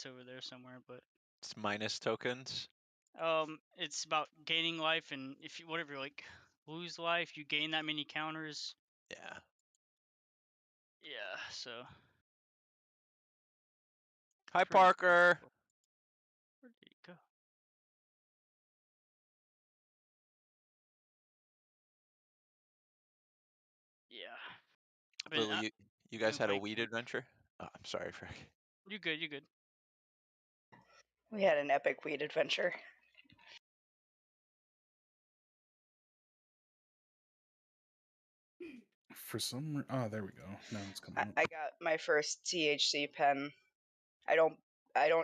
It's over there somewhere, but It's minus tokens. it's about gaining life, and if you whatever like lose life, you gain that many counters. Yeah. Yeah, so. Hi, Pretty Parker. cool. Where did he go? Yeah. Lily, you guys had a playing weed Camp. adventure? Oh, I'm sorry, Frank. You good? You good? We had an epic weed adventure. For some, oh, there we go. Now it's coming up. I got my first THC pen. I don't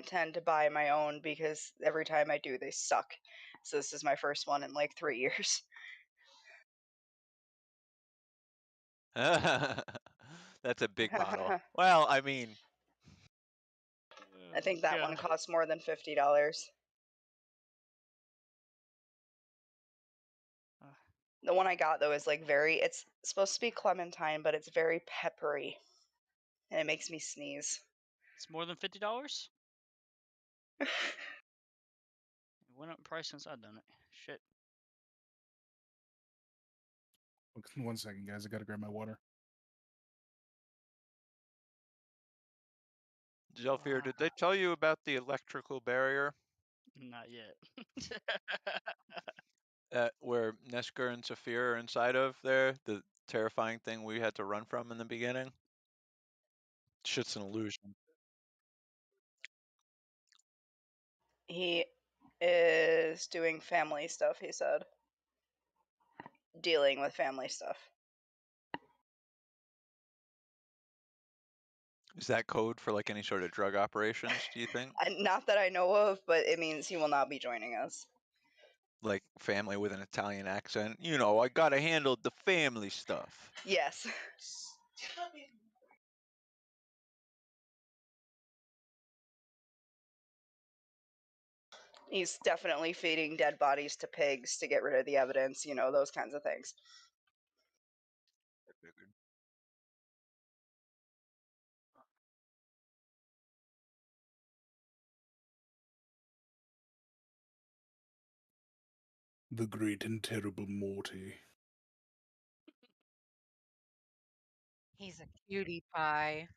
tend to buy my own because every time I do, they suck. So this is my first one in like 3 years. That's a big bottle. Well, I mean, I think that one costs more than $50. The one I got though is like it's supposed to be clementine, but it's very peppery, and it makes me sneeze. It's more than $50. It went up in price since I've done it. Shit. One second, guys. I gotta grab my water. Zelfir, did they tell you about the electrical barrier? Not yet. Where Nesker and Saphir are inside of there? The terrifying thing we had to run from in the beginning? Shit's an illusion. He is doing family stuff, he said. Dealing with family stuff. Is that code for like any sort of drug operations, do you think? Not that I know of, but it means he will not be joining us. Like family with an Italian accent? You know, I gotta handle the family stuff. Yes. He's definitely feeding dead bodies to pigs to get rid of the evidence, those kinds of things. I figured. The great and terrible Morty. He's a cutie pie.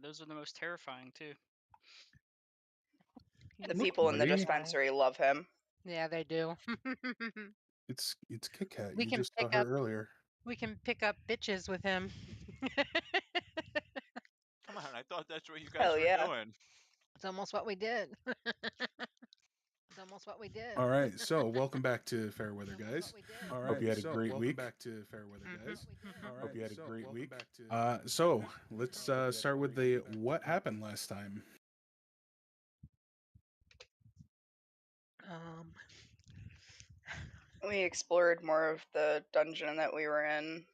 Those are the most terrifying too. The people in the dispensary love him. Yeah, they do. It's Kit Kat. We You can just saw pick her up earlier. We can pick up bitches with him. Come on, I thought that's what you Hell guys were yeah. doing. It's almost what we did. It's almost what we did. All right, so welcome back to Fairweather, guys. All Hope you had a great week. Mm-hmm. Back to Fairweather, guys. Hope you had a great week. So let's start with the what happened last time. We explored more of the dungeon that we were in.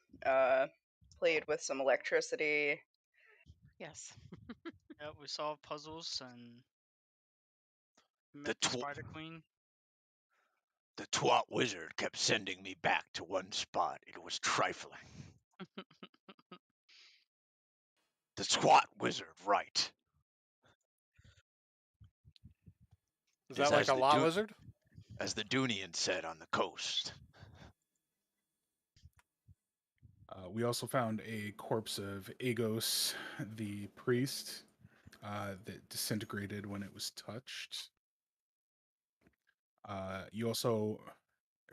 Played with some electricity. Yes. Yeah, we solved puzzles and The met the Spider Queen. The twat wizard kept sending me back to one spot. It was trifling. The twat wizard, right. Is that like a lot lizard? As the Dunian said on the coast. We also found a corpse of Agos, the priest, that disintegrated when it was touched. You also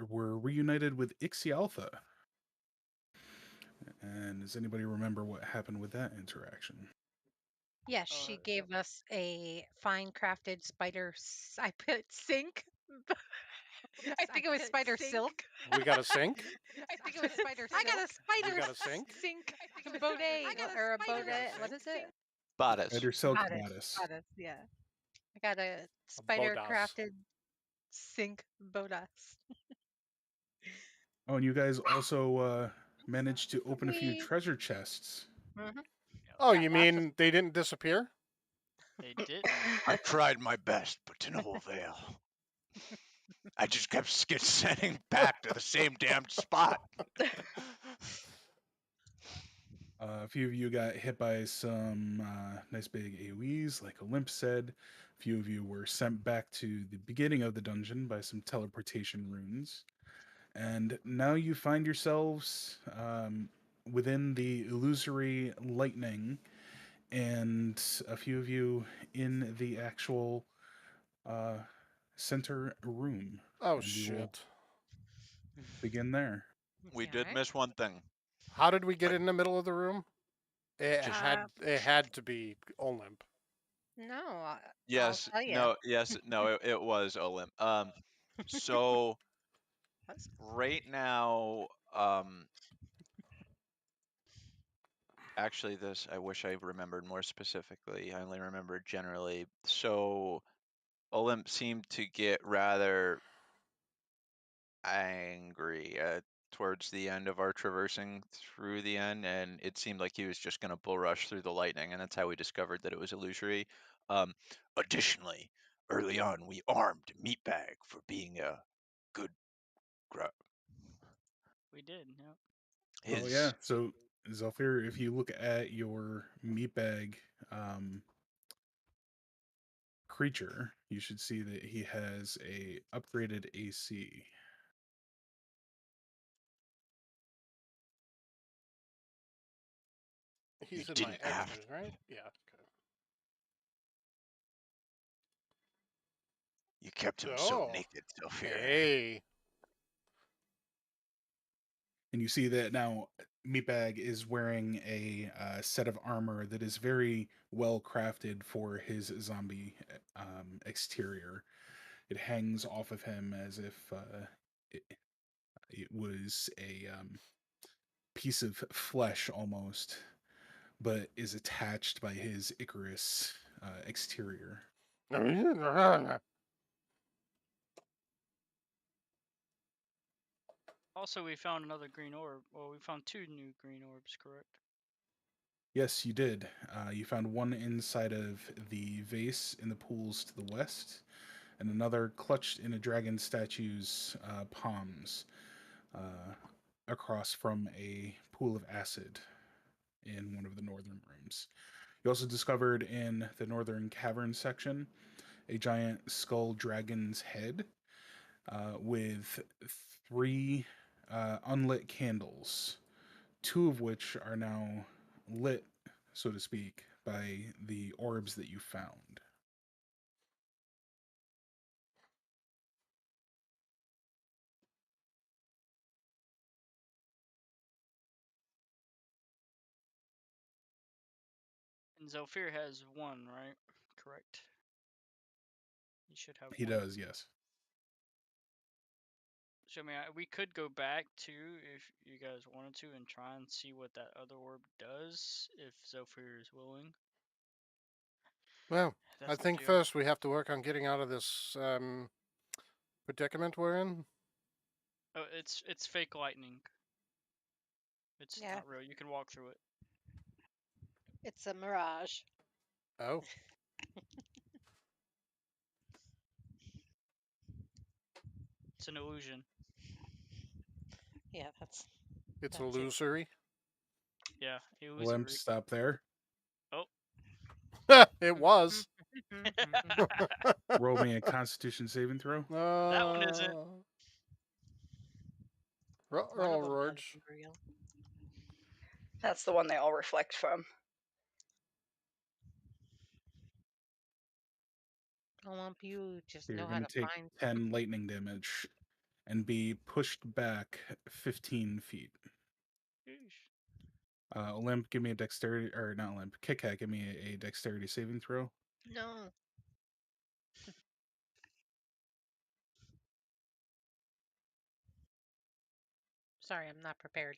were reunited with Ixialtha. And does anybody remember what happened with that interaction? Yes, she gave us a fine crafted spider. I put sink. I think it was spider silk. We got a sink? I think it was spider silk. I got a spider We got a sink? Bode or a bode. What is it? Bodice. Spider silk bodice. Yeah. I got a spider crafted sink bodice. Oh, and you guys also managed to open a few treasure chests. Mm-hmm. Oh, you mean they didn't disappear? They didn't. I tried my best, but to no avail. I just kept sending back to the same damn spot. A few of you got hit by some nice big AoEs, like Olymp said. A few of you were sent back to the beginning of the dungeon by some teleportation runes. And now you find yourselves within the illusory lightning, and a few of you in the actual uh, center room. Oh, And we will shit. begin there. We Yeah, did right. miss one thing. How did we get in the middle of the room? It Just had to be Olymp. No, I'll yes, tell you. no, yes, no. It was Olymp. So right now, actually, this I wish I remembered more specifically. I only remember generally. So Olymp seemed to get rather angry towards the end of our traversing through the end, and it seemed like he was just going to bull rush through the lightning, and that's how we discovered that it was illusory. Um, Additionally, early on, we armed Meatbag for being a good gr- We did. Yep. Oh yeah. his. So Zephyr, if you look at your meatbag um, creature, you should see that he has a upgraded AC. You He's in my didn't have. extras, right? Yeah. You kept him Okay. so Oh. naked, Zephyr. Hey. And you see that now Meatbag is wearing a set of armor that is very well crafted for his zombie exterior. It hangs off of him as if it, it was a piece of flesh almost, but is attached by his Icarus exterior. Also, we found another green orb. Well, we found 2 new green orbs, correct? Yes, you did. You found one inside of the vase in the pools to the west, and another clutched in a dragon statue's palms uh, across from a pool of acid in one of the northern rooms. You also discovered in the northern cavern section a giant skull dragon's head with 3 unlit candles, 2 of which are now lit, so to speak, by the orbs that you found. And Zephyr has 1, right? Correct. You should have He 1. does, yes. So, I mean, we could go back too if you guys wanted to and try and see what that other orb does if Zephyr is willing. Well, I That's up think to y'all. first we have to work on getting out of this predicament we're in. Oh, it's fake lightning. It's Yeah, not real. You can walk through it. it's a mirage. Oh, It's an illusion. Yeah, that's it's it. illusory. Yeah, Limp, illusory. stop there. Oh. It was. Roll me a Constitution saving throw. That one isn't. One Roll, of them has Rorge. been real. That's the one they all reflect from. Olymp, you just You're know how going to to take find. 10 lightning damage and be pushed back 15 feet. Sheesh. Limp, give me a dexterity, or not Limp, Kit Kat, give me a dexterity saving throw. No. Sorry, I'm not prepared.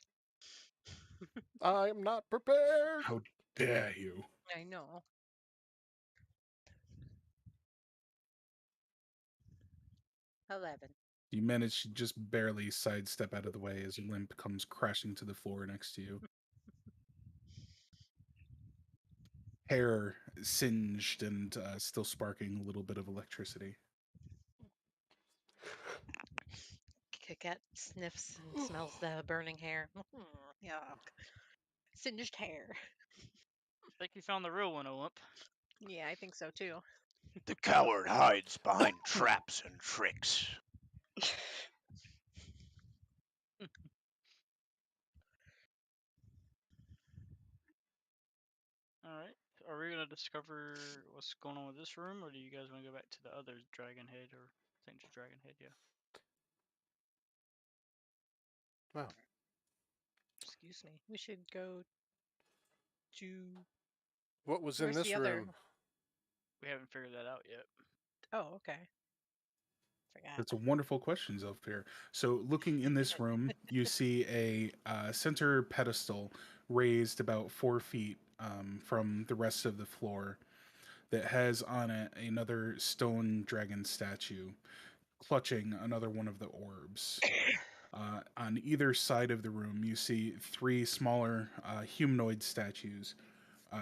I'm not prepared. How dare you? I know. 11. You manage to just barely sidestep out of the way as Limp comes crashing to the floor next to you. Hair singed and still sparking a little bit of electricity. Cat sniffs and smells the burning hair. Yuck. Singed hair. I think you found the real one, Olymp. Yeah, I think so too. The coward hides behind traps and tricks. Alright. Are we gonna discover what's going on with this room, or do you guys want to go back to the other dragon head, or I think it's dragon head, yeah. Well, Excuse me. We should go to. what was in Where's this the other? room? We haven't figured that out yet. Oh, okay. Forgot. That's a wonderful question, Zelfir. So, looking in this room, you see a center pedestal raised about 4 feet from the rest of the floor that has on it another stone dragon statue clutching another one of the orbs. On either side of the room, you see 3 smaller humanoid statues,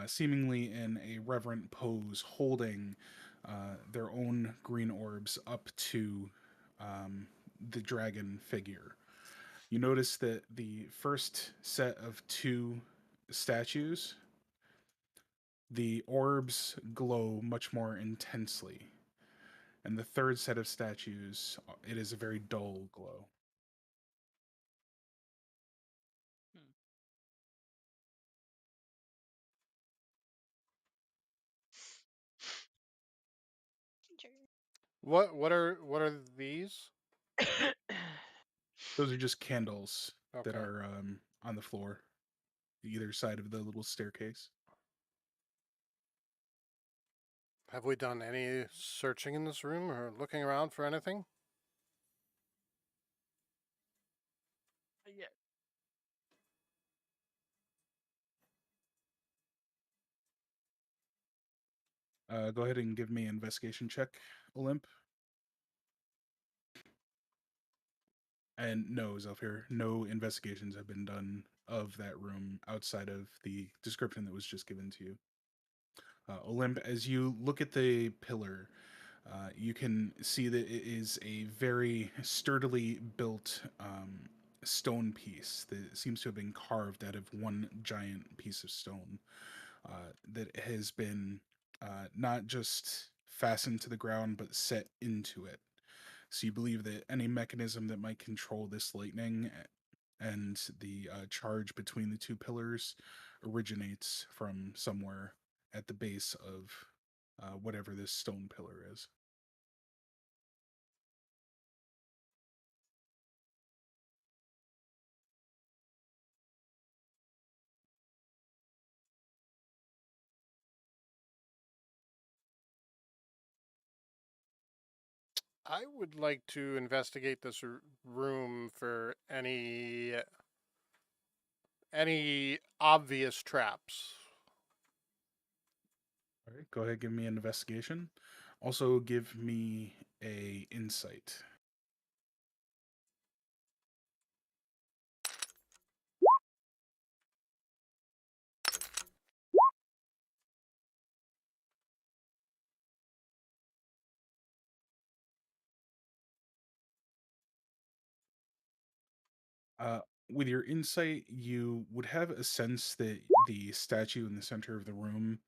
seemingly in a reverent pose, holding their own green orbs up to the dragon figure. You notice that the first set of 2 statues, the orbs glow much more intensely. And the third set of statues, it is a very dull glow. What are these? Those are just candles that Okay. are on the floor, either side of the little staircase. Have we done any searching in this room or looking around for anything? Yeah. Go ahead and give me an investigation check, Olymp. And no, Zelfir, no investigations have been done of that room outside of the description that was just given to you. Olymp, as you look at the pillar, you can see that it is a very sturdily built stone piece that seems to have been carved out of one giant piece of stone that has been not just fastened to the ground but set into it. So you believe that any mechanism that might control this lightning and the charge between the 2 pillars originates from somewhere at the base of whatever this stone pillar is. I would like to investigate this room for any obvious traps. All right, go ahead, give me an investigation. Also, give me a insight. With your insight, you would have a sense that the statue in the center of the room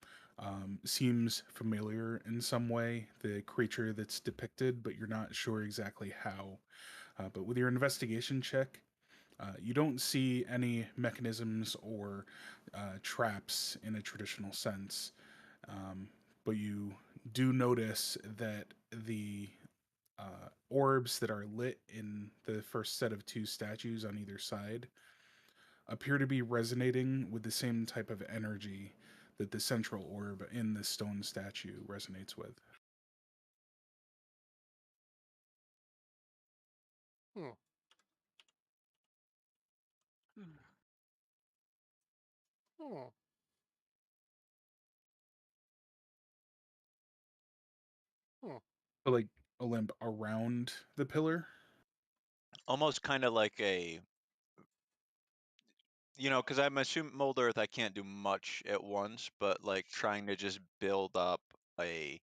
seems familiar in some way, the creature that's depicted, but you're not sure exactly how. But with your investigation check, you don't see any mechanisms or traps in a traditional sense. But you do notice that the orbs that are lit in the first set of 2 statues on either side appear to be resonating with the same type of energy that the central orb in the stone statue resonates with. Hmm. Hmm. Hmm. But like Olymp around the pillar. Almost kind of like a, because I'm assuming Mold Earth, I can't do much at once, but like trying to just build up a.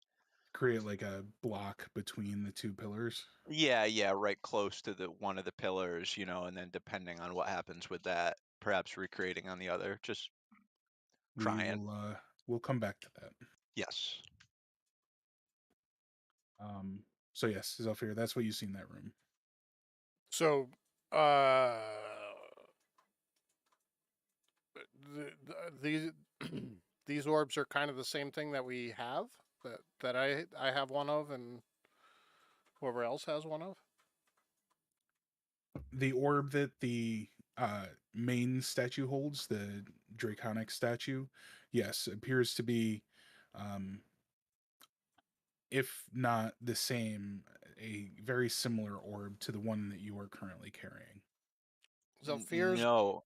Create like a block between the 2 pillars. Yeah, right close to the one of the pillars, and then depending on what happens with that, perhaps recreating on the other. Just Trying. We'll come back to that. Yes. So yes, Zelfir, that's what you see in that room. So, these these orbs are kind of the same thing that we have, that I have one of, and whoever else has one of. The orb that the main statue holds, the draconic statue, yes, appears to be, if not the same, a very similar orb to the one that you are currently carrying. Zelfir's. No.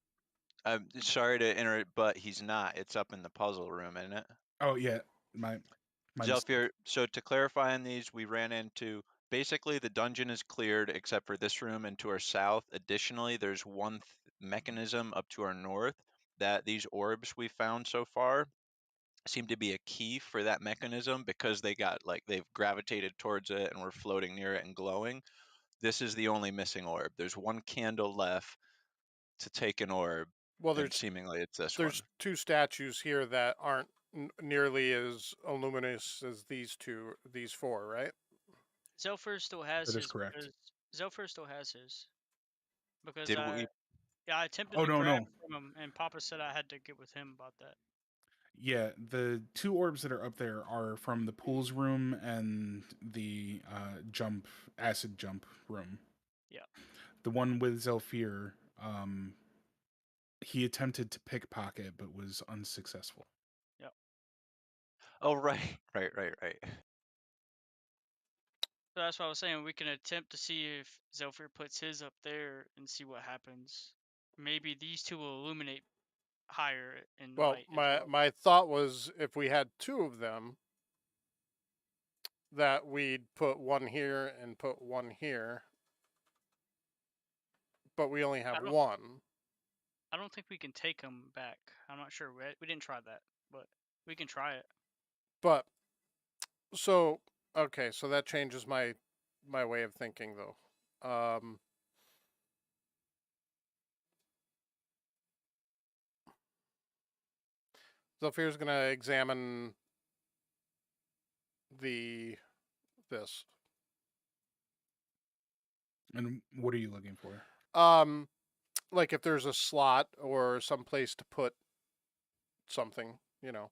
I'm sorry to interrupt, but he's not. It's up in the puzzle room, isn't it? Oh yeah, my mistake. Zelfir, so to clarify on these, we ran into basically the dungeon is cleared except for this room and to our south. Additionally, there's one mechanism up to our north that these orbs we found so far seem to be a key for that mechanism because they got like they've gravitated towards it and we're floating near it and glowing. This is the only missing orb. There's one candle left to take an orb, Well, and seemingly it's this there's one. two statues here that aren't nearly as luminous as these four, right? Zelfir still has That is his. correct. Zelfir still has his. Because Did we? I attempted Oh to no, grab no. from him, and Papa said I had to get with him about that. Yeah, the two orbs that are up there are from the pools room and the acid jump room. Yeah. The one with Zelfir, he attempted to pickpocket but was unsuccessful. Yep. Oh right. So that's what I was saying. We can attempt to see if Zelfir puts his up there and see what happens. Maybe these two will illuminate higher in Well, light as well. my thought was if we had two of them, that we'd put one here and put one here, but we only have one. I don't think we can take them back. I'm not sure. We didn't try that, but we can try it. But so okay, so that changes my way of thinking though. Zelfir's gonna examine this. And what are you looking for? Like if there's a slot or some place to put something, you know.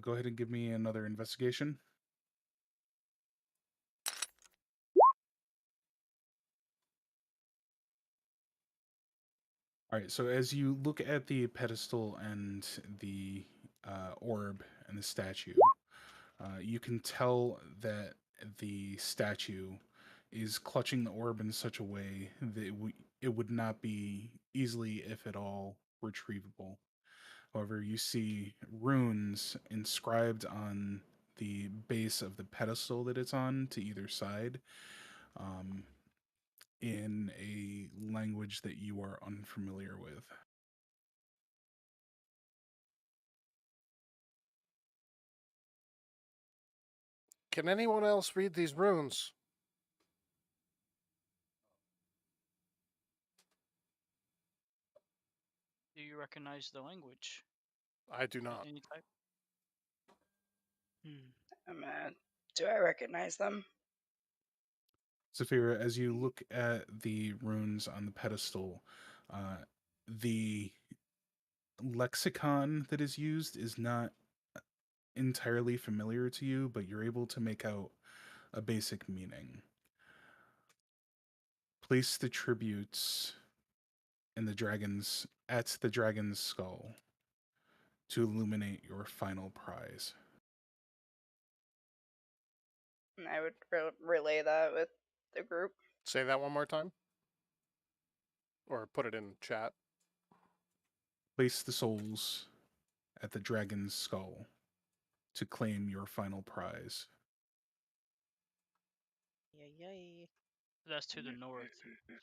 Go ahead and give me another investigation. All right, so as you look at the pedestal and the orb and the statue, you can tell that the statue is clutching the orb in such a way that it would not be easily, if at all, retrievable. However, you see runes inscribed on the base of the pedestal that it's on to either side, in a language that you are unfamiliar with. Can anyone else read these runes? Do you recognize the language? I do not. Any type? Do I recognize them? Saphira, as you look at the runes on the pedestal, the lexicon that is used is not entirely familiar to you, but you're able to make out a basic meaning. Place the tributes in the dragon's skull to illuminate your final prize. And I would relay that with the group. Say that one more time. Or put it in chat. Place the souls at the dragon's skull to claim your final prize. Yay. That's to the north.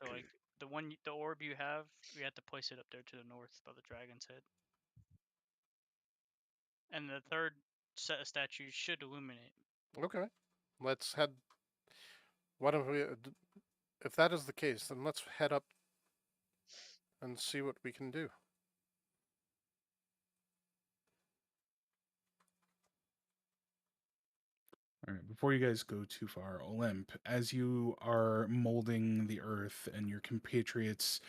So like the orb you have, we have to place it up there to the north by the dragon's head. And the third set of statues should illuminate. Okay. Let's head. Why don't we? If that is the case, then let's head up and see what we can do. All right, before you guys go too far, Olymp, as you are molding the earth and your compatriots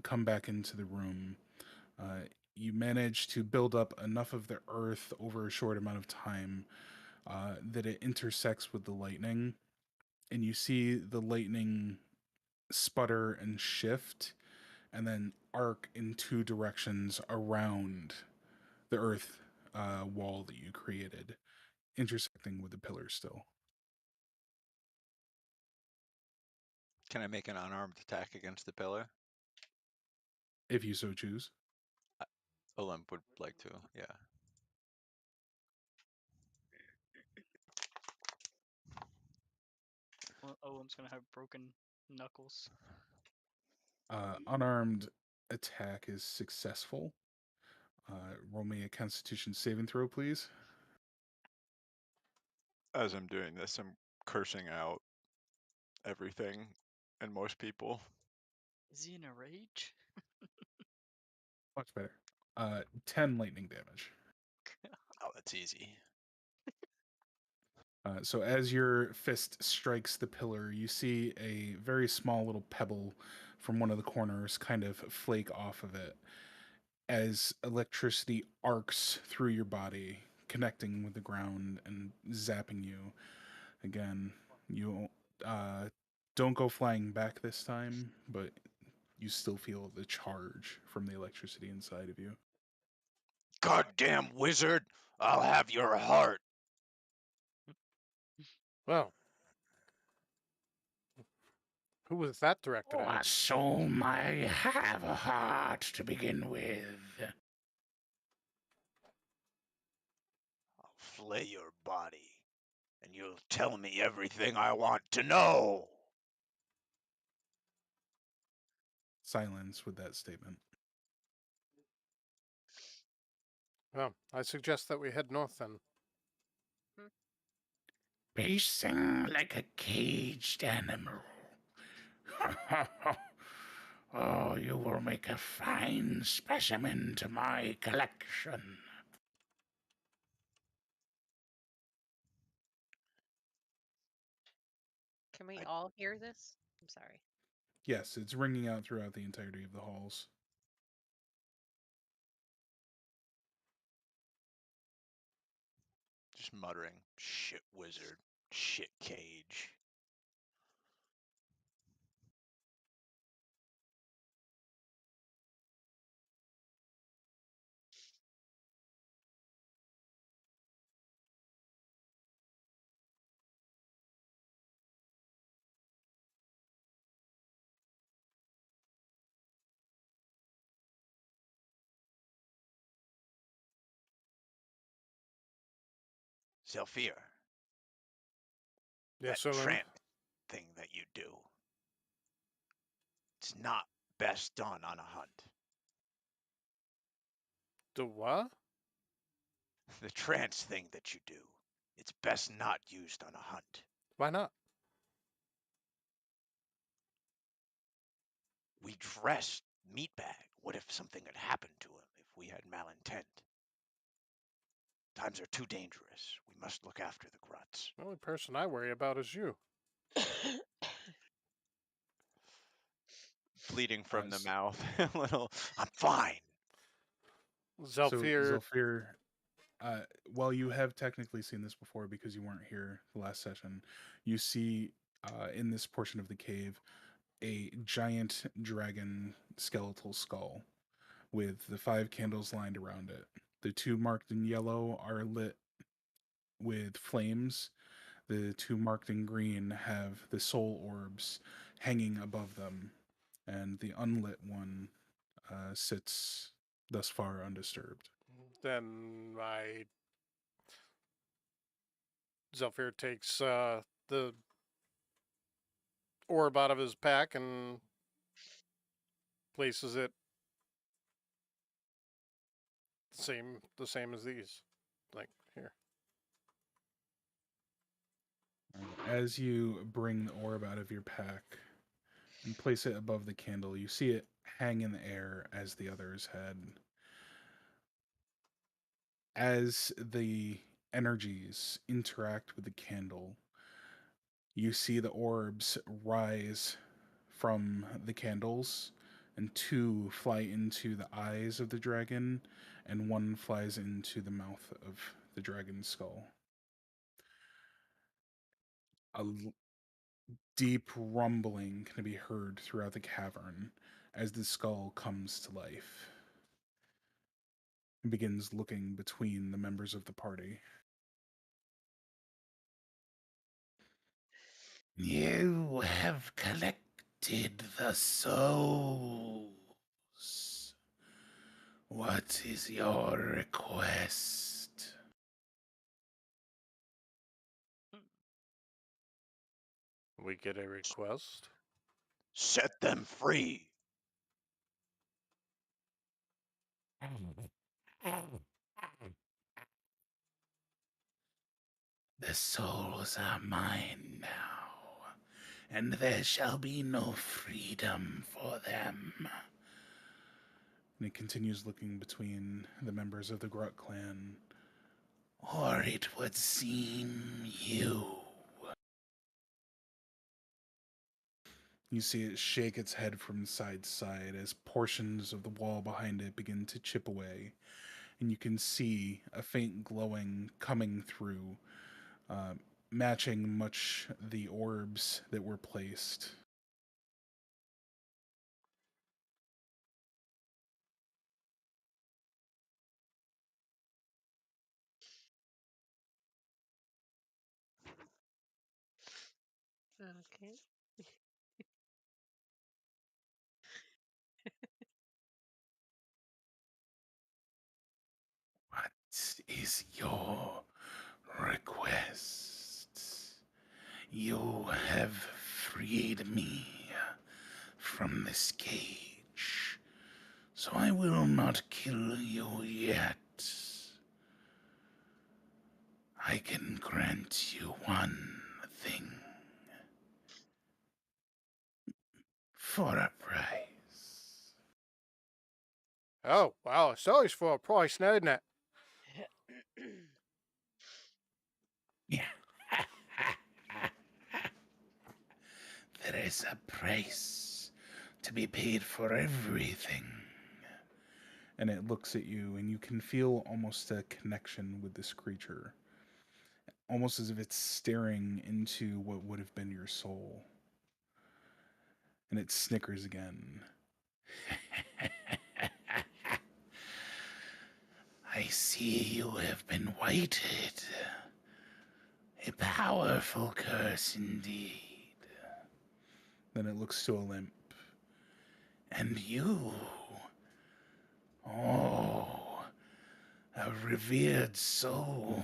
come back into the room, you manage to build up enough of the earth over a short amount of time that it intersects with the lightning, and you see the lightning sputter and shift and then arc in two directions around the earth wall that you created, intersecting with the pillars still. Can I make an unarmed attack against the pillar? If you so choose. Olymp would like to, yeah. Olim's gonna have broken knuckles. Unarmed attack is successful. Roll me a Constitution saving throw, please. As I'm doing this, I'm cursing out everything and most people. Is he in a rage? Much better. 10 lightning damage. Oh, that's easy. So as your fist strikes the pillar, you see a very small little pebble from one of the corners kind of flake off of it as electricity arcs through your body, connecting with the ground and zapping you. Again, you don't go flying back this time, but you still feel the charge from the electricity inside of you. Goddamn wizard! I'll have your heart! Well, who was that directed at? Assume I have a heart to begin with. I'll flay your body, and you'll tell me everything I want to know! Silence with that statement. Well, I suggest that we head north then. Pacing like a caged animal. Oh, you will make a fine specimen to my collection. Can we all hear this? I'm sorry. Yes, it's ringing out throughout the entirety of the halls. Just muttering, shit wizard, shit cage. Zephyr, Yes, that Olymp. trance thing that you do, it's not best done on a hunt. The what? The trance thing that you do, it's best not used on a hunt. Why not? We dressed Meatbag. What if something had happened to him, if we had malintent? Times are too dangerous. We must look after the Gruts. The only person I worry about is you. Bleeding from the Yes. mouth. A little, I'm fine. Zephyr. So, Zephyr, while you have technically seen this before because you weren't here the last session, you see in this portion of the cave a giant dragon skeletal skull with the 5 candles lined around it. The 2 marked in yellow are lit with flames. The 2 marked in green have the soul orbs hanging above them, and the unlit one sits thus far undisturbed. Then Zephyr takes the orb out of his pack and places it the same as these. Like here. As you bring the orb out of your pack and place it above the candle, you see it hang in the air as the others had. As the energies interact with the candle. You see the orbs rise from the candles, and two fly into the eyes of the dragon, and one flies into the mouth of the dragon's skull. A deep rumbling can be heard throughout the cavern as the skull comes to life and begins looking between the members of the party. You have collected the souls. What is your request? We get a request. Set them free. The souls are mine now, and there shall be no freedom for them. And it continues looking between the members of the Grut clan. Or it would seem you. You see it shake its head from side to side as portions of the wall behind it begin to chip away, and you can see a faint glowing coming through, matching much the orbs that were placed. Okay. What is your request? You have freed me from this cage, so I will not kill you yet. I can grant you one thing for a price. Oh, wow, it's always for a price now, isn't it? Yeah. There is a price to be paid for everything. And it looks at you, and you can feel almost a connection with this creature. Almost as if it's staring into what would have been your soul. And it snickers again. I see you have been whited. A powerful curse indeed. Then it looks to a limp. And you, oh, a revered soul,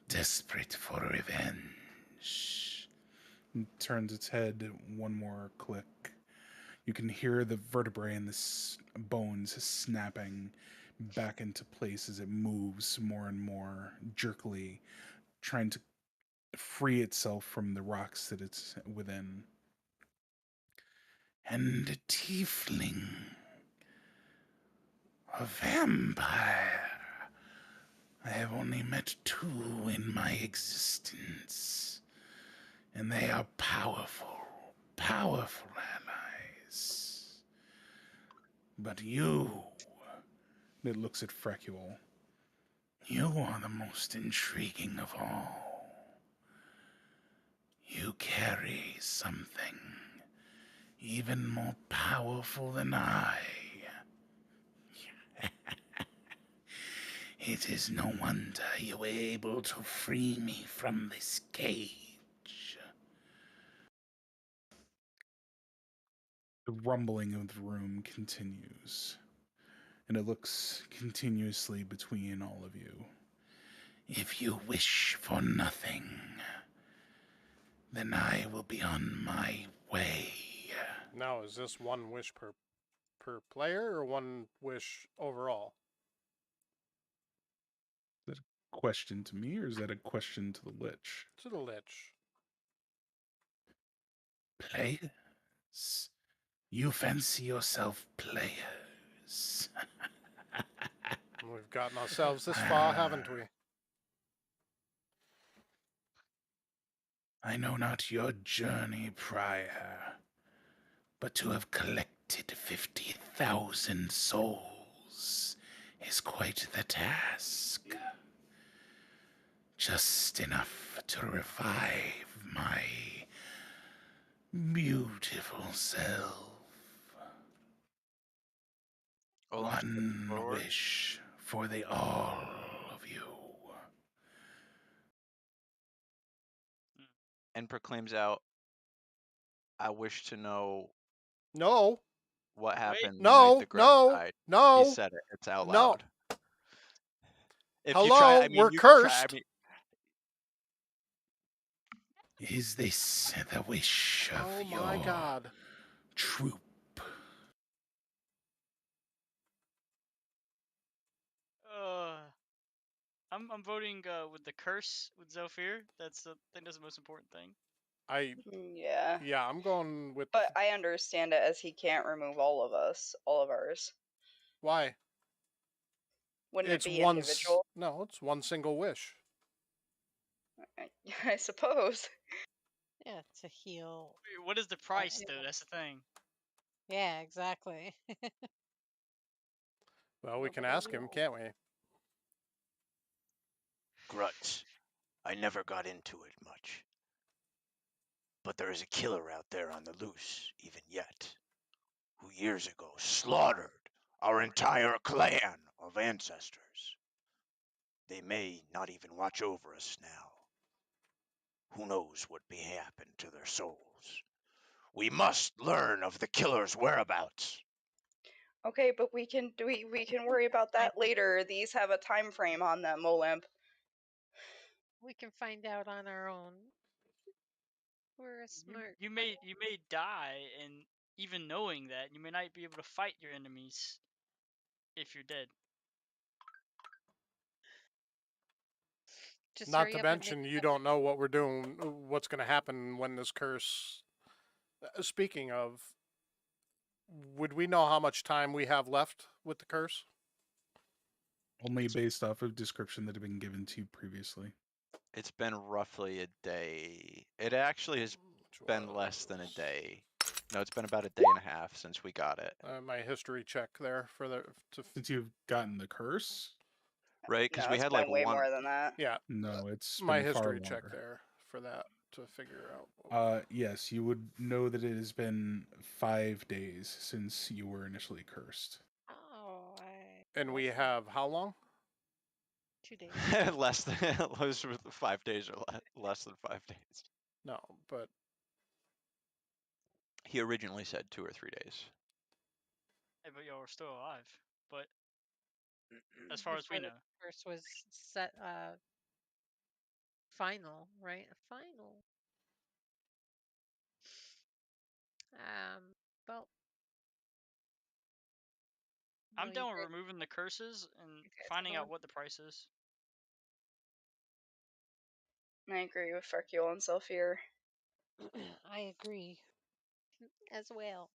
desperate for revenge. It turns its head one more click. You can hear the vertebrae and the bones snapping back into place as it moves more and more jerkily, trying to free itself from the rocks that it's within. And a tiefling, a vampire. I have only met two in my existence, and they are powerful, powerful allies. But you, it looks at Frecuel, you are the most intriguing of all. You carry something even more powerful than I. It is no wonder you were able to free me from this cage. The rumbling of the room continues, and it looks continuously between all of you. If you wish for nothing, then I will be on my way. Now, is this one wish per player or one wish overall? Is that a question to me, or is that a question to the Lich? To the Lich. Players? You fancy yourself players? We've gotten ourselves this far, haven't we? I know not your journey prior, but to have collected 50,000 souls is quite the task. Just enough to revive my beautiful self. Olam's stepping One forward. wish for the all of you. And proclaims out, I wish to know No, what happened the night no, the Gret no, died. He no, said it. It's out no. loud. If you try, Hello, I mean, we're you can try. I cursed. mean, Is this the wish of Oh your my God. troop? I'm voting with the curse with Zephyr. I think that's the most important thing. Yeah. I'm going with. But I understand it as he can't remove all of ours. Why? Wouldn't It's it be one. individual? No, it's one single wish. I suppose. Yeah, to heal. Wait, what is the price though? That's the thing. Yeah, exactly. Well, we can ask him, can't we? Grut, I never got into it much. But there is a killer out there on the loose, even yet, who years ago slaughtered our entire clan of ancestors. They may not even watch over us now. Who knows what may happen to their souls? We must learn of the killer's whereabouts. Okay, but we can worry about that later. These have a time frame on them, Olimp. We can find out on our own. We're smart. You may die, and even knowing that, you may not be able to fight your enemies if you're dead. Just Not hurry to up and make mention, you don't know what we're doing, what's going to happen when this curse. Speaking of, would we know how much time we have left with the curse? Only based off of description that had been given to you previously. It's been roughly a day. It actually has been less than a day. No, it's been about a day and a half since we got it. My history check there for the. Since you've gotten the curse? Right, because No, we it's had been like way one. more than that. Yeah. No, it's my been far history check longer. there for that to figure out. Yes, you would know that it has been 5 days since you were initially cursed. Oh, And we have how long? 2 days. Less than 5 days or less than 5 days. No, but he originally said 2 or 3 days. Hey, but y'all are still alive. But as far as we know, the curse was set final, right? Final. Well, I'm no, down with removing the curses and finding out what the price is. I agree with Fercule and Zephyr. I agree as well.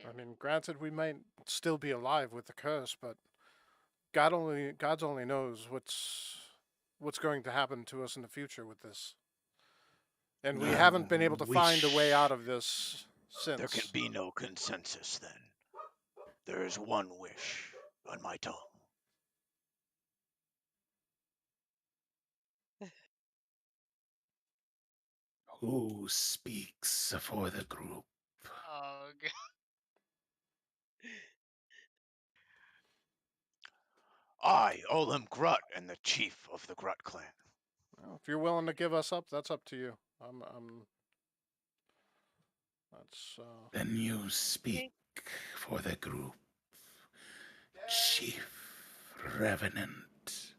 I mean, granted, we might still be alive with the curse, but God's only knows what's going to happen to us in the future with this. And we haven't been able to find a way out of this since. There can be no consensus then. There is one wish on my tongue. Who speaks for the group? Oh, God. I, Olim Grut, am the chief of the Grut clan. Well, if you're willing to give us up, that's up to you. That's. Then you speak for the group, Chief Revenant.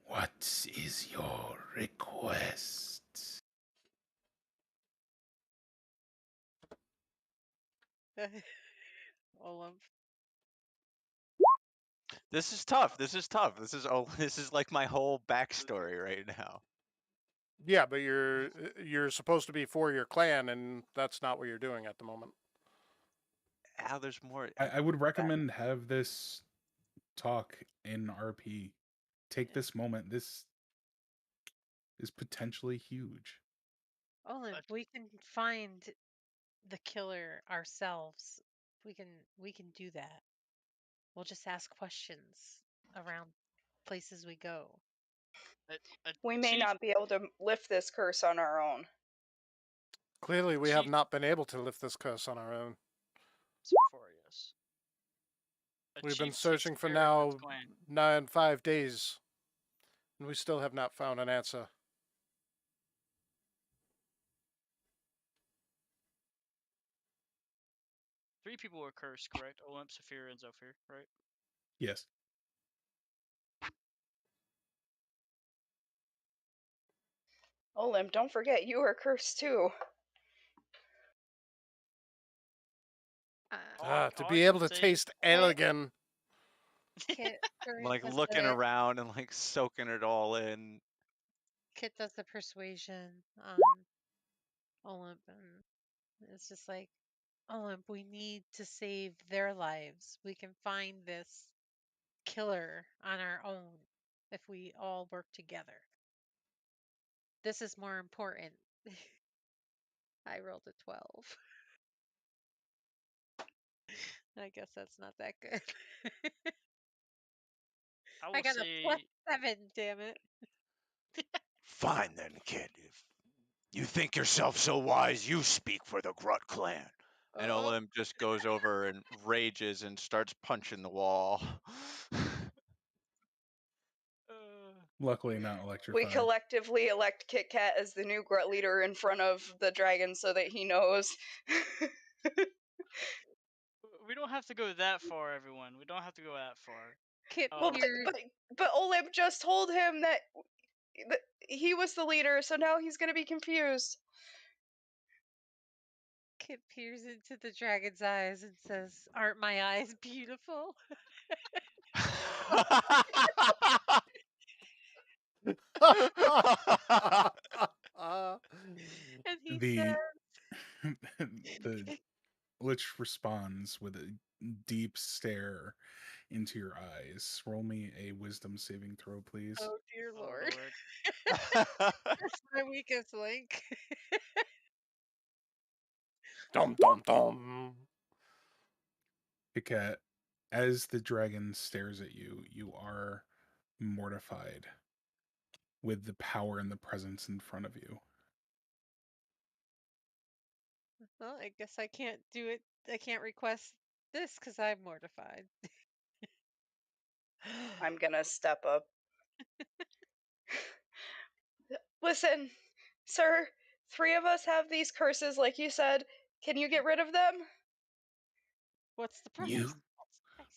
What is your request? Olaf. This is tough. This is like my whole backstory right now. Yeah, but you're supposed to be for your clan, and that's not what you're doing at the moment. How there's more. I would recommend have this talk in RP. Take this moment. This is potentially huge. Olin, we can find the killer ourselves. We can do that. We'll just ask questions around places we go. We may not be able to lift this curse on our own. Clearly, we have not been able to lift this curse on our own. So far, yes. We've been searching for now 5 days, and we still have not found an answer. Three people were cursed, correct? Olymp, Saphir, and Zephyr, right? Yes. Olymp, don't forget you were cursed too. To be able to taste ale again. Like looking around and like soaking it all in. Kit does the persuasion on Olymp, and it's just like, Olymp, we need to save their lives. We can find this killer on our own if we all work together. This is more important. I rolled a 12. I guess that's not that good. I got a +7, damn it. Fine then, kid. If you think yourself so wise, you speak for the Grut clan. And Olymp just goes over and rages and starts punching the wall. Luckily not electrified. We collectively elect Kit Kat as the new Grut leader in front of the dragon so that he knows. We don't have to go that far, everyone. We don't have to go that far. Kit but Olymp just told him that he was the leader, so now he's gonna be confused. Kit peers into the dragon's eyes and says, "Aren't my eyes beautiful?" And he says, the Lich responds with a deep stare into your eyes. Roll me a wisdom saving throw, please. Oh dear Lord. That's my weakest link. Dum dum dum. Cat, as the dragon stares at you, you are mortified with the power and the presence in front of you. Well, I guess I can't do it. I can't request this because I'm mortified. I'm gonna step up. Listen, sir, 3 of us have these curses, like you said. Can you get rid of them? What's the price? You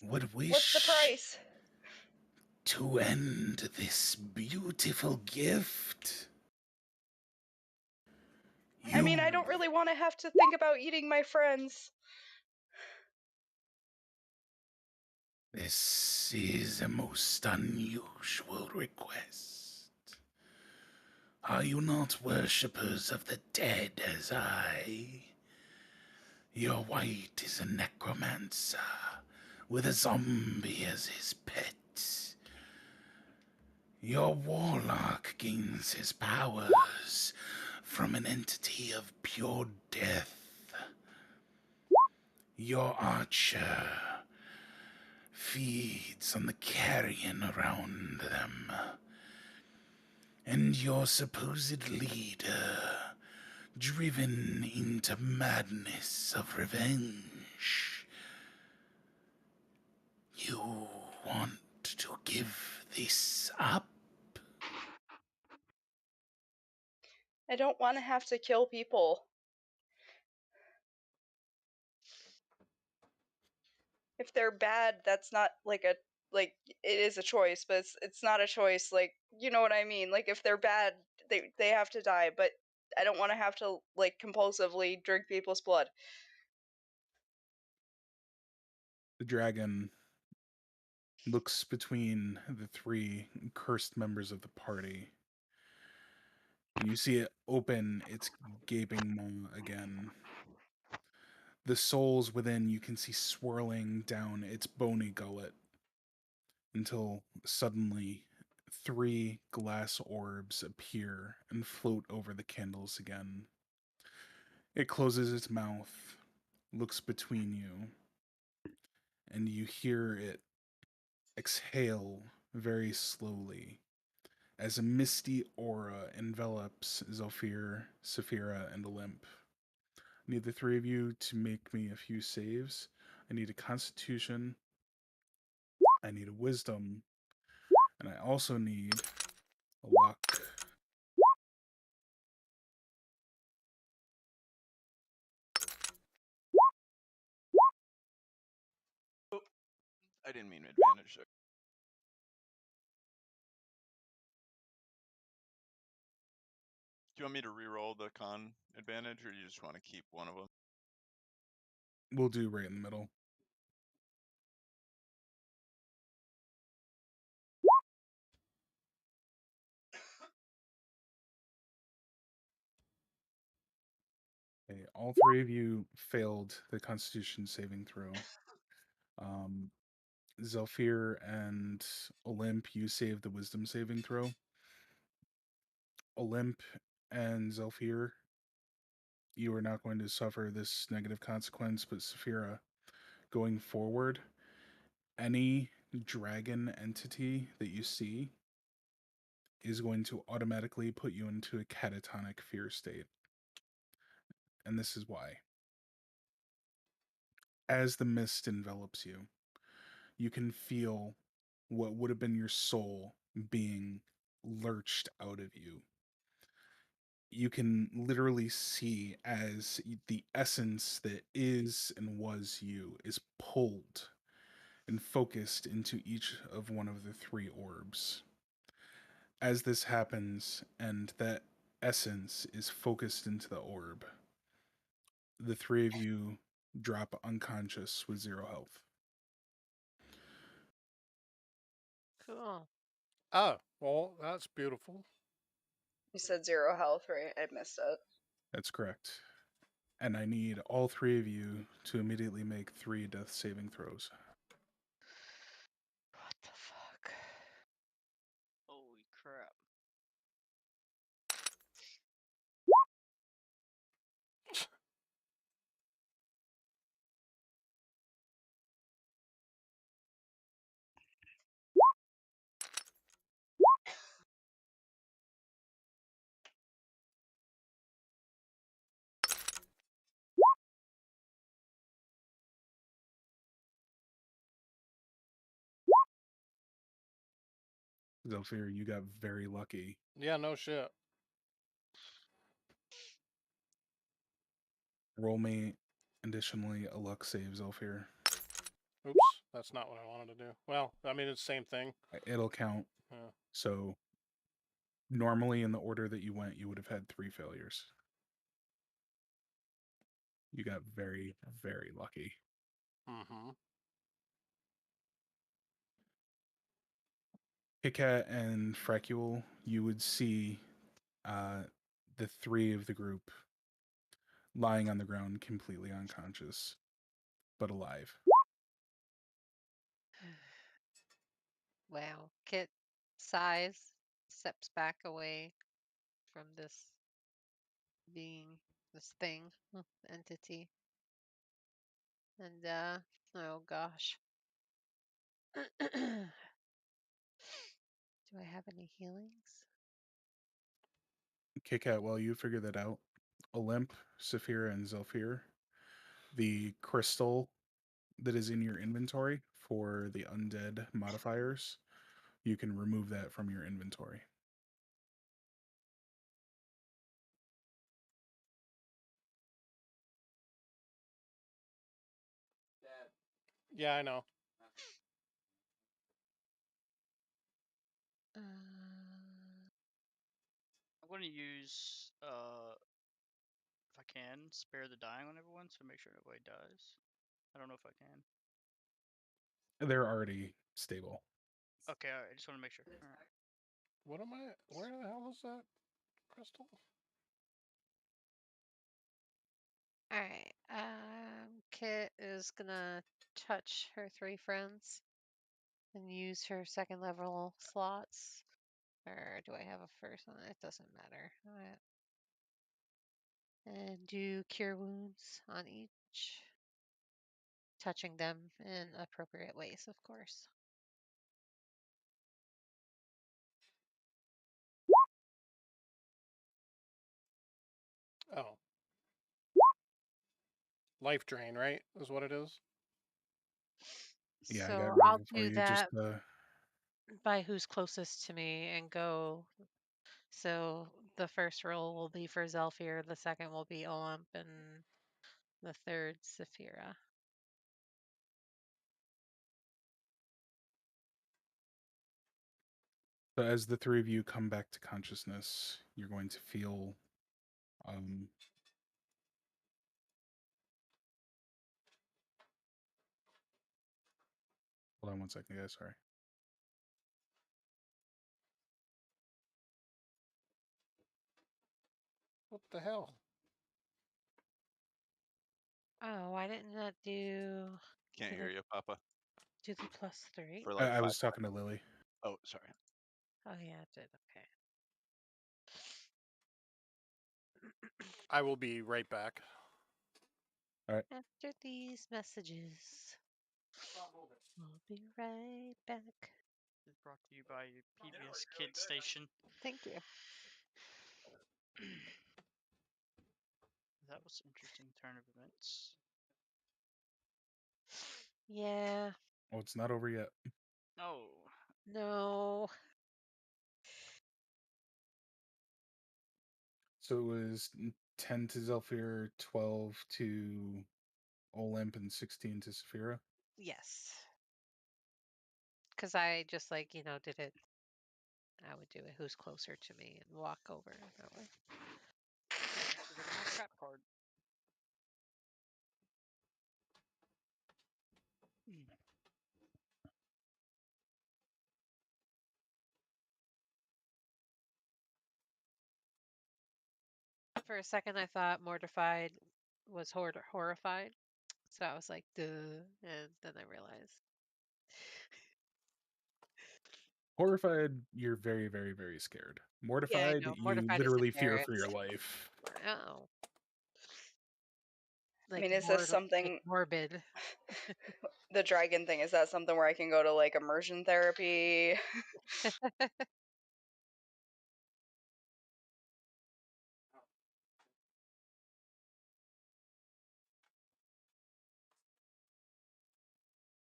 would wish What's the price? To end this beautiful gift. I mean, I don't really want to have to think about eating my friends. This is a most unusual request. Are you not worshippers of the dead as I? Your white is a necromancer with a zombie as his pet. Your warlock gains his powers from an entity of pure death. Your archer feeds on the carrion around them. And your supposed leader, driven into madness of revenge. You want to give this up? I don't want to have to kill people. If they're bad, that's not it is a choice, but it's not a choice, you know what I mean? Like, if they're bad, they have to die, but I don't want to have to compulsively drink people's blood. The dragon looks between the 3 cursed members of the party. And you see it open its gaping maw again. The souls within you can see swirling down its bony gullet until suddenly 3 glass orbs appear and float over the candles again. It closes its mouth, looks between you, and you hear it exhale very slowly as a misty aura envelops Zolfir, Saphira, and Olymp. I need the 3 of you to make me a few saves. I need a Constitution, I need a Wisdom, and I also need a Luck. I didn't mean advantage there. Do you want me to re-roll the con advantage, or you just want to keep one of them? We'll do right in the middle. Okay, all 3 of you failed the Constitution saving throw. Zolfir and Olymp, you saved the Wisdom saving throw. Olymp and Zolfir, you are not going to suffer this negative consequence, but Saphira, going forward, any dragon entity that you see is going to automatically put you into a catatonic fear state. And this is why. As the mist envelops you, you can feel what would have been your soul being lurched out of you. You can literally see as the essence that is and was you is pulled and focused into each of one of the 3 orbs. As this happens and that essence is focused into the orb, the 3 of you drop unconscious with 0 health. Cool. Oh, well, that's beautiful. You said 0 health, right? I missed it. That's correct. And I need all 3 of you to immediately make 3 death saving throws. What the fuck? Holy crap. Zolfir, you got very lucky. Yeah, no shit. Roll me additionally a luck save, Zolfir. Oops, that's not what I wanted to do. Well, I mean, it's the same thing. It'll count. Yeah. So normally in the order that you went, you would have had 3 failures. You got very, very lucky. Mm-hmm. Hickat and Frecule, you would see the 3 of the group lying on the ground completely unconscious, but alive. Wow. Kit sighs, steps back away from this being, this thing, entity. And, oh gosh. Do I have any healings? Kickat, while you figure that out, Olymp, Saphira, and Zolfir, the crystal that is in your inventory for the undead modifiers, you can remove that from your inventory. Yeah, I know. Uh, I'm going to use, if I can, spare the dying on everyone, so make sure nobody dies. I don't know if I can. They're already stable. Okay, alright, I just want to make sure. Alright. What am I? Where the hell is that crystal? Alright. Kit is gonna touch her 3 friends and use her 2nd level slots Or do I have a first one? It doesn't matter. Alright. And do cure wounds on each. Touching them in appropriate ways, of course. Oh. Life drain, right? Is what it is. Yeah, I So got rid I'll of it for do you. that Just by who's closest to me and go. So the first roll will be for Zelfir, the second will be Olymp, and the third Saphira. so as the three of you come back to consciousness, you're going to feel hold on one second, guys. Sorry. What the hell? Oh, why didn't that do Can't do hear the you, Papa. do the +3? For like I 5 was talking to Lily. Oh, sorry. Oh yeah, it did. Okay. I will be right back. After these messages, we'll be right back. This is brought to you by PBS Kid Station. Thank you. That was an interesting turn of events. Yeah. Oh, it's not over yet. Oh, No. So it was 10 to Zelfir, 12 to Olymp, and 16 to Saphira. Yes. Because I just did it. I would do it. Who's closer to me and walk over that way. actually look at my trap card. For a second, I thought mortified was horrified. So I was like, duh. And then I realized. Horrified, you're very, very, very scared. Yeah, I Mortified, know. you Mortified is literally fear for your embarrassed. life. Oh. I Like mean, is this something morbid? the dragon thing? Is that something where I can go to like immersion therapy?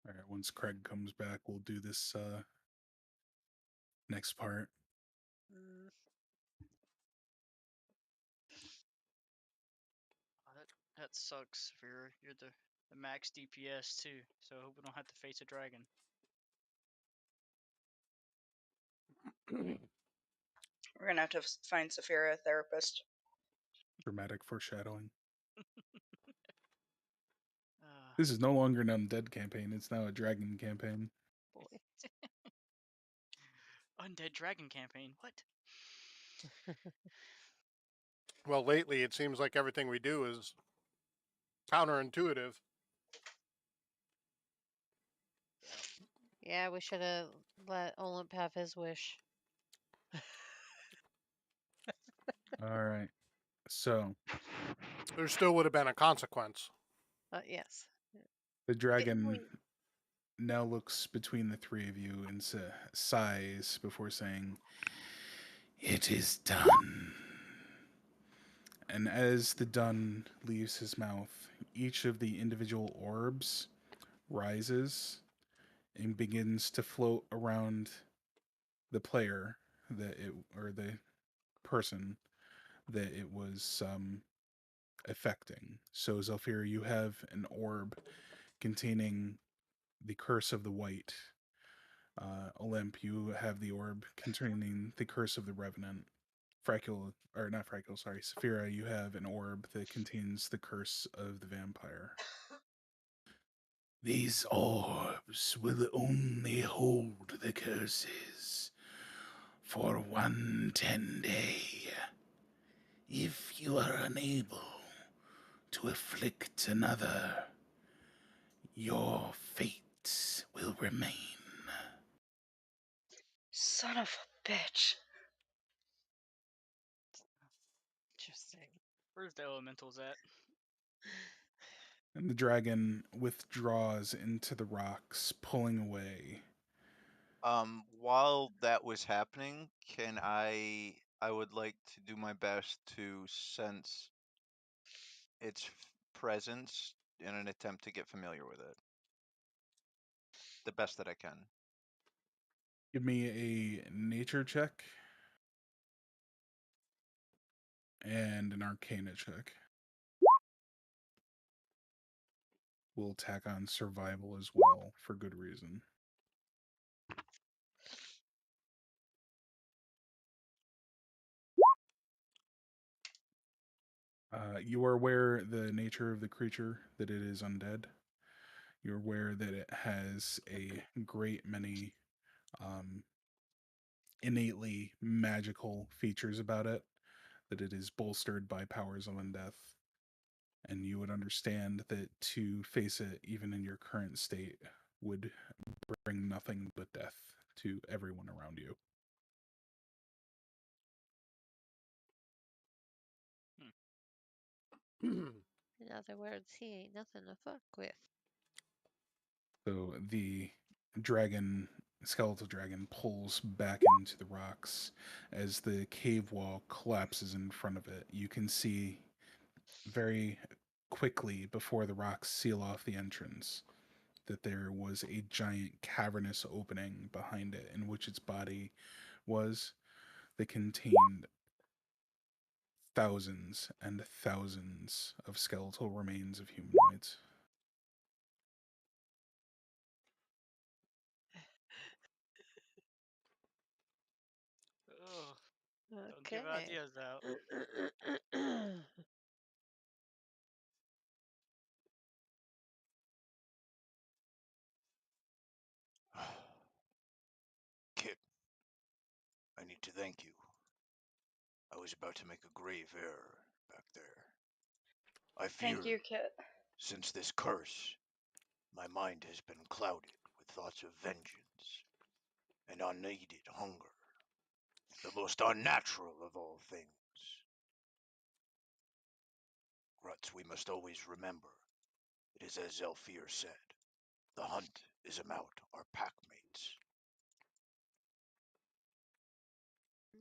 All right, once Craig comes back, we'll do this next part. Mm, Oh, that sucks, Vera. You're the max DPS too, so I hope we don't have to face a dragon. We're gonna have to find Saphira a therapist. Dramatic foreshadowing. Uh, This is no longer an undead campaign, it's now a dragon campaign. boy. undead dragon campaign. What? Well, lately it seems like everything we do is counterintuitive. Yeah, we should have let Olymp have his wish. All right. So There still would have been a consequence. Yes. the dragon we- now looks between the three of you and sighs before saying, "It is done." And as the dun leaves his mouth, each of the individual orbs rises and begins to float around the player or the person that it was affecting. So Zelfira, you have an orb containing the curse of the white. Olymp, you have the orb containing the curse of the revenant. Saphira, you have an orb that contains the curse of the vampire. These orbs will only hold the curses for 1 day. If you are unable to afflict another, your fate will remain. Son of a bitch. Interesting. Where's the elementals at? And the dragon withdraws into the rocks, pulling away. While that was happening, I would like to do my best to sense its presence in an attempt to get familiar with it. The best that I can. Give me a nature check and an arcana check. We'll tack on survival as well for good reason. You are aware the nature of the creature, that it is undead. You're aware that it has a great many innately magical features about it, that it is bolstered by powers of undeath. And you would understand that to face it, even in your current state, would bring nothing but death to everyone around you. In other words, he ain't nothing to fuck with. So the skeletal dragon, pulls back into the rocks as the cave wall collapses in front of it. You can see very quickly before the rocks seal off the entrance that there was a giant cavernous opening behind it in which its body was, that contained thousands and thousands of skeletal remains of humanoids. Ugh, don't give Okay. ideas out. Kit, I need to thank you. I was about to make a grave error back there. I fear, Thank you, Kit. since this curse, my mind has been clouded with thoughts of vengeance and unneeded hunger, the most unnatural of all things. Gruts, we must always remember, it is as Zelfir said, the hunt is about our packmates.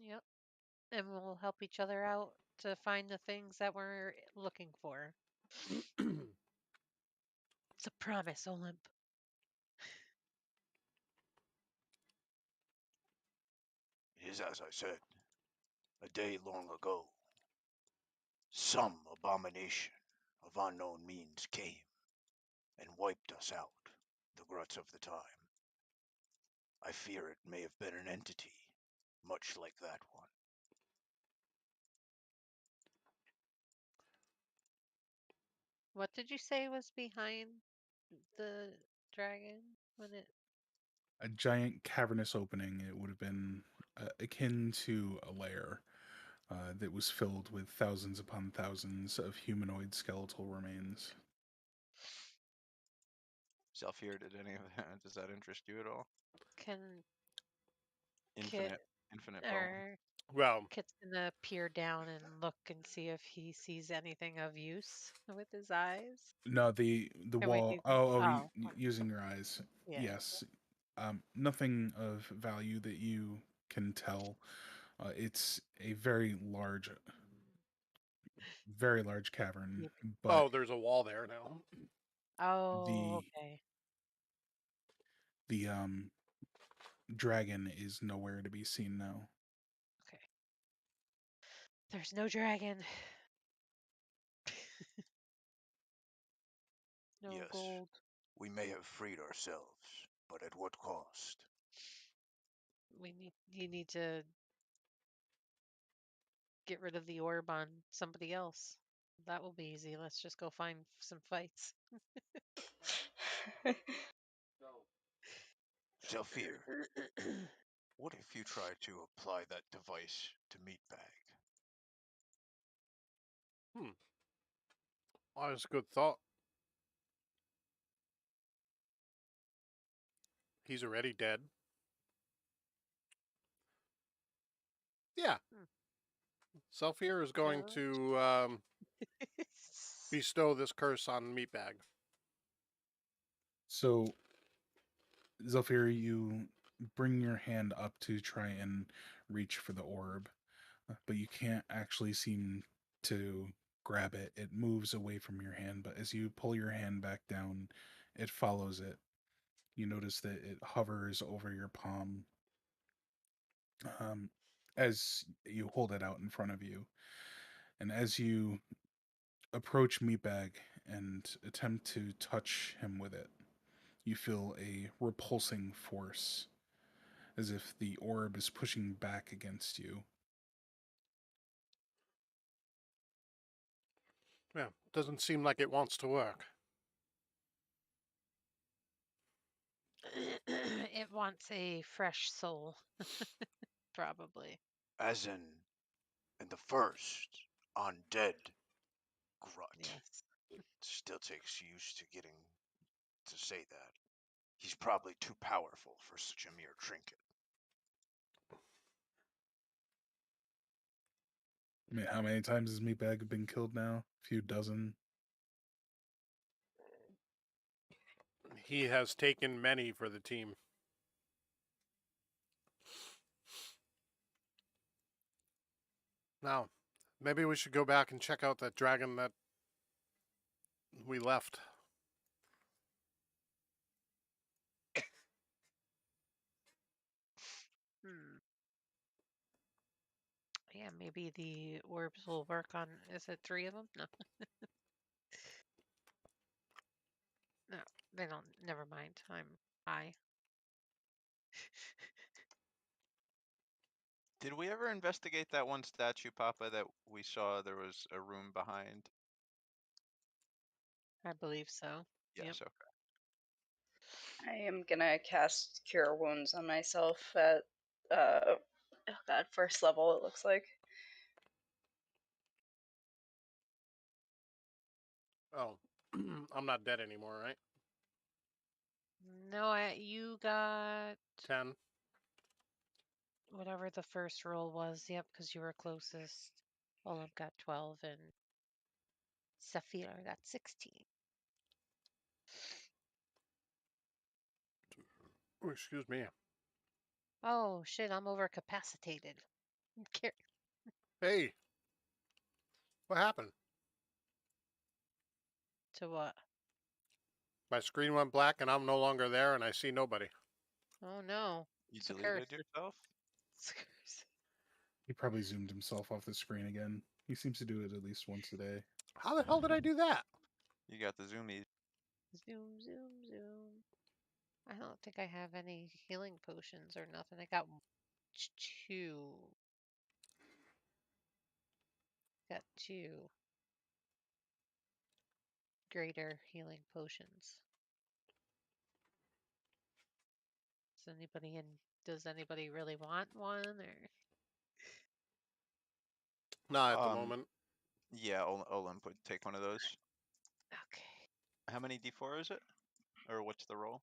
Yep. And we'll help each other out to find the things that we're looking for. It's a promise, Olymp. It is as I said, a day long ago. Some abomination of unknown means came and wiped us out, the Gruts of the time. I fear it may have been an entity, much like that one. What did you say was behind the dragon when it? A giant cavernous opening. It would have been akin to a lair that was filled with thousands upon thousands of humanoid skeletal remains. Zelfir, did any of that, does that interest you at all? Can Infinite, Kit infinite bone. or Well, Kit's gonna peer down and look and see if he sees anything of use with his eyes? No, the Can we wall. do? Oh, Oh, using your eyes. yeah. Yes. Nothing of value that you can tell. It's a very large cavern, but oh, there's a wall there now. Oh, the okay. the dragon is nowhere to be seen now. Okay. There's no dragon. No Yes, gold. we may have freed ourselves, but at what cost? You need to get rid of the orb on somebody else. That will be easy. Let's just go find some fights. Zelfir, what if you try to apply that device to Meatbag? Oh, that's a good thought. He's already dead. Yeah. Hmm. Zephyr is going to bestow this curse on Meatbag. So, Zephyr, you bring your hand up to try and reach for the orb, but you can't actually seem to grab it. It moves away from your hand, but as you pull your hand back down, it follows it. You notice that it hovers over your palm um, as you hold it out in front of you. And as you approach Meatbag and attempt to touch him with it, you feel a repulsing force, as if the orb is pushing back against you. Yeah, doesn't seem like it wants to work. It wants a fresh soul, probably. As in the first undead Grut. Yes. Still takes used to getting to say that. He's probably too powerful for such a mere trinket. I mean, how many times has Meatbag been killed now? A few dozen. He has taken many for the team. Now, maybe we should go back and check out that dragon that we left. Hmm. Yeah, maybe the orbs will work on. Is it 3 of them? No. No, they don't. Never mind. I'm high. Did we ever investigate that one statue, Poppa, that we saw there was a room behind? I believe so. Yep. Yes, okay. I am gonna cast Cure Wounds on myself at oh god, first level it looks like. Oh, I'm not dead anymore, right? No, you got 10. whatever the first roll was. Yep, because you were closest. Olaf got 12 and Safira got 16. Oh, excuse me. Oh shit, I'm overcapacitated. Hey, what happened? To what? My screen went black and I'm no longer there and I see nobody. Oh no. You It's a curse. deleted yourself? It's a curse. He probably zoomed himself off the screen again. He seems to do it at least once a day. How the hell did I do that? You got the zoomies. Zoom, zoom, zoom. I don't think I have any healing potions or nothing. I got 2. Got 2 greater healing potions. Does anybody really want one or? Not at the moment. Yeah, Olymp would take one of those. Okay. How many D4 is it? Or what's the roll?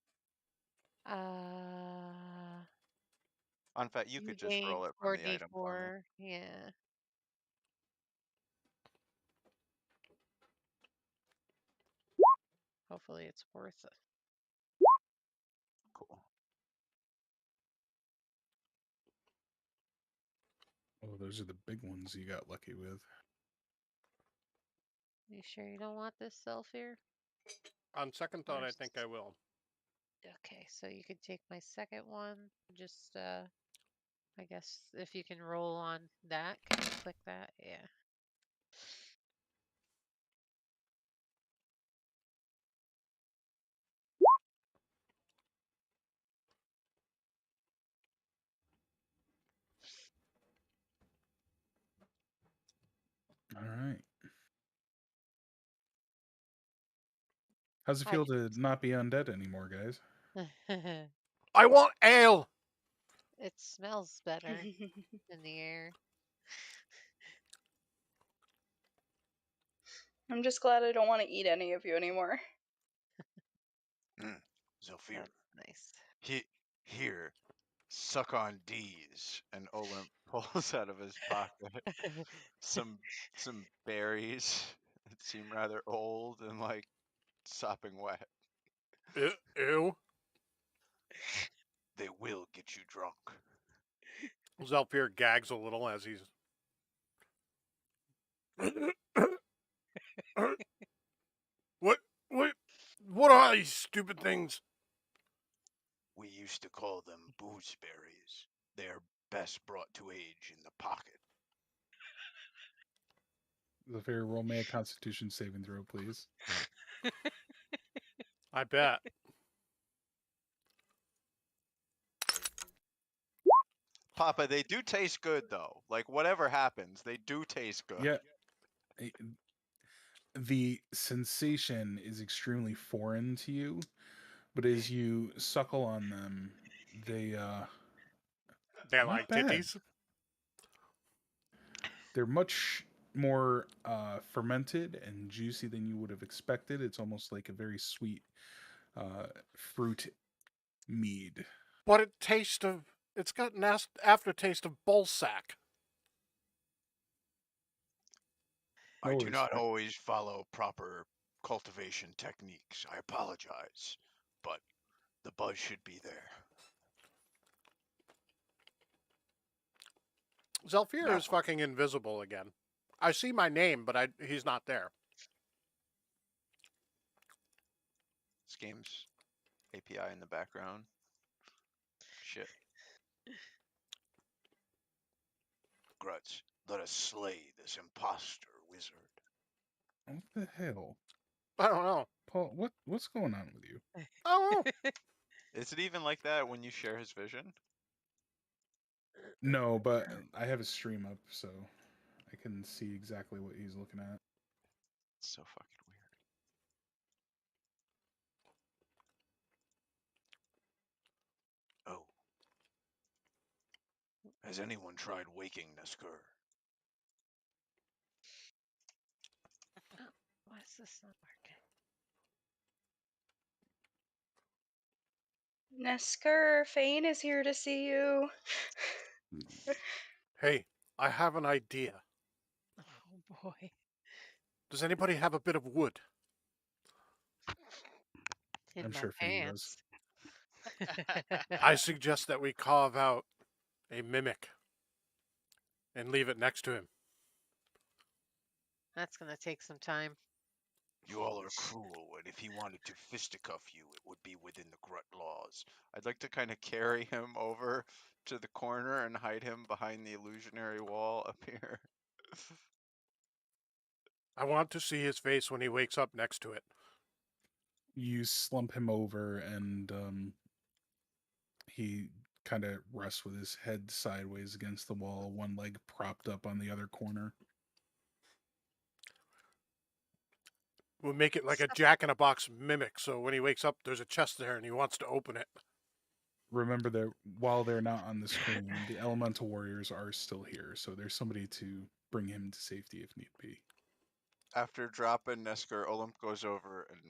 In fact, you You could just gain roll it from the item for me. 4d4. Yeah. Hopefully it's worth it. Cool. Oh, those are the big ones you got lucky with. You sure you don't want this self here? On second thought, I think I will. Okay, so you could take my second one. Just, I guess if you can roll on that, can you click that? Yeah. All right. How's it I feel to not be undead anymore, guys? I want ale! It smells better in the air. I'm just glad I don't want to eat any of you anymore. Zephyr. That's nice. Here, Suck on D's. And Olymp pulls out of his pocket some berries that seem rather old and like sopping wet. Ew. They will get you drunk. Zelfir gags a little as he's. What? What are these stupid things? We used to call them boozeberries. They are best brought to age in the pocket. Zafir, roll me a Constitution saving throw, please. I bet. Poppa, they do taste good though. Like whatever happens, they do taste good. Yeah. The sensation is extremely foreign to you, but as you suckle on them, They're not like bad. titties. They're much more fermented and juicy than you would have expected. It's almost like a very sweet fruit mead. But it's got an aftertaste of bullsack. I No do worries. not always follow proper cultivation techniques. I apologize, but the buzz should be there. Zelfir No. is fucking invisible again. I see my name, but he's not there. This game's API in the background. Shit. Gruts, let us slay this imposter wizard. What the hell? I don't know. Paul, what's going on with you? Oh, Is it even like that when you share his vision? No, but I have a stream up, so I can see exactly what he's looking at. It's so fucking weird. Oh. Has anyone tried waking Neskur? Why is this not working? Nesker, Fane is here to see you. hey, I have an idea. Oh boy. Does anybody have a bit of wood? In I'm my sure Fane does. pants. I suggest that we carve out a mimic and leave it next to him. That's gonna take some time. You all are cruel, and if he wanted to fisticuff you, it would be within the Grut laws. I'd like to kind of carry him over to the corner and hide him behind the illusionary wall up here. I want to see his face when he wakes up next to it. You slump him over, and he kind of rests with his head sideways against the wall, one leg propped up on the other corner. We'll make it like a jack-in-a-box mimic, so when he wakes up, there's a chest there and he wants to open it. Remember that while they're not on the screen, the elemental warriors are still here, so there's somebody to bring him to safety if need be. After dropping Neskur, Olymp goes over and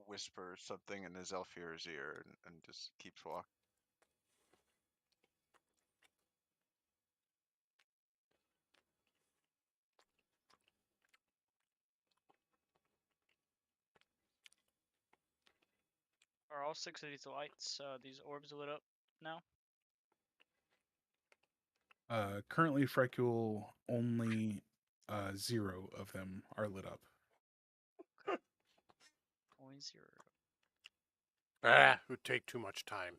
whispers something in his Elfir's ear and just keeps walking. Are all 6 of these lights, these orbs lit up now? Currently, Frecule, only 0 of them are lit up. Only 0. It would take too much time.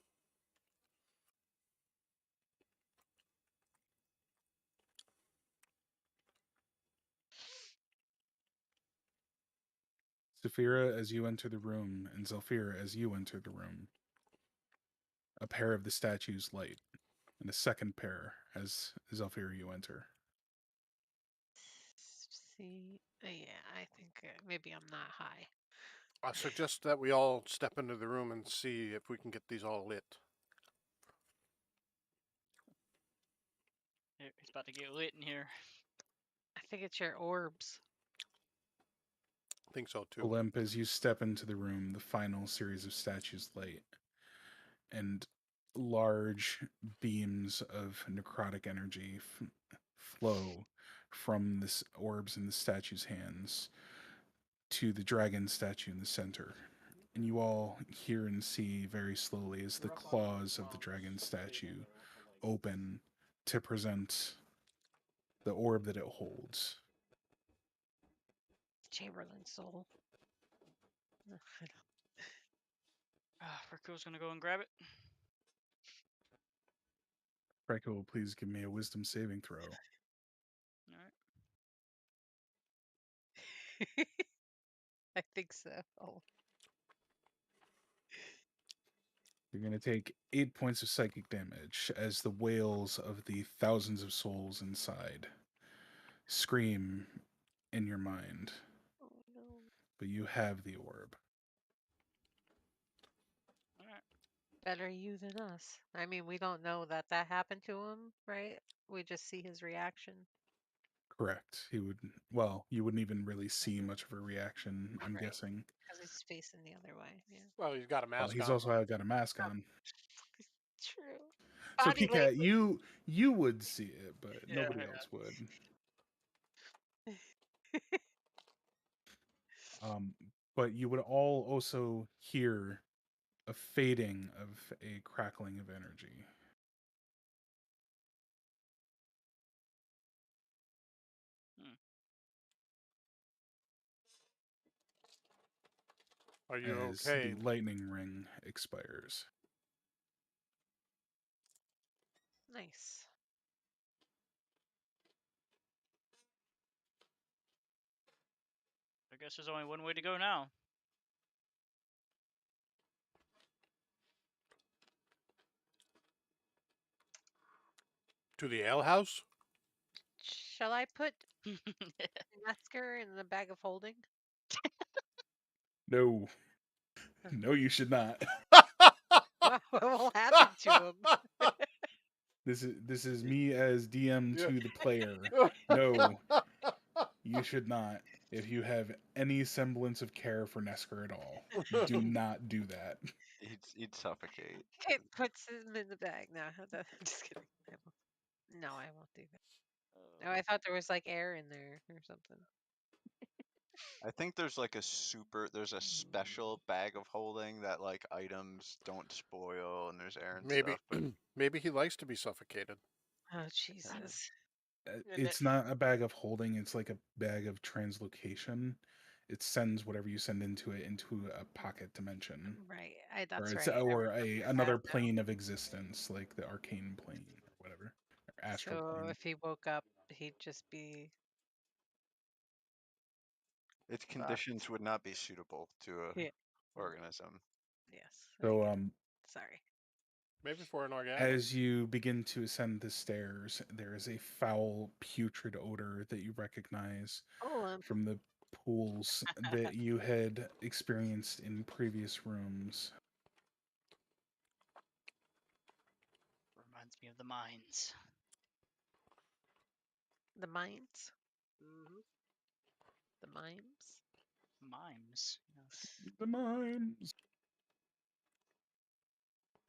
Saphira, as you enter the room, and Zelfira, as you enter the room, a pair of the statues light, and a second pair as Zelfira you enter. See, yeah, I think maybe I'm not high. I suggest that we all step into the room and see if we can get these all lit. It's about to get lit in here. I think it's your orbs. I think so too. Olymp, as you step into the room, the final series of statues light, and large beams of necrotic energy flow from this orbs in the statue's hands to the dragon statue in the center. And you all hear and see very slowly as the claws of the dragon statue open to present the orb that it holds. Chamberlain soul. Riku's gonna go and grab it. Franco will please give me a wisdom saving throw. Alright. I think so. Oh. You're going to take 8 points of psychic damage as the wails of the thousands of souls inside scream in your mind. Oh no. But you have the orb. Alright. Better you than us. I mean, we don't know that happened to him, right? We just see his reaction. Correct. He would. Well, you wouldn't even really see much of a reaction, I'm Right. guessing. Because he's facing the other way. Yeah. Well, he's got a mask Well, he's on. also got a mask on. True. So Body Pika, language. you would see it, but Yeah, nobody yeah. else would. But you would all also hear a fading of a crackling of energy. Are you as okay? the lightning ring expires. Nice. I guess there's only one way to go now. To the ale house? Shall I put Nesker in the bag of holding? No. No, you should not. What will happen to him? This is me as DM to the player. No, you should not. If you have any semblance of care for Nesker at all, do not do that. He'd suffocate. It puts him in the bag. No, I'm just kidding. No, I won't do that. No, I thought there was like air in there or something. I think there's like there's a special bag of holding that like items don't spoil and there's air and Maybe, stuff. But maybe he likes to be suffocated. Oh Jesus! It's not a bag of holding, it's like a bag of translocation. It sends whatever you send into it into a pocket dimension. Right, Or that's it's right. or another that. plane of existence, like the arcane plane or whatever. Or astral So plane. if he woke up, he'd just be. its conditions would not be suitable to a Yeah. organism. Yes. So Sorry. Maybe for an organic. as you begin to ascend the stairs, there is a foul, putrid odor that you recognize Oh, from the pools that you had experienced in previous rooms. Reminds me of the mines. the mines. The mimes. Mimes. Yes. The mimes.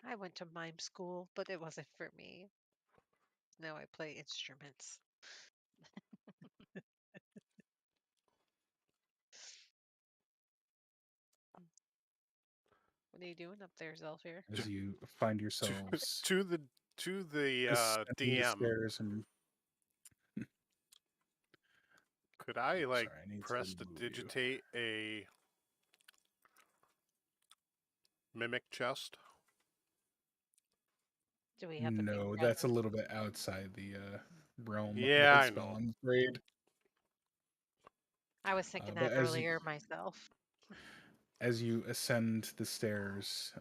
I went to mime school, but it wasn't for me. Now I play instruments. What are you doing up there, Zelfir? As you find yourselves to the ascending the DM. stairs and Could I like sorry, I need to press to remove you. digitate a mimic chest? Do we have to? No, that's a little bit outside the realm Yeah, of I that spell, know. I'm afraid. I was thinking but that earlier myself. As you ascend the stairs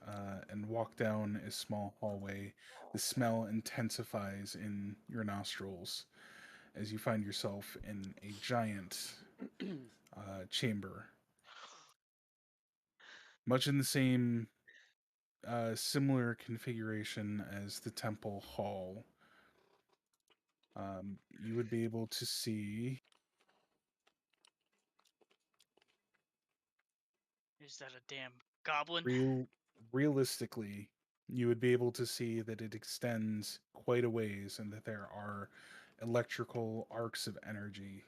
and walk down a small hallway, the smell intensifies in your nostrils as you find yourself in a giant chamber. Much in the same similar configuration as the temple hall. You would be able to see. Is that a damn goblin? Realistically, you would be able to see that it extends quite a ways and that there are electrical arcs of energy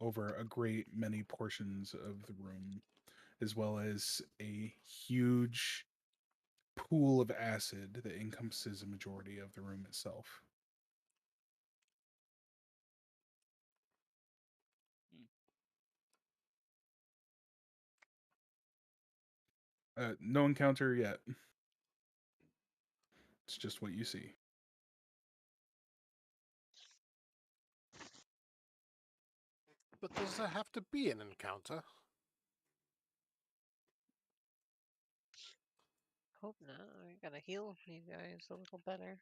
over a great many portions of the room, as well as a huge pool of acid that encompasses a majority of the room itself. No encounter yet. It's just what you see. But does there have to be an encounter? Hope not. I gotta heal you guys a little better.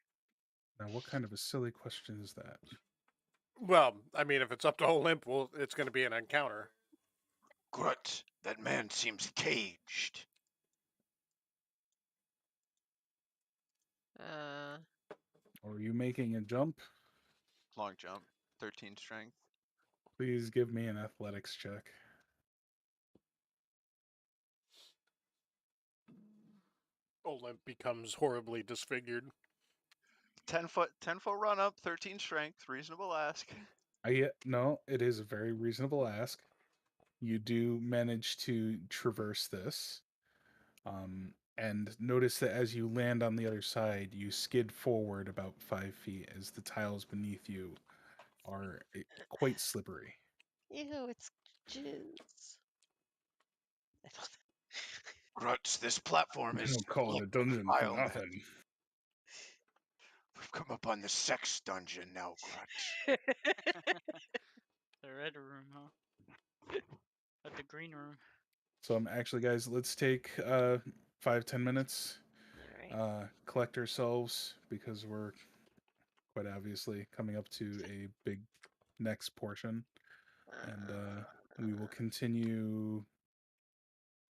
Now, what kind of a silly question is that? Well, I mean, if it's up to Olymp, well, it's going to be an encounter. Grut, that man seems caged. Are you making a jump? Long jump, 13 strength. Please give me an athletics check. Olymp becomes horribly disfigured. 10-foot run up, 13 strength, reasonable ask. No, it is a very reasonable ask. You do manage to traverse this. And notice that as you land on the other side, you skid forward about 5 feet as the tiles beneath you are quite slippery. Ew, it's jizz. Gruts, this platform I is don't call it a dungeon for nothing. We've come up on the sex dungeon now, Gruts. The red room, huh? At the green room. So actually, guys, let's take 5-10 minutes, Alright. collect ourselves, because we're quite obviously coming up to a big next portion, and we will continue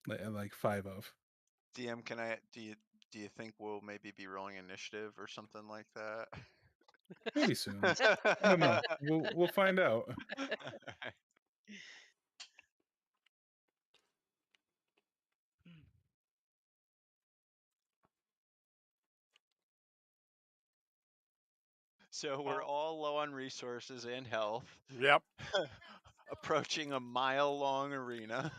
at like 5 of. DM, do you think we'll maybe be rolling initiative or something like that? Maybe soon. I don't know. We'll find out. So we're all low on resources and health. Yep. Approaching a mile-long arena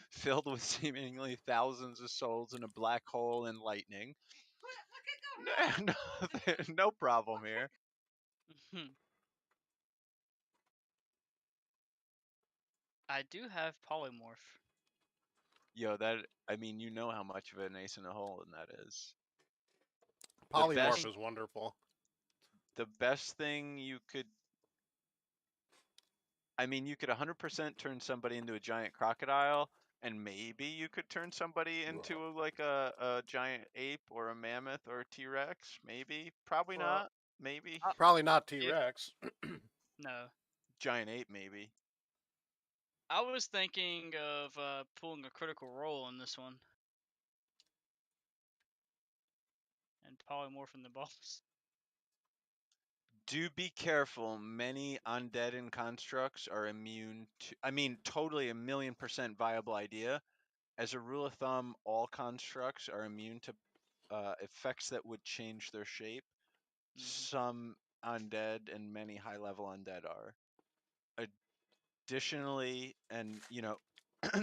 filled with seemingly thousands of souls in a black hole and lightning. No problem here. I do have polymorph. Yo, you know how much of an ace in the hole and that is. Polymorph is wonderful. The best thing you could... you could 100% turn somebody into a giant crocodile, and maybe you could turn somebody into like a giant ape or a mammoth or a T-Rex. Maybe. Probably not. Maybe. Probably not T-Rex. No. Giant ape, maybe. I was thinking of pulling a critical role in this one. And polymorphing the boss. Do be careful. Many undead and constructs are immune to... totally 1,000,000% viable idea. As a rule of thumb, all constructs are immune to effects that would change their shape. Some undead and many high-level undead are. Additionally, and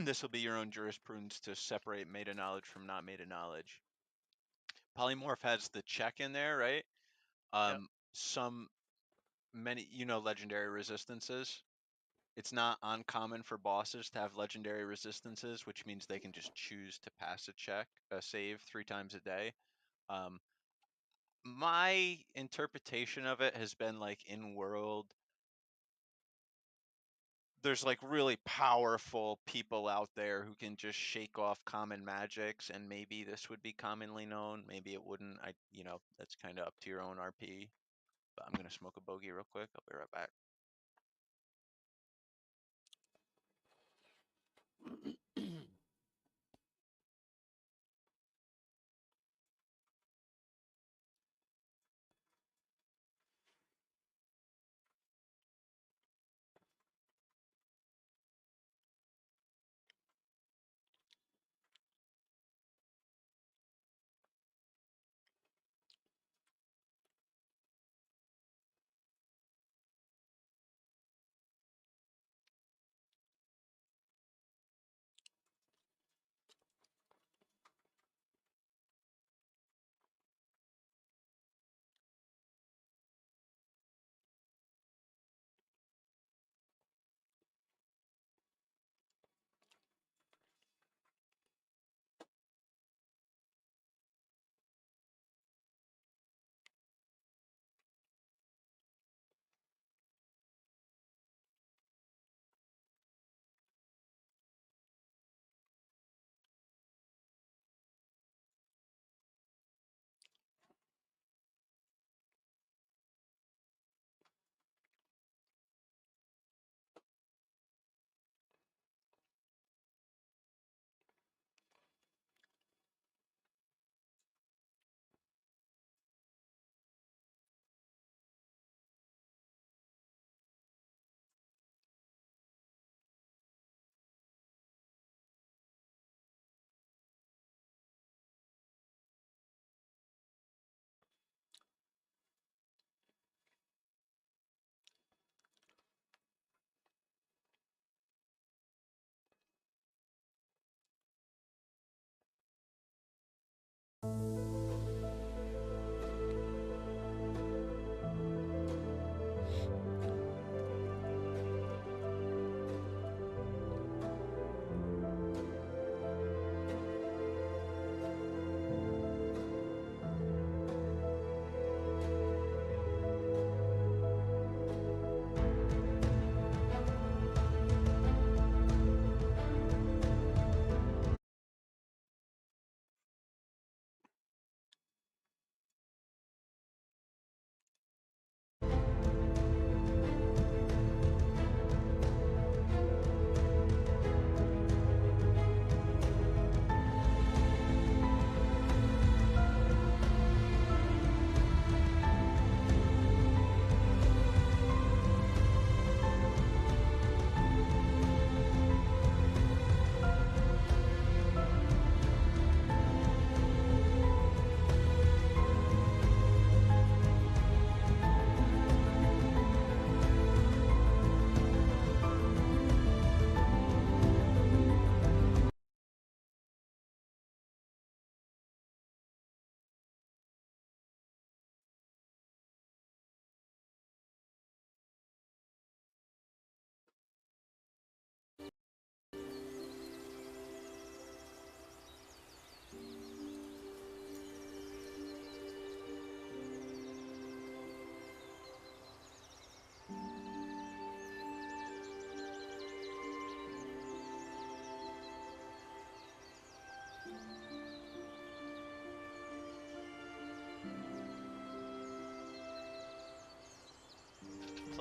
this will be your own jurisprudence to separate meta knowledge from not meta knowledge. Polymorph has the check in there, right? Yep. Many legendary resistances. It's not uncommon for bosses to have legendary resistances, which means they can just choose to pass a save 3 times a day. My interpretation of it has been like in world, there's like really powerful people out there who can just shake off common magics, and maybe this would be commonly known, maybe it wouldn't. That's kind of up to your own RP. But I'm gonna smoke a bogey real quick. I'll be right back.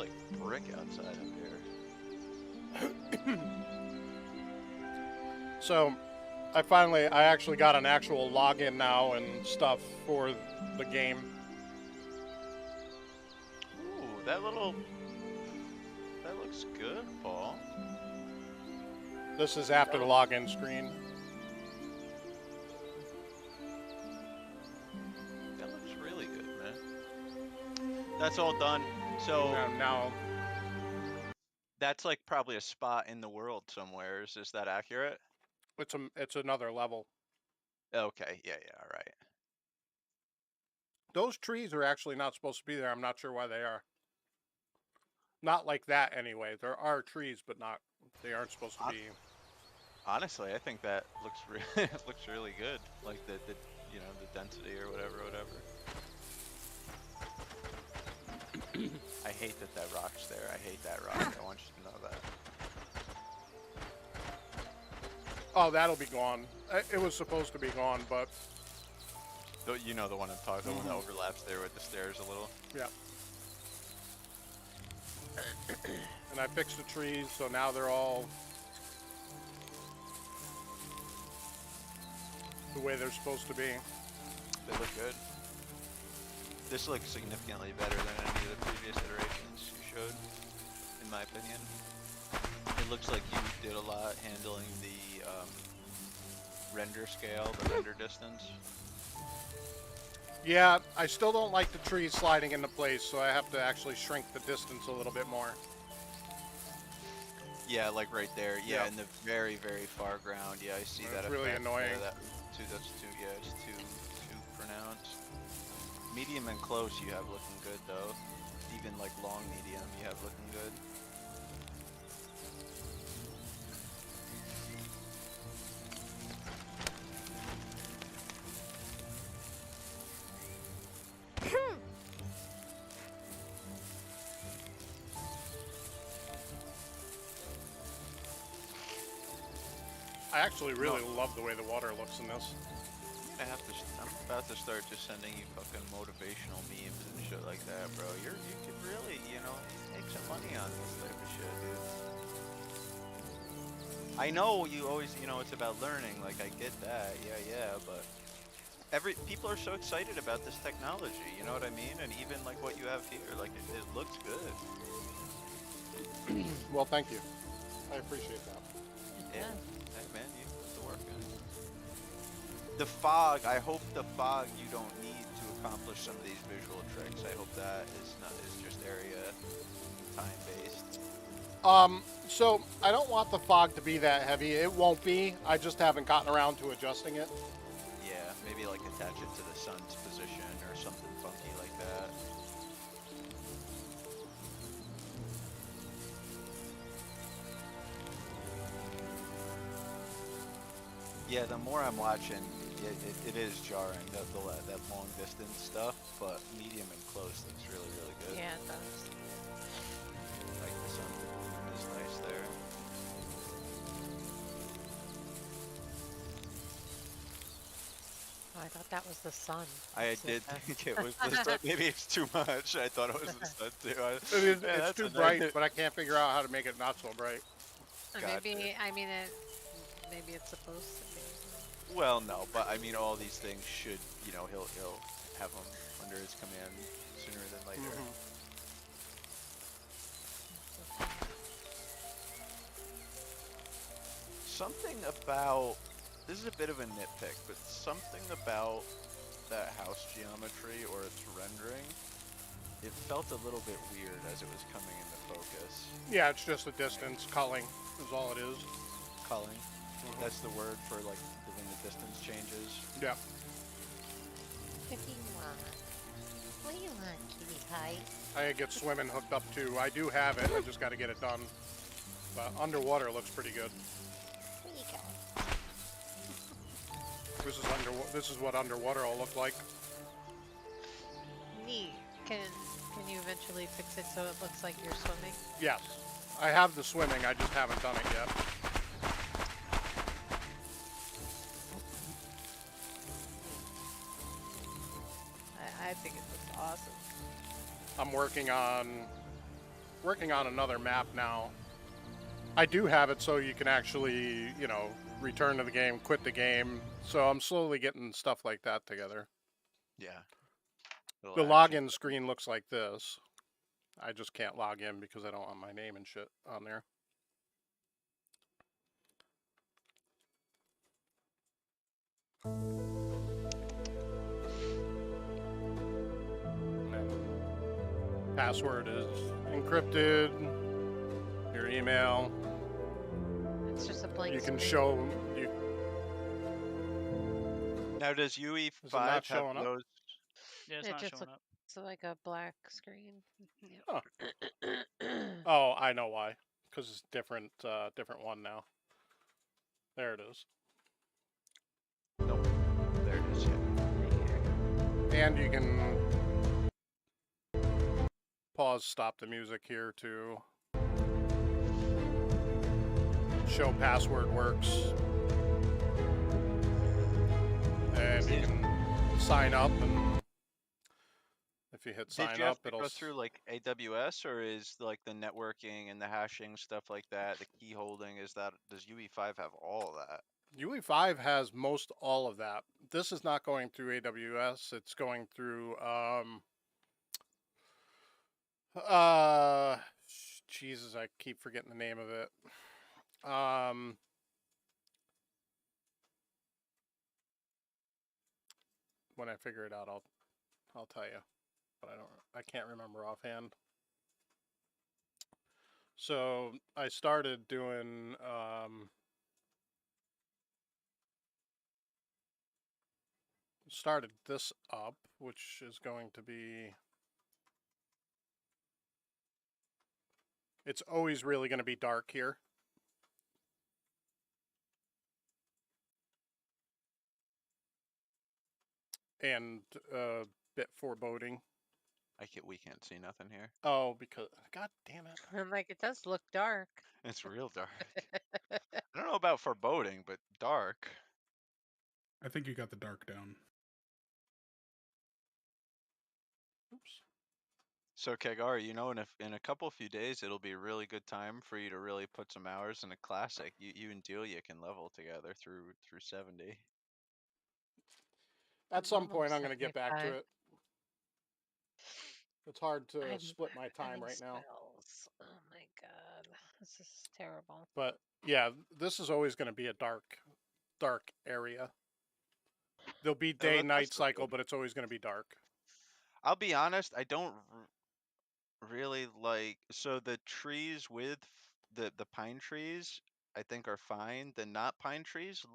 like brick outside up here. So, I actually got an actual login now and stuff for the game. Ooh, that looks good, Paul. This is after the login screen. That looks really good, man. That's all done. So Now that's like probably a spot in the world somewhere. Is that accurate? it's another level. Okay, yeah, all right. Those trees are actually not supposed to be there. I'm not sure why they are. Not like that anyway. There are trees, but they aren't supposed to be. Honestly, I think that looks really looks really good. Like the the density or whatever. I hate that rock's there. I hate that rock. I want you to know that. Oh, that'll be gone. It was supposed to be gone, but The one I'm talking, the one that overlaps there with the stairs a little. yeah. And I fixed the trees, so now they're all the way they're supposed to be. They look good. This looks significantly better than any of the previous iterations you showed, in my opinion. It looks like you did a lot handling the render scale, the render distance. Yeah, I still don't like the trees sliding into place, so I have to actually shrink the distance a little bit more. Yeah, like right there. Yeah, Yep. in the very, very far ground. Yeah, I see that. It's really effect. annoying. Yeah, that's too. Yeah, it's too pronounced. Medium and close, you have looking good though. Even like long medium, you have looking good. I actually really love the way the water looks in this. I'm about to start just sending you fucking motivational memes and shit like that, bro. You could really, make some money on this type of shit, dude. I know you always, it's about learning. Like I get that, yeah, but people are so excited about this technology. You know what I mean? And even like what you have here, like it looks good. Well, thank you. I appreciate that. Yeah. Hey man, you put the work in. The fog, I hope the fog you don't need to accomplish some of these visual tricks. I hope that is just area time based. So I don't want the fog to be that heavy. It won't be. I just haven't gotten around to adjusting it. Yeah, maybe like attach it to the sun's position or something funky like that. Yeah, the more I'm watching, it is jarring, that long distance stuff, but medium and close looks really, really good. Yeah, it does. Like the sun is nice there. Oh, I thought that was the sun. I did think it was the sun. Maybe it's too much. I thought it was the sun too. It's too bright, but I can't figure out how to make it not so bright. Gotcha. Maybe it's supposed to be. Well, no, but I mean, all these things should, he'll have them under his command sooner than later. Something about, this is a bit of a nitpick, but something about that house geometry or its rendering, it felt a little bit weird as it was coming into focus. Yeah, it's just the distance. Culling is all it is. Culling, that's the word for like when the distance changes. Yeah. What do you want? What do you want, kitty pie? I gotta get swimming hooked up too. I do have it. I just got to get it done. But underwater looks pretty good. Where you going? This is what underwater will look like. Neat. Can you eventually fix it so it looks like you're swimming? Yes. I have the swimming. I just haven't done it yet. I think it looks awesome. I'm working on working on another map now. I do have it so you can actually, you know, return to the game, quit the game. So I'm slowly getting stuff like that together. Yeah. The Little action. login screen looks like this. I just can't log in because I don't want my name and shit on there. And then password is encrypted. Your email. It's just a blank You can screen. show. You, Now, does Is it UE5 not have showing up? those? Yeah, it's It not just showing up. looks like a black screen. Huh. Yep. Oh, I know why. Because it's different. Different one now. There it is. Nope. There it is. Yeah. And you can pause, stop the music here to show password works. And you can sign up, and if you hit Did sign you have up, to it'll go through like AWS, or is like the networking and the hashing stuff like that, the key holding, does UE5 have all of that? UE5 has most all of that. This is not going through AWS. It's going through Jesus, I keep forgetting the name of it. When I figure it out, I'll tell you. But I can't remember offhand. So I started doing started this up, which is going to be, it's always really going to be dark here. And a bit foreboding. We can't see nothing here. Oh, because, god damn it. I'm like, it does look dark. It's real dark. I don't know about foreboding, but dark. I think you got the dark down. Oops. So Kegar, you know, in a few days, it'll be a really good time for you to really put some hours in a classic. You and Delia can level together through 70. At some point, almost I'm going to get back to 75. it. It's hard I to have split my time any right now. spells. Oh my god, this is terrible. But yeah, this is always going to be a dark area. There'll be that's day-night still cycle, good. but it's always going to be dark. I'll be honest, I don't really like, so the trees with the pine trees, I think are fine. The not pine trees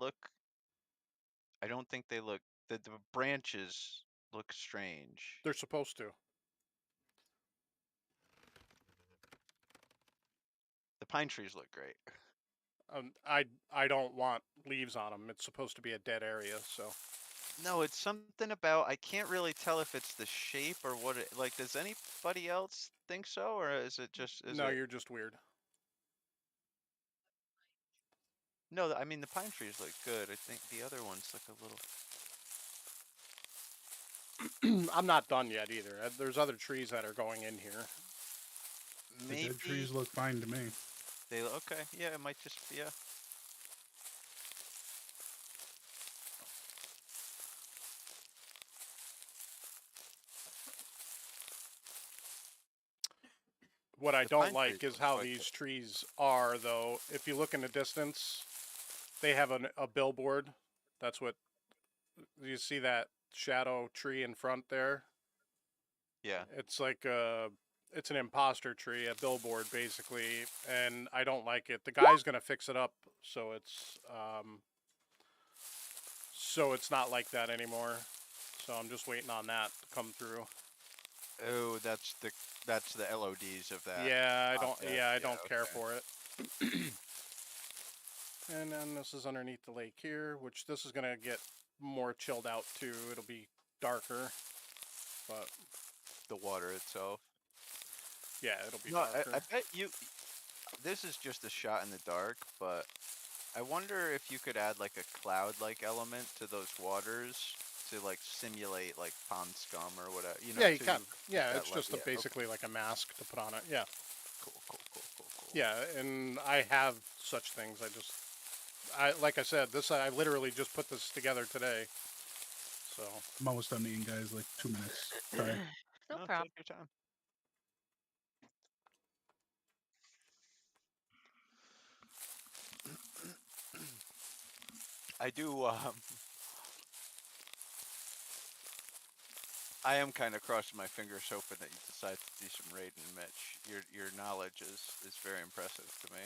I don't think they look, the branches look strange. They're supposed to. The pine trees look great. I don't want leaves on them. It's supposed to be a dead area, so. No, it's something about, I can't really tell if it's the shape or what it, like, does anybody else think so? Or is it just, No, you're just weird. No, I mean, the pine trees look good. I think the other ones look a little. I'm not done yet either. There's other trees that are going in here. The Maybe dead trees look fine to me. they okay. Yeah, it might just yeah. What I The don't pine like trees is look how quite these good. trees are, though. If you look in the distance, they have a billboard. That's what, you see that shadow tree in front there? Yeah. It's like it's an imposter tree, a billboard basically, and I don't like it. The guy's gonna fix it up so it's not like that anymore. So I'm just waiting on that to come through. Oh, that's the LODs of that. Yeah, I don't. Object. Yeah, I don't care okay. for it. And then this is underneath the lake here, which this is gonna get more chilled out too. It'll be darker, but The water itself. yeah, it'll be No, darker. I bet you. This is just a shot in the dark, but I wonder if you could add like a cloud-like element to those waters to like simulate like pond scum or whatever. You know. Yeah, you can. Yeah, that it's just yeah, okay. basically like a mask to put on it. Yeah. Yeah, and I have such things. Like I said, I literally just put this together today. So I'm almost done eating, guys. Like 2 minutes. Sorry. No No, problem. take your time. I do. I am kind of crossing my fingers, hoping that you decide to do some raiding, Mitch. Your knowledge is very impressive to me.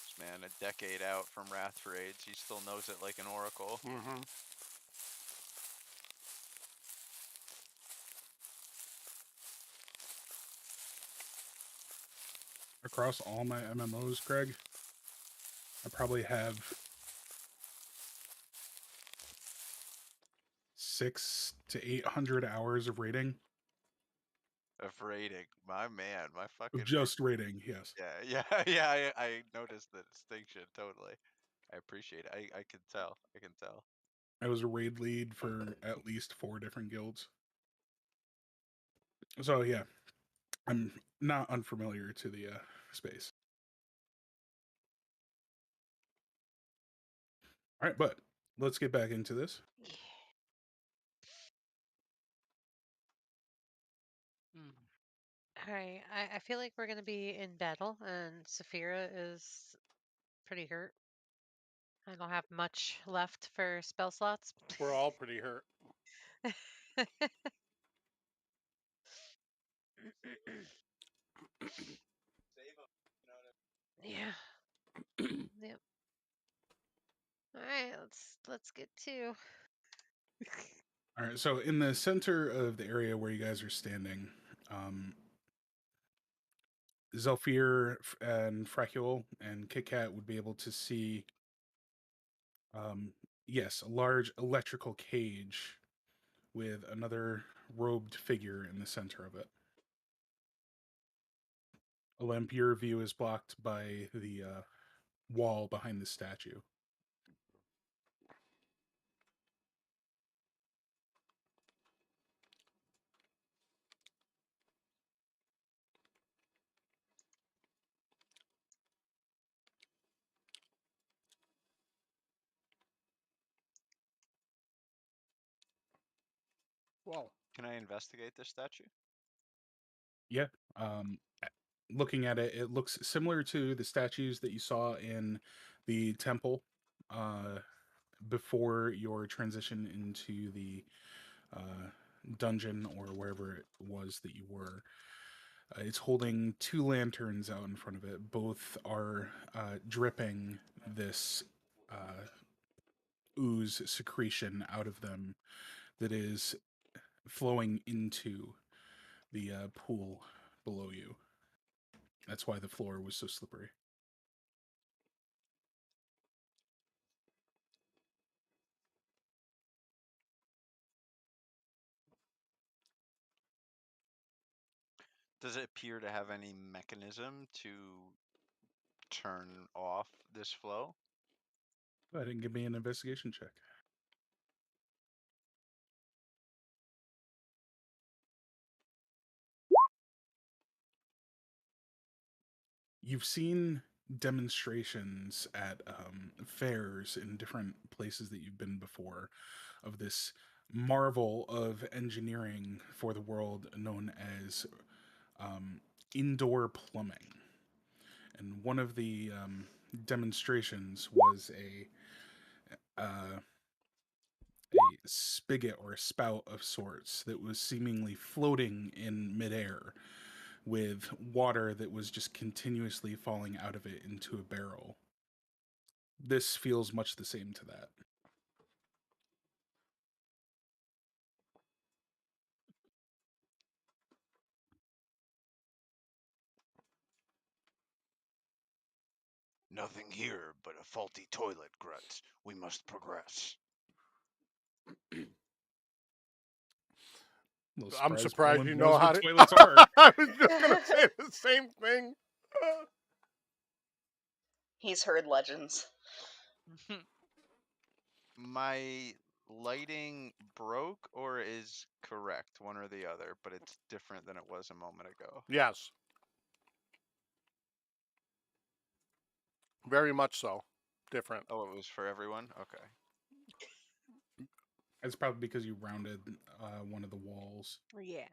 This man, a decade out from Wrath raids, he still knows it like an oracle. mm-hmm. Across all my MMOs, Greg, I probably have 600 to 800 hours of raiding. Of raiding, my man, my fucking Of just raiding, yes. yeah. I noticed the distinction totally. I appreciate it. I can tell. I can tell. I was a raid lead for at least 4 different guilds. So yeah, I'm not unfamiliar to the space. All right, but let's get back into this. All right, I feel like we're gonna be in battle, and Saphira is pretty hurt. I don't have much left for spell slots. We're all pretty hurt. Yeah. Yep. All right, let's get to. All right, so in the center of the area where you guys are standing, Zelfir and Fracule and Kit Kat would be able to see, yes, a large electrical cage with another robed figure in the center of it. Olymp, your view is blocked by the wall behind the statue. Whoa. Can I investigate this statue? Yeah. Looking at it, it looks similar to the statues that you saw in the temple before your transition into the dungeon or wherever it was that you were. It's holding 2 lanterns out in front of it. Both are dripping this ooze secretion out of them that is flowing into the pool below you. That's why the floor was so slippery. Does it appear to have any mechanism to turn off this flow? Go ahead and give me an investigation check. You've seen demonstrations at fairs in different places that you've been before of this marvel of engineering for the world known as indoor plumbing. And one of the demonstrations was a spigot or a spout of sorts that was seemingly floating in midair with water that was just continuously falling out of it into a barrel. This feels much the same to that. Nothing here but a faulty toilet, Grunt. We must progress. I'm surprised Olymp you knows know how what to. toilets are. I was just gonna say the same thing. He's heard legends. My lighting broke or is correct, one or the other, but it's different than it was a moment ago. Yes. Very much so. Different. Oh, it was for everyone? Okay. It's probably because you rounded one of the walls. Yeah.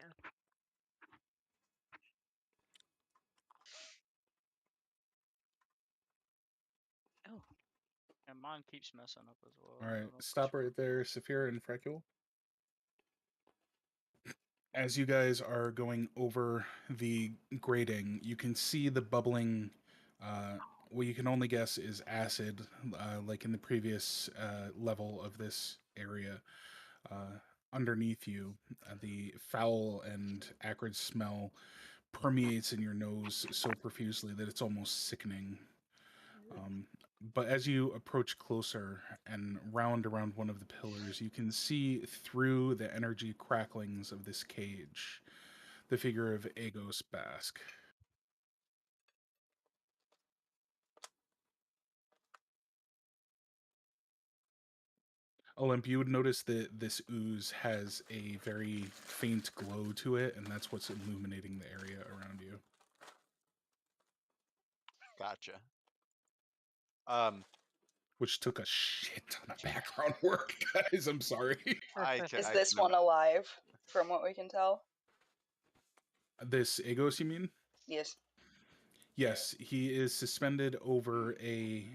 Oh. And mine keeps messing up as well. All I right, don't know if stop it's- right there, Saphira and Frecule. As you guys are going over the grading, you can see the bubbling. What you can only guess is acid, like in the previous level of this area. Underneath you, the foul and acrid smell permeates in your nose so profusely that it's almost sickening. But as you approach closer and round around one of the pillars, you can see through the energy cracklings of this cage the figure of Agos Bask. Olymp, you would notice that this ooze has a very faint glow to it, and that's what's illuminating the area around you. Gotcha. Which took a shit ton of background work, guys. I'm sorry. Is this one alive, from what we can tell? This Agos, you mean? Yes. Yes, he is suspended over a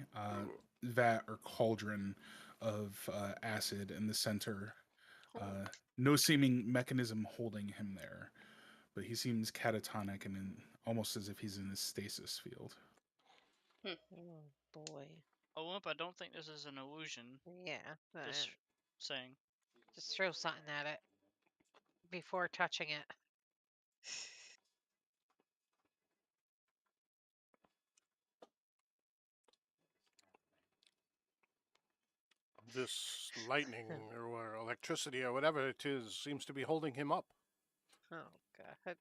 vat or cauldron of acid in the center. No seeming mechanism holding him there, but he seems catatonic and almost as if he's in a stasis field. Oh boy. Olymp, I don't think this is an illusion. Yeah. Just saying. Just throw something at it before touching it. This lightning or electricity or whatever it is seems to be holding him up. Oh god.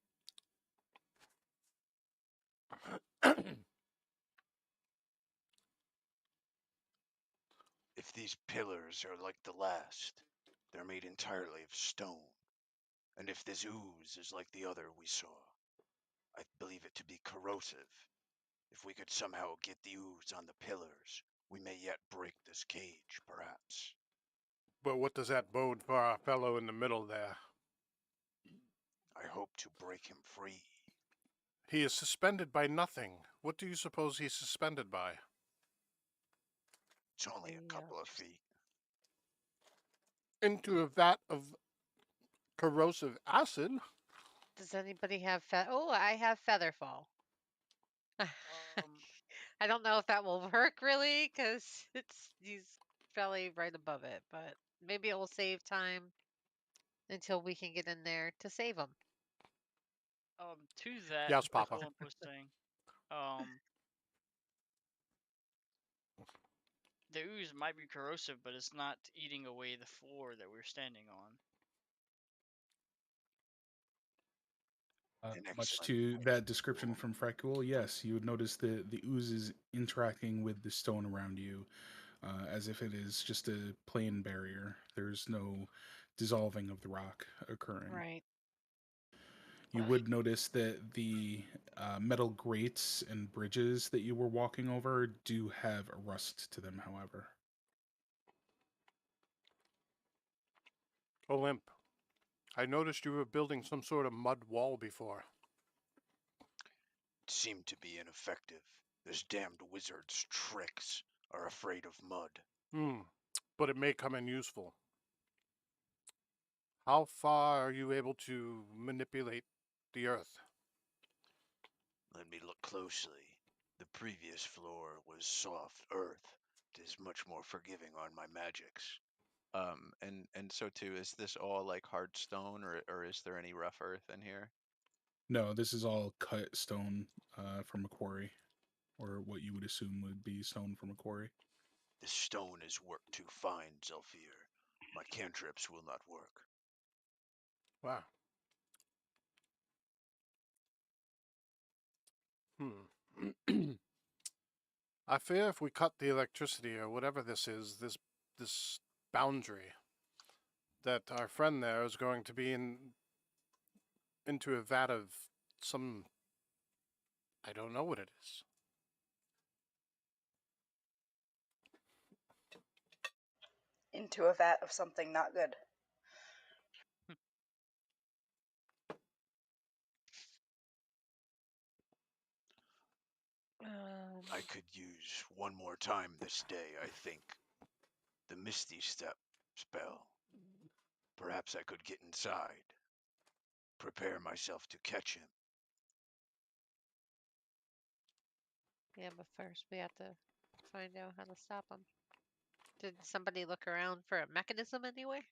If these pillars are like the last, they're made entirely of stone. And if this ooze is like the other we saw, I believe it to be corrosive. If we could somehow get the ooze on the pillars, we may yet break this cage, perhaps. But what does that bode for our fellow in the middle there? I hope to break him free. He is suspended by nothing. What do you suppose he's suspended by? It's only a couple of feet. Into a vat of corrosive acid? Does anybody have Oh, I have Featherfall. I don't know if that will work really, because he's probably right above it, but maybe it will save time until we can get in there to save him. To that, Yes, as Poppa. Olymp was saying, the ooze might be corrosive, but it's not eating away the floor that we're standing on. Much to that description from Frecule, yes, you would notice the ooze is interacting with the stone around you as if it is just a plain barrier. There's no dissolving of the rock occurring. Right. You would notice that the metal grates and bridges that you were walking over do have a rust to them, however. Olymp, I noticed you were building some sort of mud wall before. It seemed to be ineffective. Those damned wizards' tricks are afraid of mud. But it may come in useful. How far are you able to manipulate the earth? Let me look closely. The previous floor was soft earth. It is much more forgiving on my magics. And so too, is this all like hard stone, or is there any rough earth in here? No, this is all cut stone from a quarry, or what you would assume would be stone from a quarry. The stone is worked too fine, Zelfir. My cantrips will not work. Wow. I fear if we cut the electricity or whatever this is, this boundary, that our friend there is going to be into a vat of some. I don't know what it is. Into a vat of something not good. I could use one more time this day, I think. The Misty Step spell. Perhaps I could get inside. Prepare myself to catch him. Yeah, but first we have to find out how to stop him. Did somebody look around for a mechanism anywhere?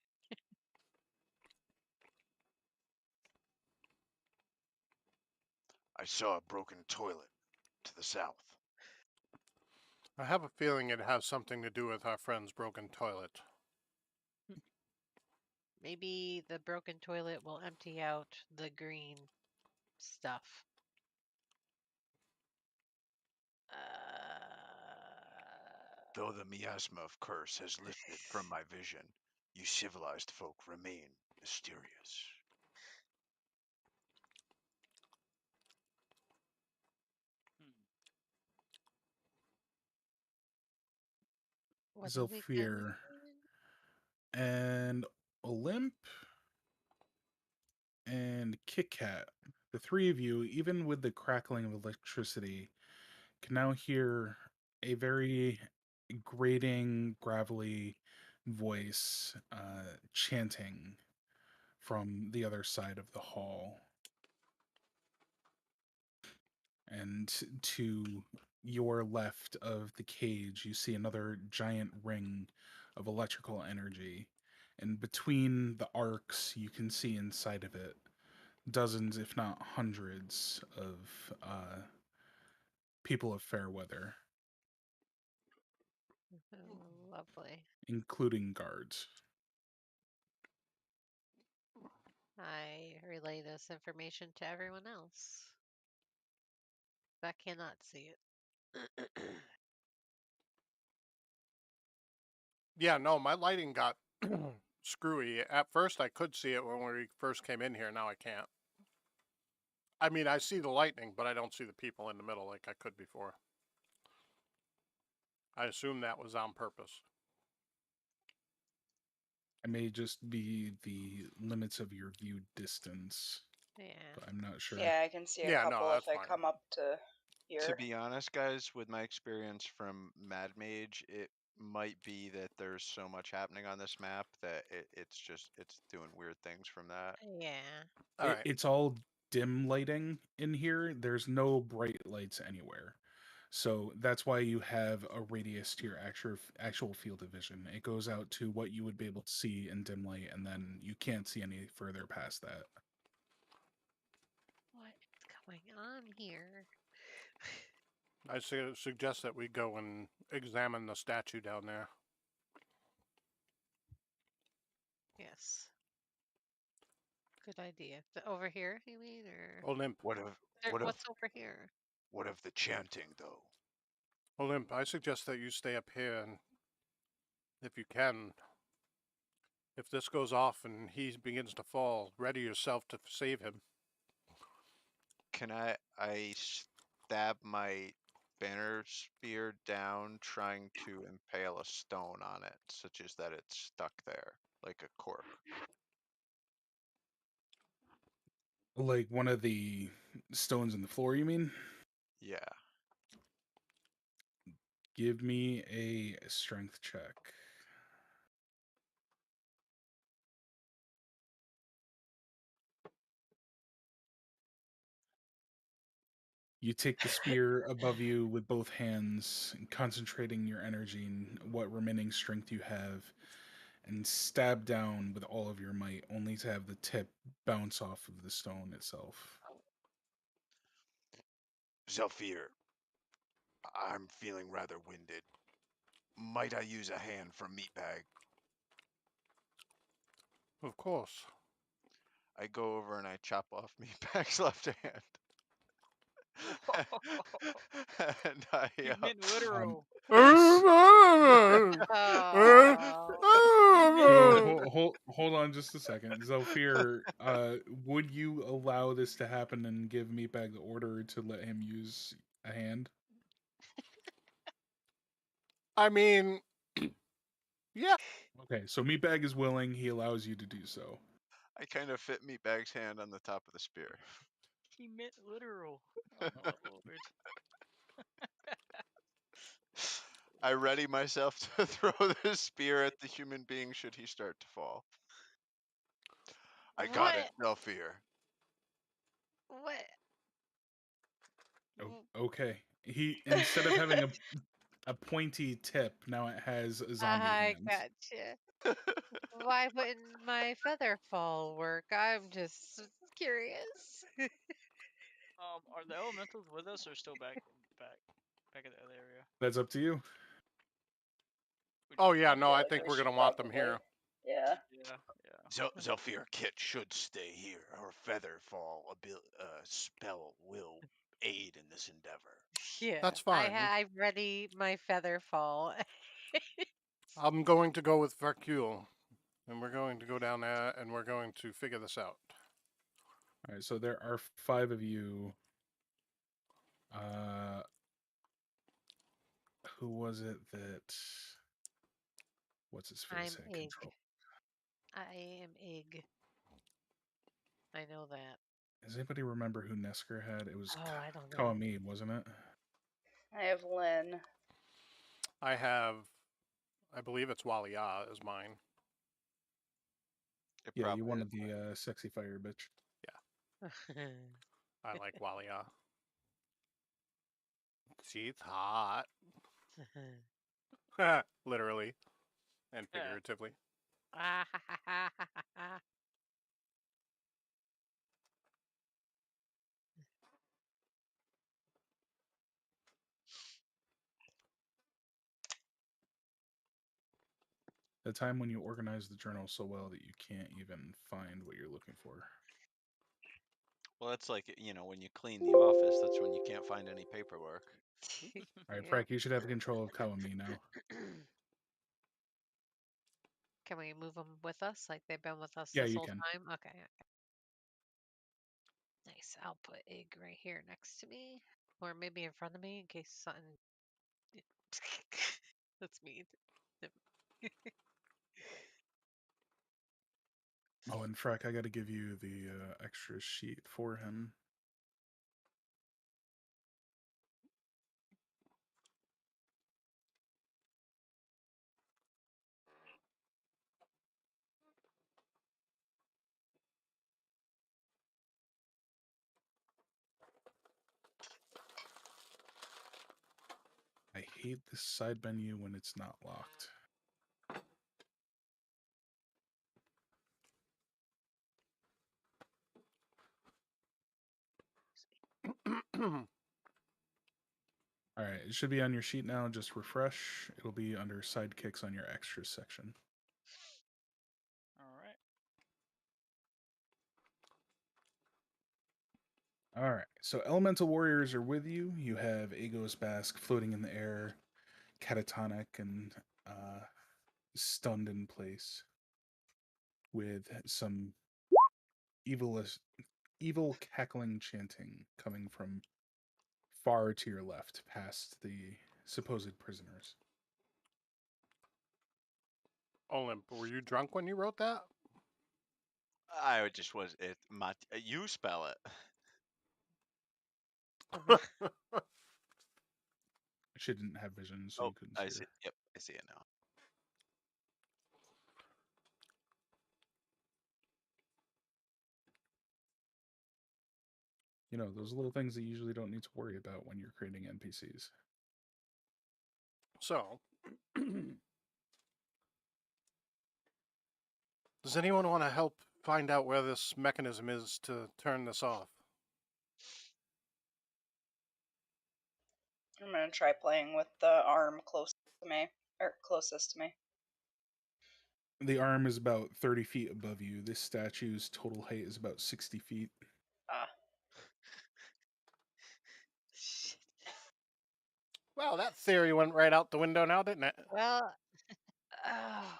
I saw a broken toilet to the south. I have a feeling it has something to do with our friend's broken toilet. Maybe the broken toilet will empty out the green stuff. Though the miasma of curse has lifted from my vision, you civilized folk remain mysterious. What are we gonna Zephyr do? and Olymp and Kit Kat. The three of you, even with the crackling of electricity, can now hear a very grating, gravelly voice chanting from the other side of the hall. And to your left of the cage, you see another giant ring of electrical energy. And between the arcs, you can see inside of it dozens, if not hundreds, of people of Fairweather, Oh, lovely. including guards. I relay this information to everyone else that cannot see it. Yeah, no, my lighting got screwy. At first, I could see it when we first came in here. Now I can't. I mean, I see the lightning, but I don't see the people in the middle like I could before. I assume that was on purpose. It may just be the limits of your view distance, Yeah. but I'm not sure. Yeah, I can see a Yeah, no, couple if that's I fine. come up to here. To be honest, guys, with my experience from Mad Mage, it might be that there's so much happening on this map that it's doing weird things from that. Yeah. All right. It's all dim lighting in here. There's no bright lights anywhere. So that's why you have a radius to your actual field of vision. It goes out to what you would be able to see in dim light, and then you can't see any further past that. What is going on here? I suggest that we go and examine the statue down there. Yes. Good idea. Over here, you mean, or Olymp, What of what's over here? what of the chanting though? Olymp, I suggest that you stay up here, and if you can, if this goes off and he begins to fall, ready yourself to save him. Can I stab my banner spear down, trying to impale a stone on it, such as that it's stuck there, like a cork? Like one of the stones in the floor, you mean? Yeah. Give me a strength check. You take the spear above you with both hands, concentrating your energy and what remaining strength you have, and stab down with all of your might, only to have the tip bounce off of the stone itself. Zephyr, I'm feeling rather winded. Might I use a hand from Meatbag? Of course. I go over and I chop off Meatbag's left hand. And I, You meant literal. Oh. So hold on just a second. Zelfir, would you allow this to happen and give Meatbag the order to let him use a hand? I mean, yeah. Okay, so Meatbag is willing. He allows you to do so. I kind of fit Meatbag's hand on the top of the spear. He meant literal. Oh my lord. I ready myself to throw the spear at the human being should he start to fall. I got it, Zelfir. What? Okay. He instead of having a pointy tip, now it has zombie I hands. gotcha. Why wouldn't my feather fall work? I'm just curious. Are the elementals with us or still back at the other area? That's up to you. Oh yeah, no, I like think we we're should gonna want them probably- here. Yeah. Yeah. Zelfir Kit should stay here. Her feather fall spell will aid in this endeavor. Yeah, That's fine. I ready my feather fall. I'm going to go with Varcule, and we're going to go down there, and we're going to figure this out. All right, so there are 5 of you. Who was it that? What's his face? I'm Had egg. control. I am egg. I know that. Does anybody remember who Nesker had? It was Oh, I don't know. Kawami, wasn't it? I have Lynn. I believe it's Walia is mine. It Yeah, probably you is wanted mine. the sexy fire bitch. I like Walia. She's hot. Literally and Yeah. figuratively. The time when you organize the journal so well that you can't even find what you're looking for. Well, that's like, when you clean the office, that's when you can't find any paperwork. All right, Yeah. Frank, you should have control of Kawami now. Can we move them with us like they've been with us Yeah, this you whole can. time? Okay. Nice. I'll put egg right here next to me, or maybe in front of me in case something. That's mean. Oh, and Frank, I got to give you the extra sheet for him. I hate this side menu when it's not locked. All right, it should be on your sheet now. Just refresh. It'll be under sidekicks on your extras section. All right. All right, so elemental warriors are with you. You have Agos Basque floating in the air, catatonic and stunned in place, with some evil cackling chanting coming from far to your left, past the supposed prisoners. Olymp, were you drunk when you wrote that? I just was it. You spell it. She didn't have vision, so Oh, you couldn't see I her. see. Yep, I see it now. You know, those little things that you usually don't need to worry about when you're creating NPCs. So, does anyone want to help find out where this mechanism is to turn this off? I'm gonna try playing with the arm closest to me. The arm is about 30 feet above you. This statue's total height is about 60 feet. Ah. Well, that theory went right out the window now, didn't it? Well, oh,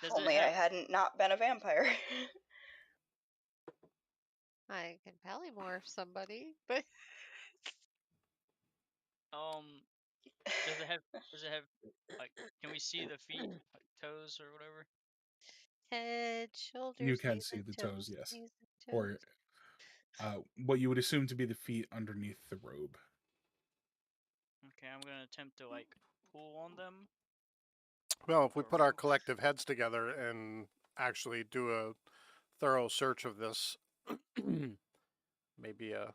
If Does it only I have? hadn't not been a vampire. I can polymorph somebody, but Does it have? Does it have? Like, can we see the feet, like toes or whatever? head, shoulders, You can knees, see and the toes, toes. yes. Knees and Or toes. what you would assume to be the feet underneath the robe. Okay, I'm gonna attempt to like pull on them. Well, if we Or put our move. collective heads together and actually do a thorough search of this, maybe a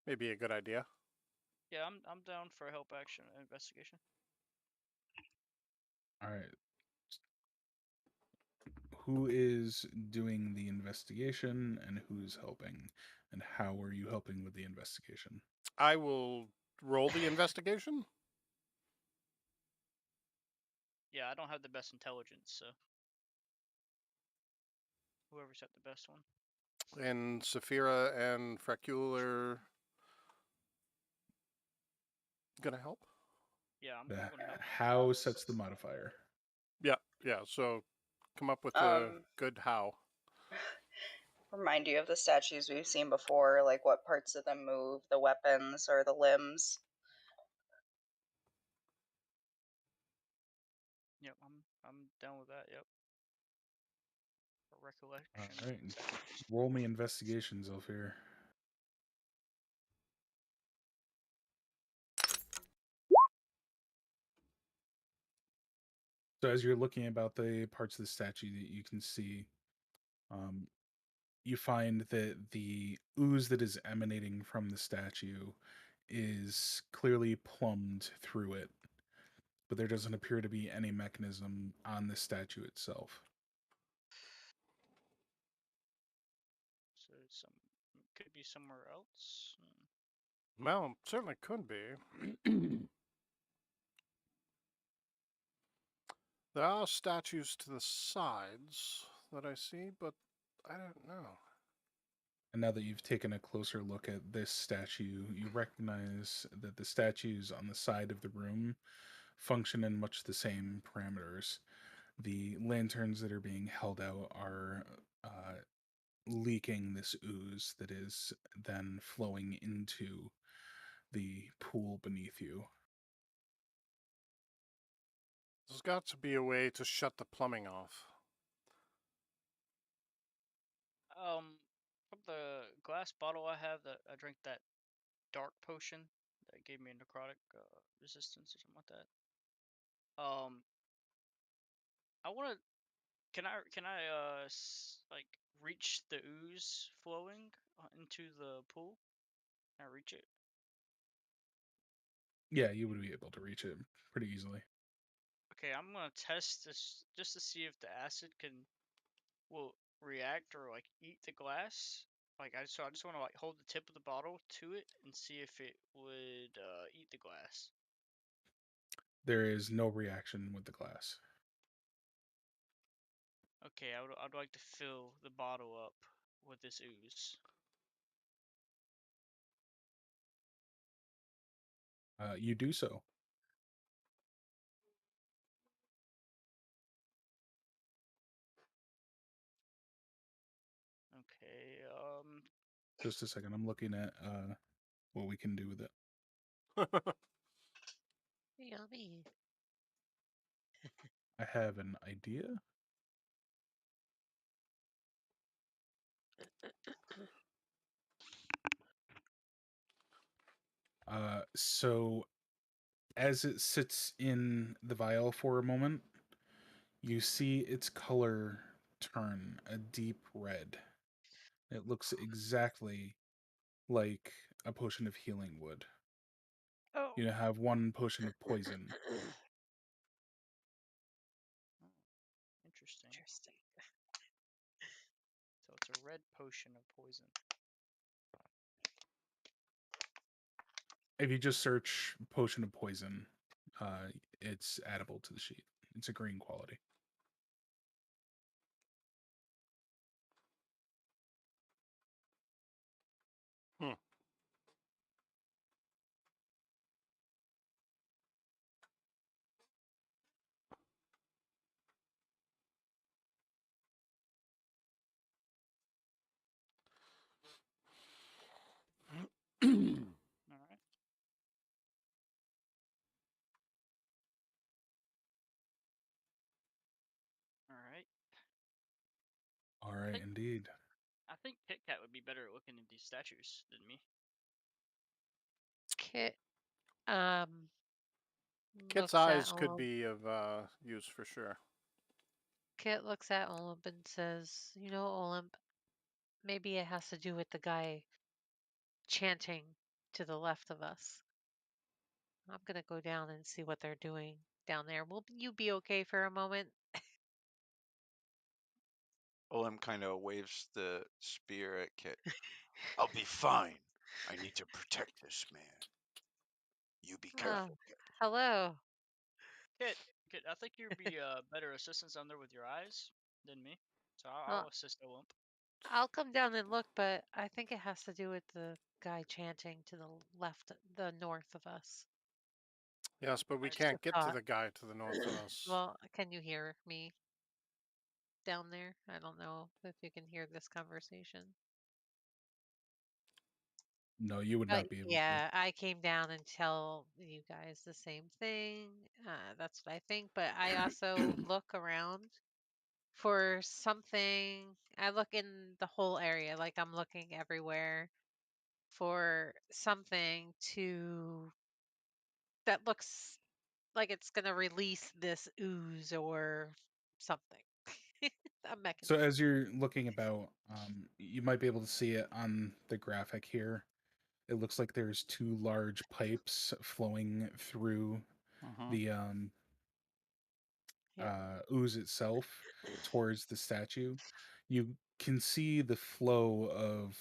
good idea. Yeah, I'm down for a help action investigation. All right. Who is doing the investigation and who's helping? And how are you helping with the investigation? I will roll the investigation. Yeah, I don't have the best intelligence, so whoever's got the best one. And Saphira and Fracule are gonna help. Yeah, I'm The gonna help. how sets the modifier. Yeah. So come up with a good how. Remind you of the statues we've seen before, like what parts of them move, the weapons or the limbs. Yep, I'm down with that. Yep. A recollection. All right. check. Roll me investigation, Zolfir. So as you're looking about the parts of the statue that you can see, you find that the ooze that is emanating from the statue is clearly plumbed through it, but there doesn't appear to be any mechanism on the statue itself. So some could be somewhere else. Well, certainly could be. There are statues to the sides that I see, but I don't know. And now that you've taken a closer look at this statue, you recognize that the statues on the side of the room function in much the same parameters. The lanterns that are being held out are leaking this ooze that is then flowing into the pool beneath you. There's got to be a way to shut the plumbing off. From the glass bottle I have, that I drank that dark potion that gave me a necrotic resistance or something like that. I want to. Can I like reach the ooze flowing into the pool? Can I reach it? Yeah, you would be able to reach it pretty easily. Okay, I'm gonna test this just to see if the acid will react or like eat the glass. I just want to like hold the tip of the bottle to it and see if it would eat the glass. There is no reaction with the glass. Okay, I'd like to fill the bottle up with this ooze. You do so. Okay, Just a second. I'm looking at what we can do with it. Yummy. I have an idea. So as it sits in the vial for a moment, you see its color turn a deep red. It looks exactly like a potion of healing would. Oh. You have one potion of poison. interesting. Interesting. So it's a red potion of poison. If you just search potion of poison, it's addable to the sheet. It's a green quality. Hmm. Right, indeed. I think Kit Kat would be better at looking at these statues than me. Kit Kit's looks at eyes could Olymp. be of use for sure. Kit looks at Olymp and says, "You know, Olymp, maybe it has to do with the guy chanting to the left of us. I'm gonna go down and see what they're doing down there. Will you be okay for a moment?" Olim kind of waves the spear at Kit. I'll be fine. I need to protect this man. You be Oh, careful, Kit. hello. Kit, I think you'd be better assistance down there with your eyes than me. So I'll Well, assist Olymp. I'll come down and look, but I think it has to do with the guy chanting to the left, the north of us. Yes, but we I can't Just a get to thought. the guy to the north of us. Well, can you hear me down there? I don't know if you can hear this conversation. No, you would But not be able to. yeah, I came down and tell you guys the same thing. That's what I think. But I also look around for something. I look in the whole area, like I'm looking everywhere for something that looks like it's gonna release this ooze or something. A So mechanism. as you're looking about, you might be able to see it on the graphic here. It looks like there's two large pipes flowing through the Yep. ooze itself towards the statue. You can see the flow of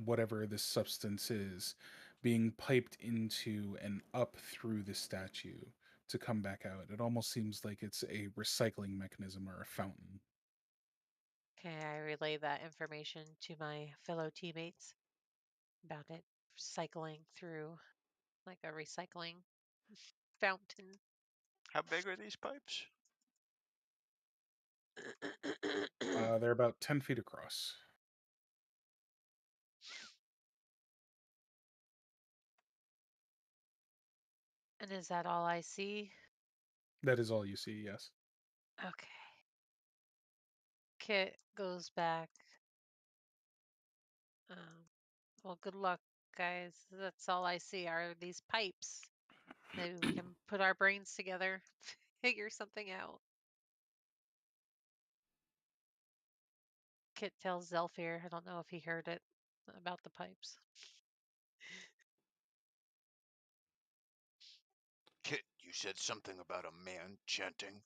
whatever this substance is being piped into and up through the statue to come back out. It almost seems like it's a recycling mechanism or a fountain. Okay, I relay that information to my fellow teammates about it cycling through like a recycling fountain. How big are these pipes? They're about 10 feet across. And is that all I see? That is all you see, yes. Okay. Kit goes back. Well, good luck, guys. That's all I see are these pipes. Maybe we can put our brains together, figure something out. Kit tells Zelfir, I don't know if he heard it, about the pipes. Kit, you said something about a man chanting.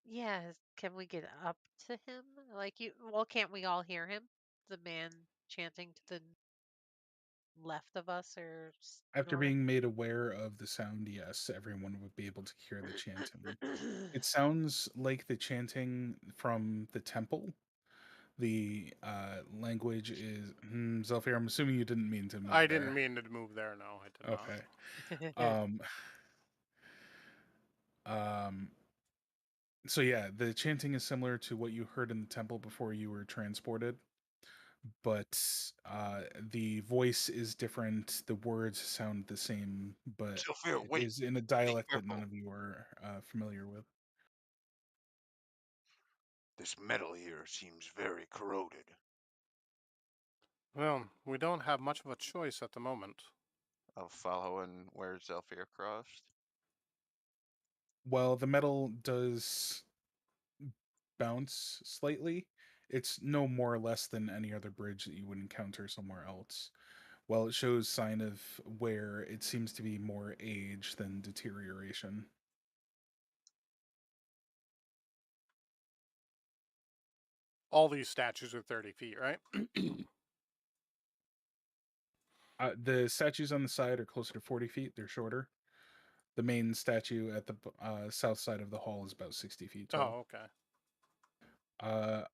Yeah, can we get up to him? Like well, can't we all hear him? The man chanting to the left of us or After north? being made aware of the sound, yes, everyone would be able to hear the chanting. It sounds like the chanting from the temple. The language is Zelfir. I'm assuming you didn't mean to I move didn't there. mean to move there. No, I did not. Okay. Um, um, so yeah, the chanting is similar to what you heard in the temple before you were transported, but the voice is different. The words sound the same, but Sophia, it wait. is in a Be dialect that none careful. of you are familiar with. This metal here seems very corroded. Well, we don't have much of a choice at the moment. I'll follow and where Zelfir crossed. Well, the metal does bounce slightly. It's no more or less than any other bridge that you would encounter somewhere else. While it shows sign of wear, it seems to be more age than deterioration. All these statues are 30 feet, right? The statues on the side are closer to 40 feet. They're shorter. The main statue at the south side of the hall is about 60 feet tall. Oh, okay.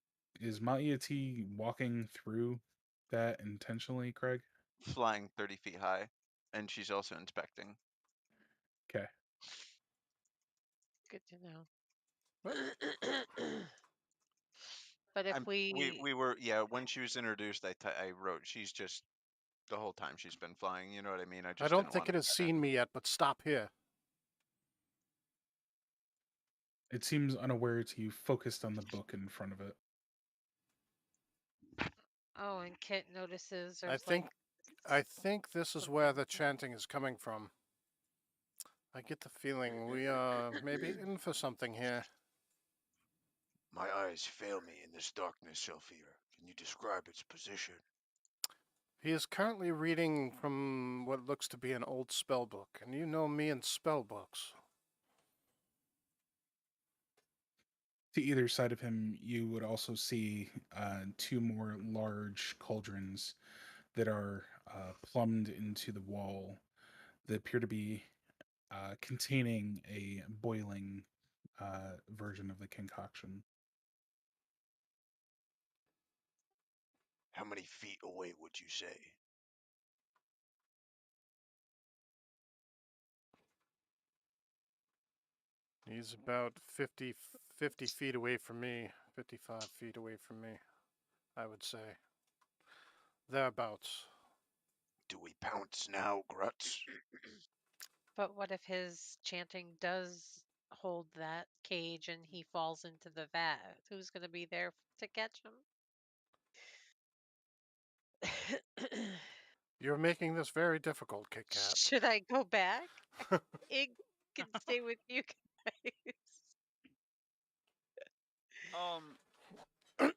Is Maiati walking through that intentionally, Craig? Flying 30 feet high, and she's also inspecting. Okay. Good to know. What? But if We were, yeah, when she was introduced, I wrote, she's just, the whole time she's been flying, you know what I mean? I I just don't didn't think want it has to. seen me yet, but stop here. It seems unaware to you, focused on the book in front of it. Oh, and Kit notices I there's think this is something where the here. chanting is coming from. I get the feeling we are maybe in for something here. My eyes fail me in this darkness, Selphir. Can you describe its position? He is currently reading from what looks to be an old spell book, and you know me and spell books. To either side of him, you would also see two more large cauldrons that are plumbed into the wall that appear to be containing a boiling version of the concoction. How many feet away would you say? He's about 50 feet away from me, 55 feet away from me, I would say. Thereabouts. Do we pounce now, Gruts? But what if his chanting does hold that cage and he falls into the vat? Who's going to be there to catch him? You're making this very difficult, Kit Kat. Should I go back? It can stay with you guys.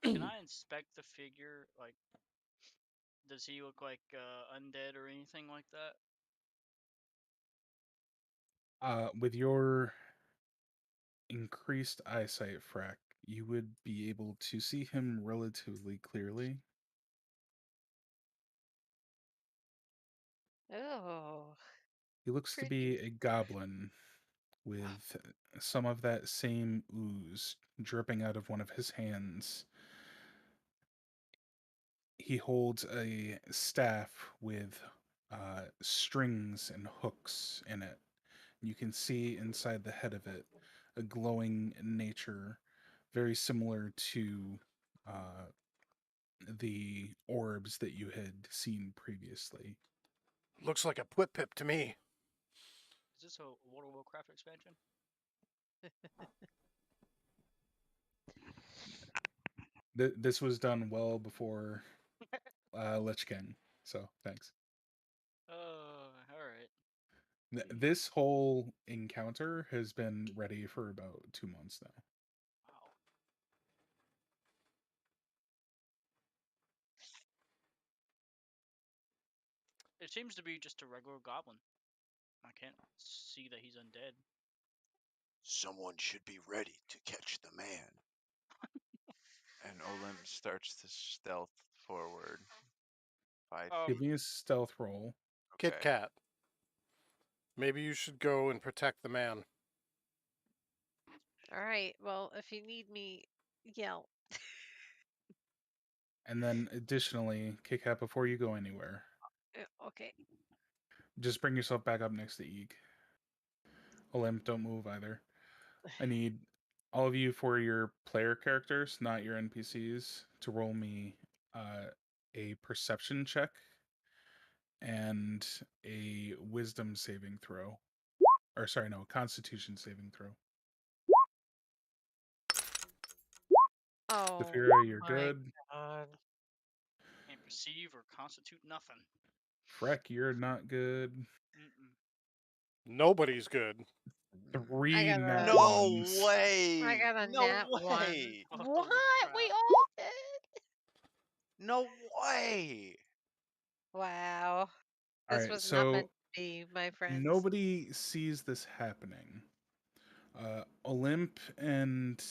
Can I inspect the figure? Like, does he look like undead or anything like that? With your increased eyesight, Frack, you would be able to see him relatively clearly. Oh, He looks to pretty. be a goblin with some of that same ooze dripping out of one of his hands. He holds a staff with strings and hooks in it. You can see inside the head of it a glowing nature, very similar to the orbs that you had seen previously. Looks like a Pwip Pip to me. Is this a World of Warcraft expansion? This was done well before Lich King, so thanks. All right. This whole encounter has been ready for about 2 months now. Wow. It seems to be just a regular goblin. I can't see that he's undead. Someone should be ready to catch the man. And Olymp starts to stealth forward. 5 Give feet. me a stealth roll. Kit Okay. Kat. Maybe you should go and protect the man. All right. Well, if you need me, yell. And then additionally, kick out before you go anywhere. Okay. Just bring yourself back up next to Eeg. Olymp, don't move either. I need all of you for your player characters, not your NPCs, to roll me a perception check and a wisdom saving throw. Or sorry, no, a constitution saving throw. Oh, Saphira, you're my good. God. Can't perceive or constitute nothing. Freck, you're not good. Mm-mm. Nobody's good. I 3 got nat a. No ones. way! I got a No nat one. way! Oh, holy What? We crap. all did? No way! Wow. All This right, was not meant so to be, my friends. nobody sees this happening. Olymp and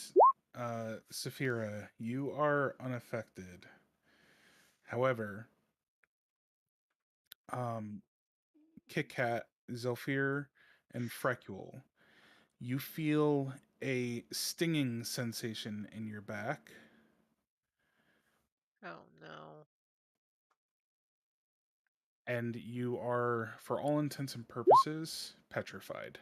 Saphira, you are unaffected. However, Kit Kat, Zelfir, and Frecule, you feel a stinging sensation in your back, Oh, no. and you are, for all intents and purposes, petrified.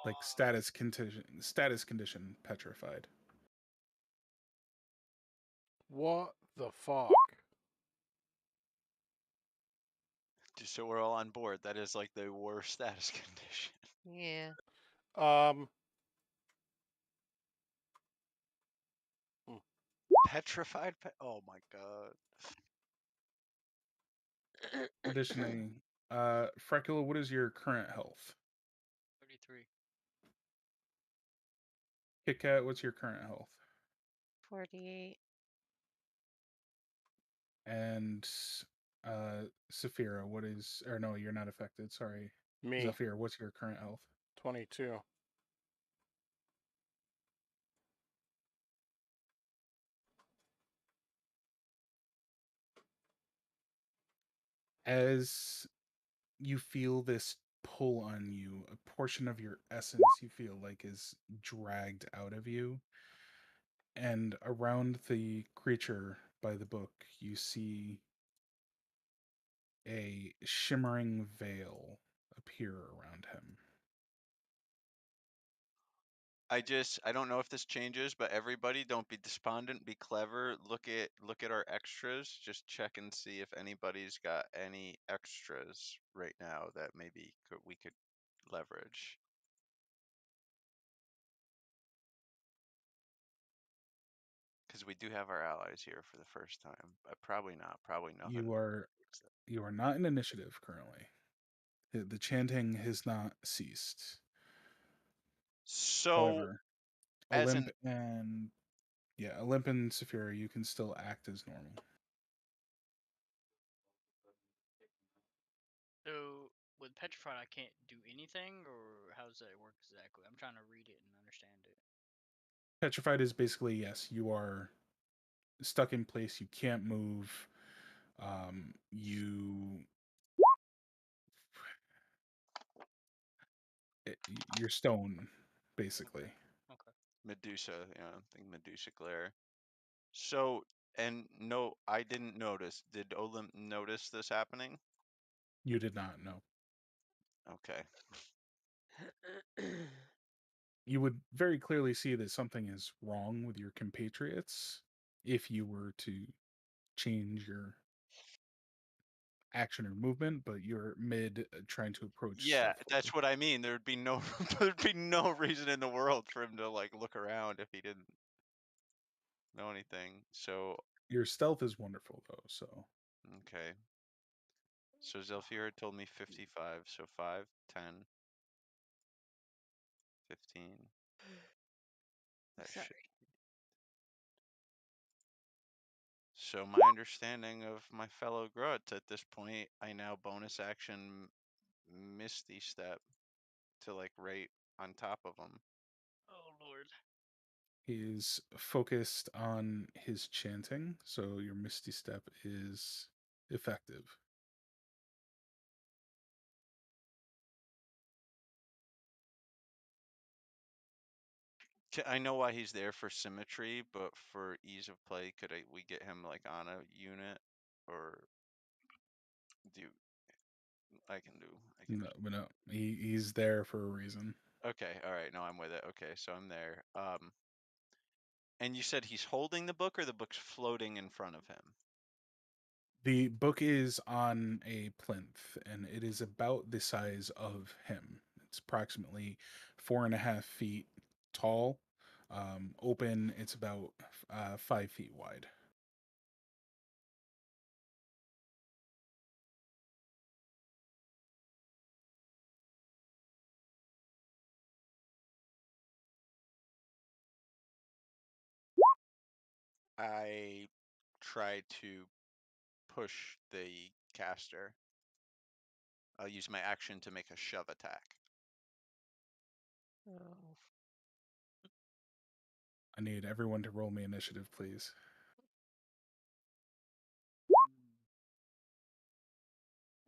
Like status condition petrified. What the fuck? Just so we're all on board, that is like the worst status condition. Yeah. Um, Petrified. Oh my god. Additionally, Frecula, what is your current health? 33. Kit Kat, what's your current health? 48. And Saphira, what is? Or no, you're not affected. Sorry, Me, Zafir, what's your current health? 22. As you feel this pull on you, a portion of your essence you feel like is dragged out of you. And around the creature by the book, you see a shimmering veil appear around him. I don't know if this changes, but everybody don't be despondent, be clever. Look at our extras. Just check and see if anybody's got any extras right now that maybe we could leverage. Because we do have our allies here for the first time. But probably not. Probably nothing. You are not in initiative currently. The chanting has not ceased. So However, as Olymp and Saphira, you can still act as normal. So with petrified, I can't do anything, or how does that work exactly? I'm trying to read it and understand it. Petrified is basically, yes, you are stuck in place. You can't move. You're stone, basically. Okay. Medusa, I think Medusa glare. So, and no, I didn't notice. Did Olymp notice this happening? You did not know. Okay. You would very clearly see that something is wrong with your compatriots if you were to change your action or movement, but you're mid trying to approach Yeah, stealthily. that's what I mean. There'd be no there'd be no reason in the world for him to like look around if he didn't know anything. So, Your stealth is wonderful though, so okay. So Zelfira told me 55, so 5, 10, 15. That Sorry. should. So my understanding of my fellow Gruts at this point, I now bonus action Misty Step to like right on top of him. Oh lord. he is focused on his chanting, so your Misty Step is effective. I know why he's there for symmetry, but for ease of play, could we get him like on a unit, or do I can do? No, but no, he's there for a reason. Okay, all right, no, I'm with it. Okay, so I'm there. And you said he's holding the book, or the book's floating in front of him? The book is on a plinth, and it is about the size of him. It's approximately 4.5 feet tall. Open, it's about 5 feet wide. I try to push the caster. I'll use my action to make a shove attack. Oh. I need everyone to roll me initiative, please.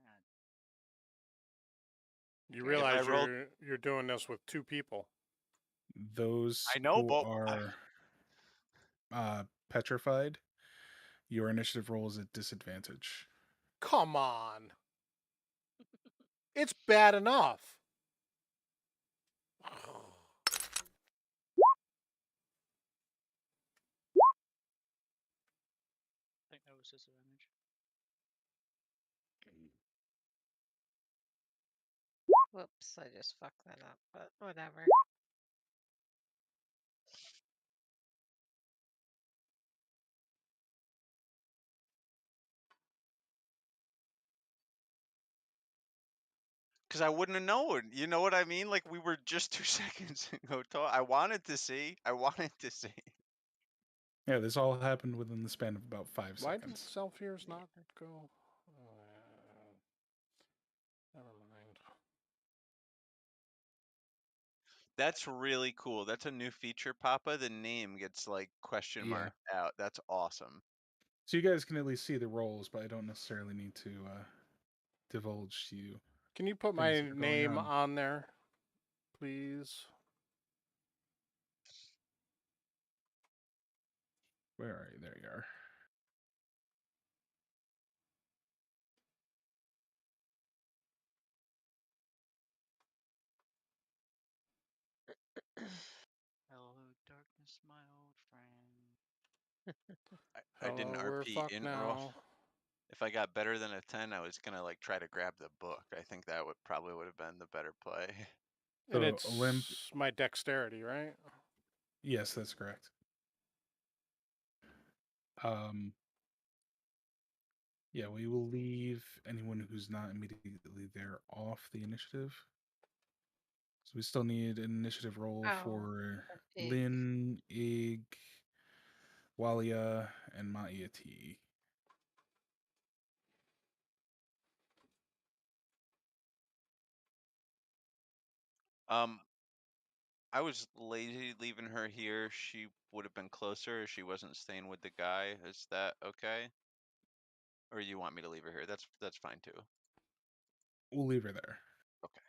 God. You Okay. realize If I rolled, you're doing this with 2 people. Those I know, who but are petrified, your initiative roll is at disadvantage. Come on. It's bad enough. I think that was disadvantage. Whoops, I just fucked that up, but whatever. Because I wouldn't have known. You know what I mean? Like, we were just 2 seconds ago. I wanted to see. Yeah, this all happened within the span of about 5 Why did seconds. self-hears not go? Never mind. That's really cool. That's a new feature, Poppa. The name gets like question Yeah. marked out. That's awesome. So you guys can at least see the rolls, but I don't necessarily need to divulge to you. Can you put things my that are going name on. on there, please? Where are you? There you are. Hello, darkness, my old friend. I did an Hello, we're RP fucked int roll. now. If I got better than a 10, I was gonna like try to grab the book. I think that would have been the better play. And So, it's Olymp, my dexterity, right? yes, that's correct. Yeah, we will leave anyone who's not immediately there off the initiative. So we still need an initiative roll Oh, for Ig. Lynn, Ig, Walia, and Maiati. I was lazy leaving her here. She would have been closer if she wasn't staying with the guy. Is that okay? Or you want me to leave her here? That's fine too. We'll leave her there. Okay.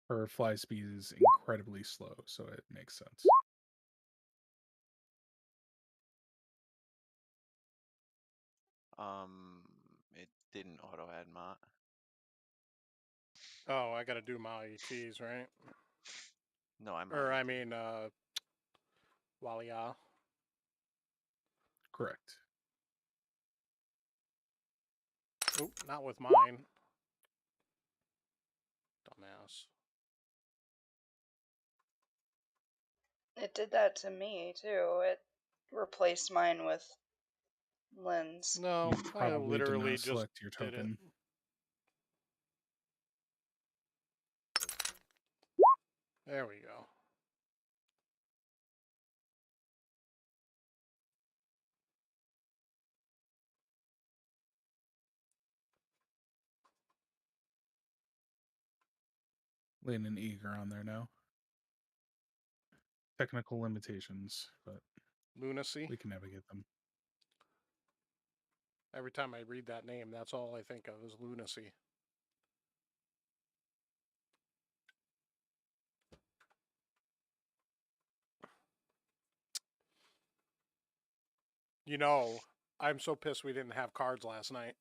Her fly speed is incredibly slow, so it makes sense. It didn't auto add Mott. Oh, I gotta do my ETs, right? No, I'm. Or I mean, Walia. Correct. Oop, not with mine. Dumbass. It did that to me too. It replaced mine with Lynn's. No, You I probably did literally not just select your did it. token. There we go. Lynn and Ig are on there now. Technical limitations, but Lunacy. we can navigate them. Every time I read that name, that's all I think of is lunacy. You know, I'm so pissed we didn't have cards last night.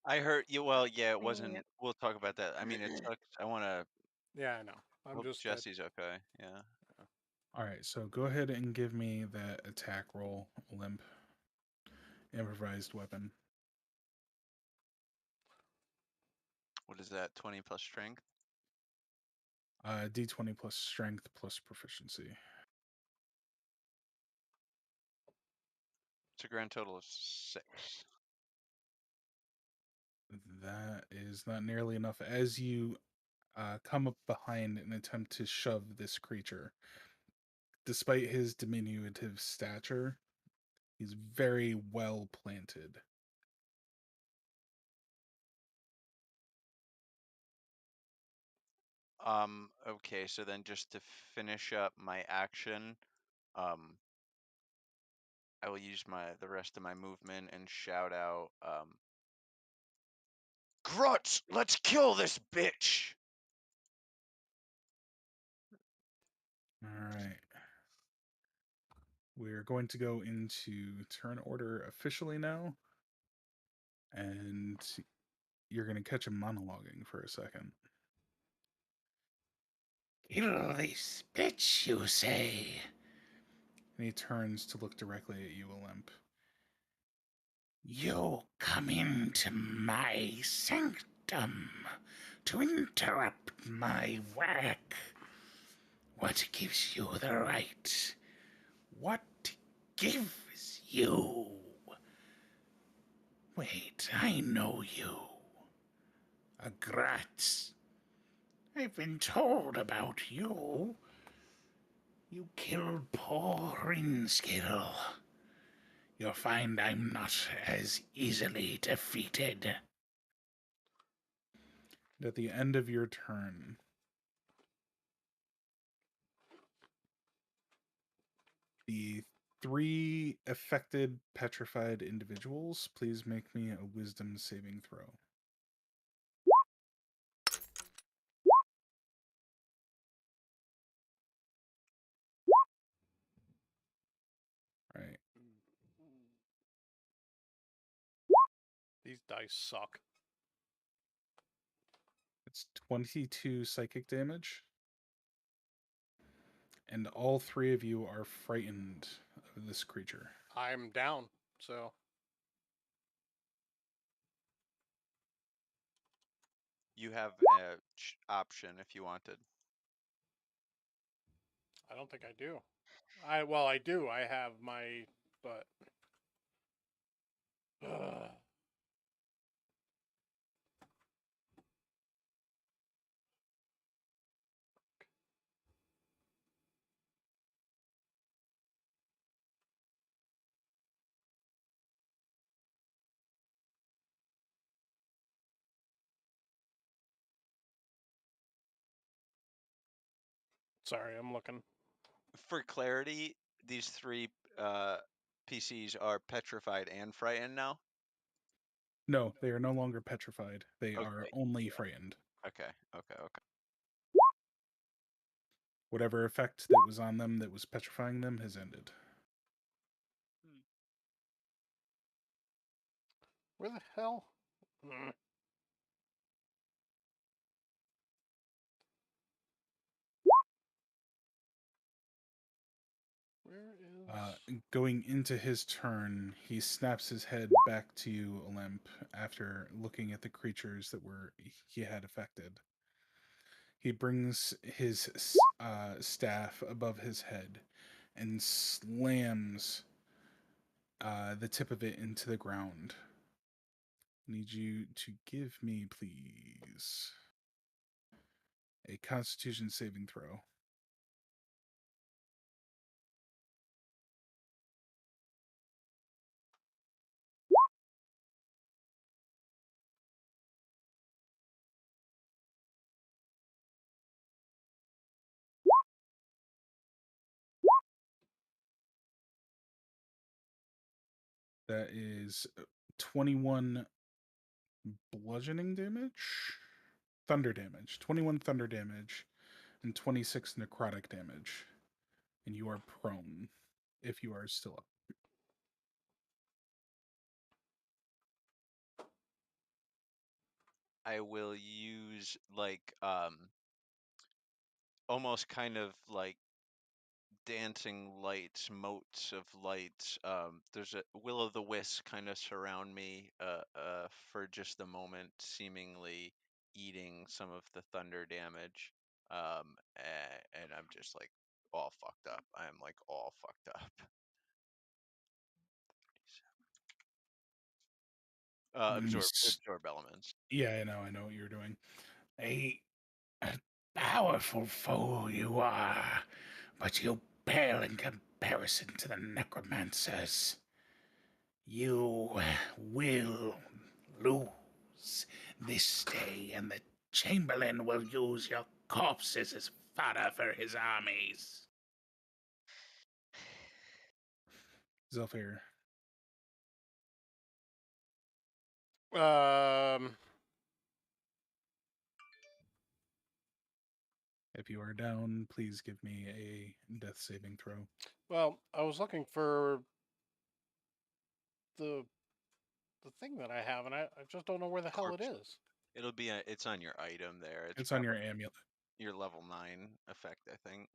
I heard you. Well, yeah, it wasn't. Yep. We'll talk about that. I mean, it sucks. I want to. Yeah, I know. I'm Hope just Jesse's okay. Yeah. All right, so go ahead and give me that attack roll, Limp. Improvised weapon. What is that? 20 plus strength. D20 plus strength plus proficiency. It's a grand total of 6. That is not nearly enough. As you come up behind and attempt to shove this creature, despite his diminutive stature, he's very well planted. Okay, so then just to finish up my action, I will use the rest of my movement and shout out, Gruts, let's kill this bitch! All right. We're going to go into turn order officially now. And you're going to catch him monologuing for a second. Kill this bitch, you say? And he turns to look directly at you, Olymp. You come into my sanctum to interrupt my work. What gives you the right? What gives you Wait, I know you. A Gratz. I've been told about you. You killed poor Rinskill. You'll find I'm not as easily defeated. At the end of your turn, the 3 affected petrified individuals, please make me a wisdom saving throw. Right. These dice suck. It's 22 psychic damage. And all 3 of you are frightened of this creature. I'm down, so You have a option if you wanted. I don't think I do. I do. I have my but. Sorry, I'm looking. For clarity, these 3 PCs are petrified and frightened now. No, they are no longer petrified. They are Okay, only yeah. frightened. Okay. Whatever effect that was on them that was petrifying them has ended. Where the hell? Where is? Going into his turn, he snaps his head back to you, Olymp, after looking at the creatures that he had affected. He brings his staff above his head and slams the tip of it into the ground. Need you to give me, please, a Constitution saving throw. That is 21 bludgeoning damage? Thunder damage. 21 thunder damage and 26 necrotic damage. And you are prone if you are still up. I will use like almost kind of like dancing lights, motes of lights. There's a will-o'-the-wisp kind of surround me for just a moment, seemingly eating some of the thunder damage. And I'm just like all fucked up. I'm like all fucked up. Absorb elements. Yeah, I know what you're doing. A powerful foe you are, but you pale in comparison to the necromancers. You will lose this day, and the Chamberlain will use your corpses as fodder for his armies. Zephyr. If you are down, please give me a death saving throw. Well, I was looking for the thing that I have, and I just don't know where the hell it is. It'll be it's on your item there. It's on your amulet. Your level 9 effect, I think.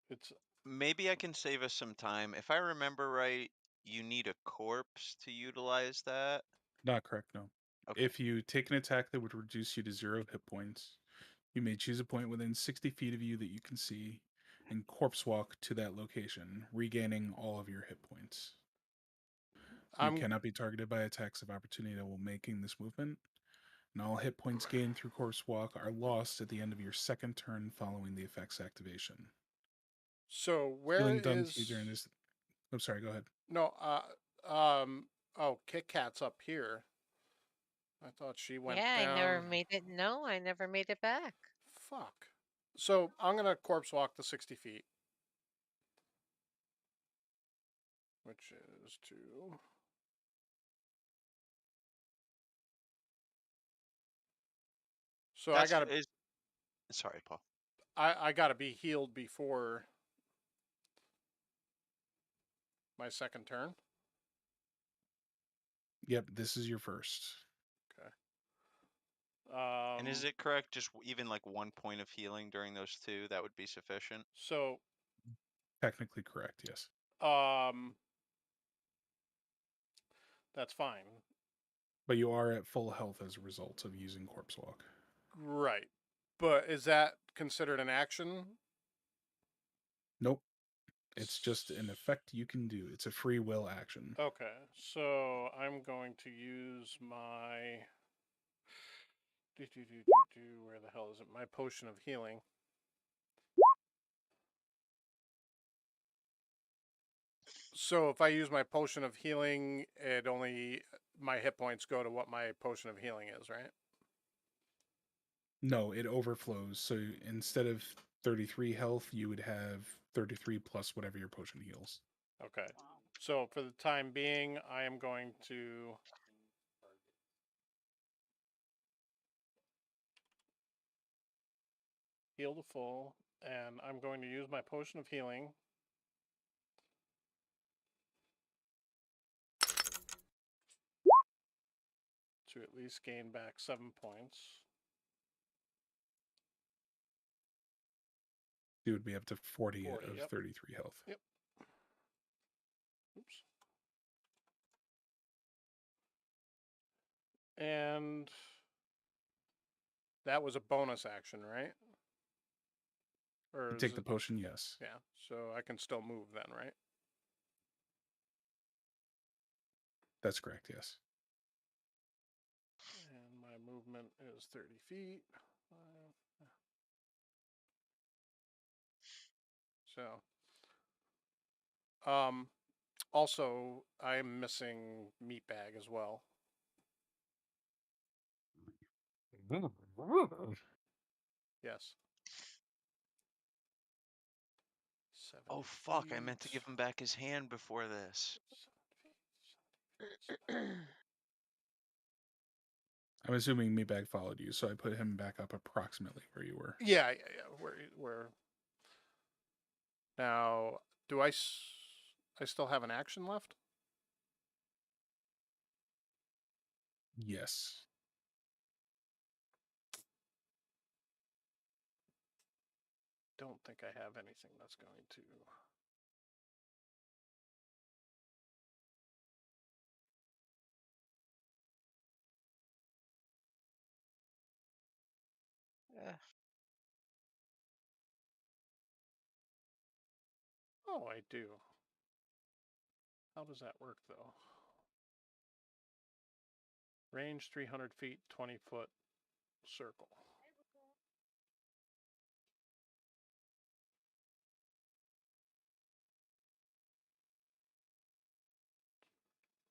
It's maybe I can save us some time. If I remember right, you need a corpse to utilize that. Not correct, no. Okay. If you take an attack that would reduce you to 0 hit points, You may choose a point within 60 feet of you that you can see and corpse walk to that location, regaining all of your hit points. You I'm cannot be targeted by attacks of opportunity while making this movement, and all hit points gained through corpse walk are lost at the end of your second turn following the effect's activation. so where Healing done to you is during this. I'm sorry, go ahead. no oh, Kit Kat's up here. I thought she went Yeah, I down. never made it. No, I never made it back. Fuck. So I'm gonna corpse walk the 60 feet, which is to. So That's is. Sorry, Paul. I gotta be healed before my second turn. Yep, this is your first. Okay. And is it correct? Just even like 1 point of healing during those two, that would be sufficient. So Technically correct, yes. that's fine. But you are at full health as a result of using corpse walk. Right. But is that considered an action? Nope. It's just an effect you can do. It's a free will action. Okay. So I'm going to use my. Where the hell is it? My potion of healing. So if I use my potion of healing, it only my hit points go to what my potion of healing is, right? No, it overflows. So instead of 33 health, you would have 33 plus whatever your potion heals. Okay. So for the time being, I am going to heal to full, and I'm going to use my potion of healing. To at least gain back 7 points. You would be up to 40 of yep. 33 health. Yep. Oops. And that was a bonus action, right? Or You take the potion, yes. Yeah, so I can still move then, right? That's correct, yes. And my movement is 30 feet. So, also, I'm missing Meatbag as well. Yes. 7 Oh fuck! I meant to feet. give him back his hand before this. 7 feet. I'm assuming Meatbag followed you, so I put him back up approximately where you were. Yeah. Where? Now, do I still have an action left? Yes. Don't think I have anything that's going to. Oh, I do. How does that work, though? Range 300 feet, 20-foot circle.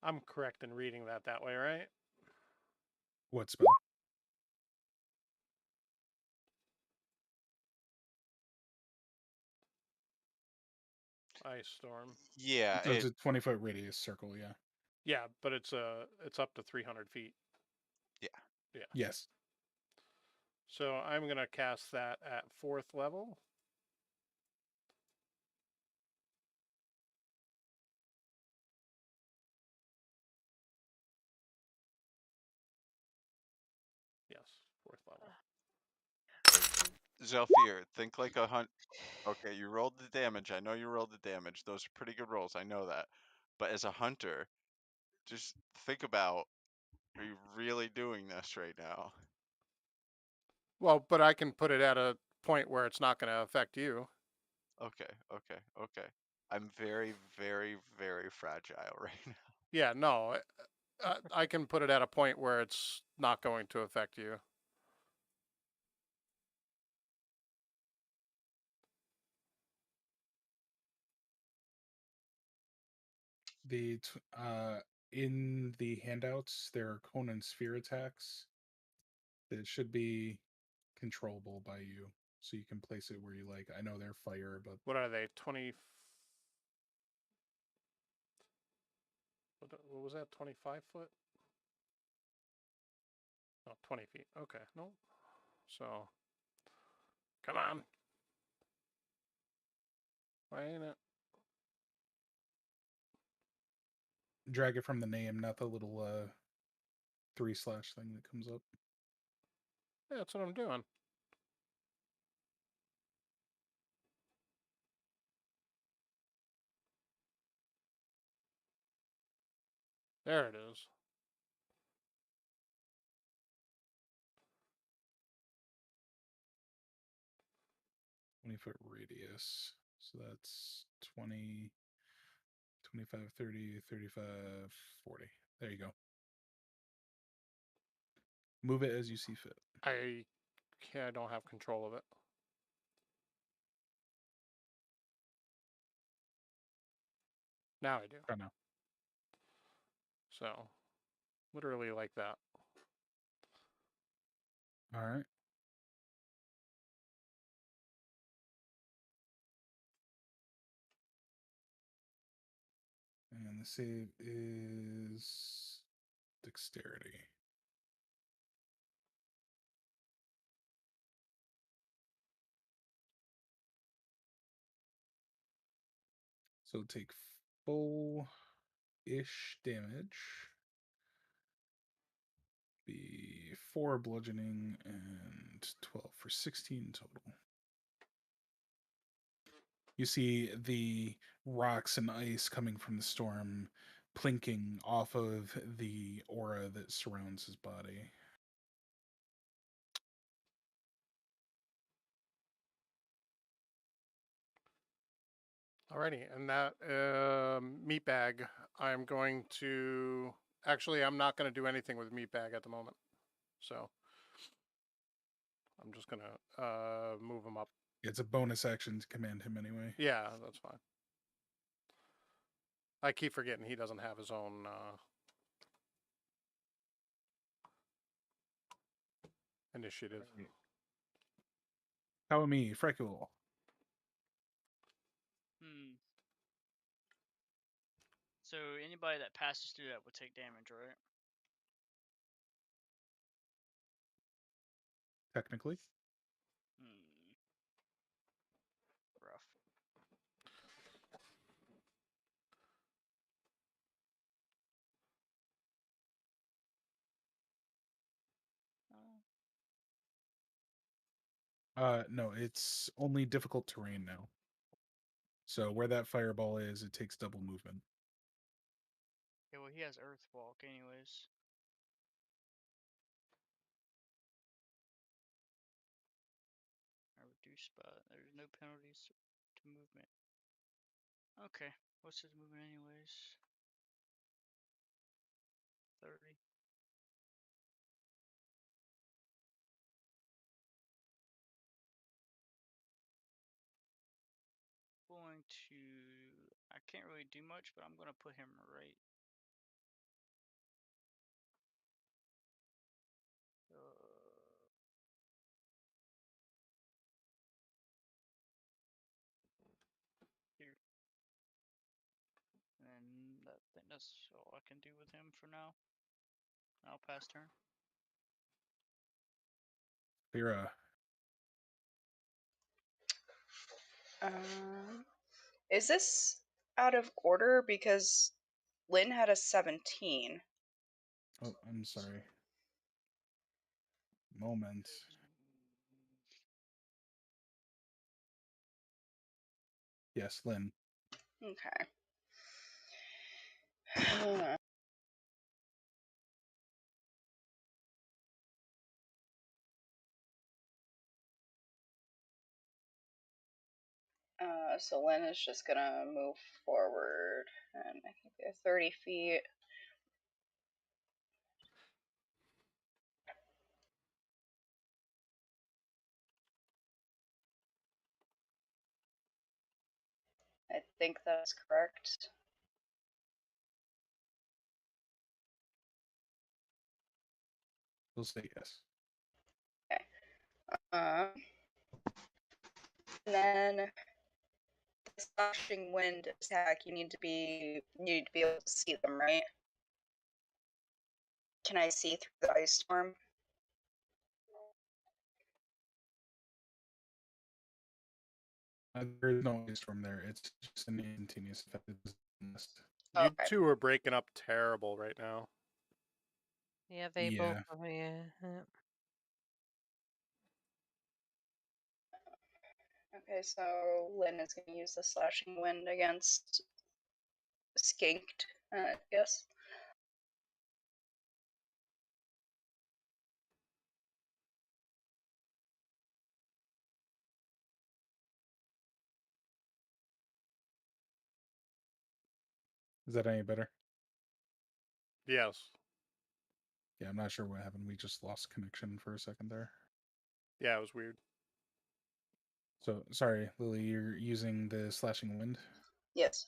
I'm correct in reading that way, right? What spell? Ice storm. Yeah. So it's a 20-foot radius circle, yeah. Yeah, but it's up to 300 feet. Yeah. Yeah. Yes. So I'm gonna cast that at 4th level. Yes, 4th level. Zelfir, think like a hunt. Okay, you rolled the damage. I know you rolled the damage. Those are pretty good rolls. I know that. But as a hunter, just think about: are you really doing this right now? Well, but I can put it at a point where it's not going to affect you. Okay. I'm very, very, very fragile right now. Yeah, no, I can put it at a point where it's not going to affect you. In the handouts, there are cone and sphere attacks that should be controllable by you, so you can place it where you like. I know they're fire, but What are they? 20. What was that? 25 foot? No, 20 feet. Okay, no. So, come on. Why ain't it? drag it from the name, not the little 3/ thing that comes up. Yeah, that's what I'm doing. There it is. 20-foot radius. So that's 20, 25, 30, 35, 40. There you go. Move it as you see fit. I don't have control of it. Now I do. I know. So, literally like that. All right. And the save is dexterity. So take full-ish damage. Be 4 bludgeoning and 12 for 16 total. You see the rocks and ice coming from the storm plinking off of the aura that surrounds his body. Alrighty, and that meat bag, I'm going to... Actually, I'm not going to do anything with meat bag at the moment. So, I'm just going to move him up. It's a bonus action to command him anyway. Yeah, that's fine. I keep forgetting he doesn't have his own initiative. Kawami, Frecule. So anybody that passes through that would take damage, right? Technically. Rough. No, it's only difficult terrain now. So where that fireball is, it takes double movement. Yeah, well, he has Earth Walk anyways. Reduced by... There's no penalties to movement. Okay, what's his movement anyways? 30. Going to... I can't really do much, but I'm going to put him right... here. And I think that's all I can do with him for now. I'll pass turn. Lyra. Is this out of order? Because Lynn had a 17. Oh, I'm sorry. Moment. Yes, Lynn. Okay. So Lynn is just gonna move forward, and I think they're 30 feet. I think that's correct. We'll say yes. And then the slashing wind attack, you need to be able to see them, right? Can I see through the ice storm? There's no ice storm there. It's just an instantaneous effect. It doesn't last. You Okay. two are breaking up terrible right now. Yeah, they Yeah. both. Yeah. Okay, so Lynn is going to use the slashing wind against Skinked, I guess. Is that any better? Yes. Yeah, I'm not sure what happened. We just lost connection for a second there. Yeah, it was weird. So, sorry, Lily, you're using the slashing wind? Yes.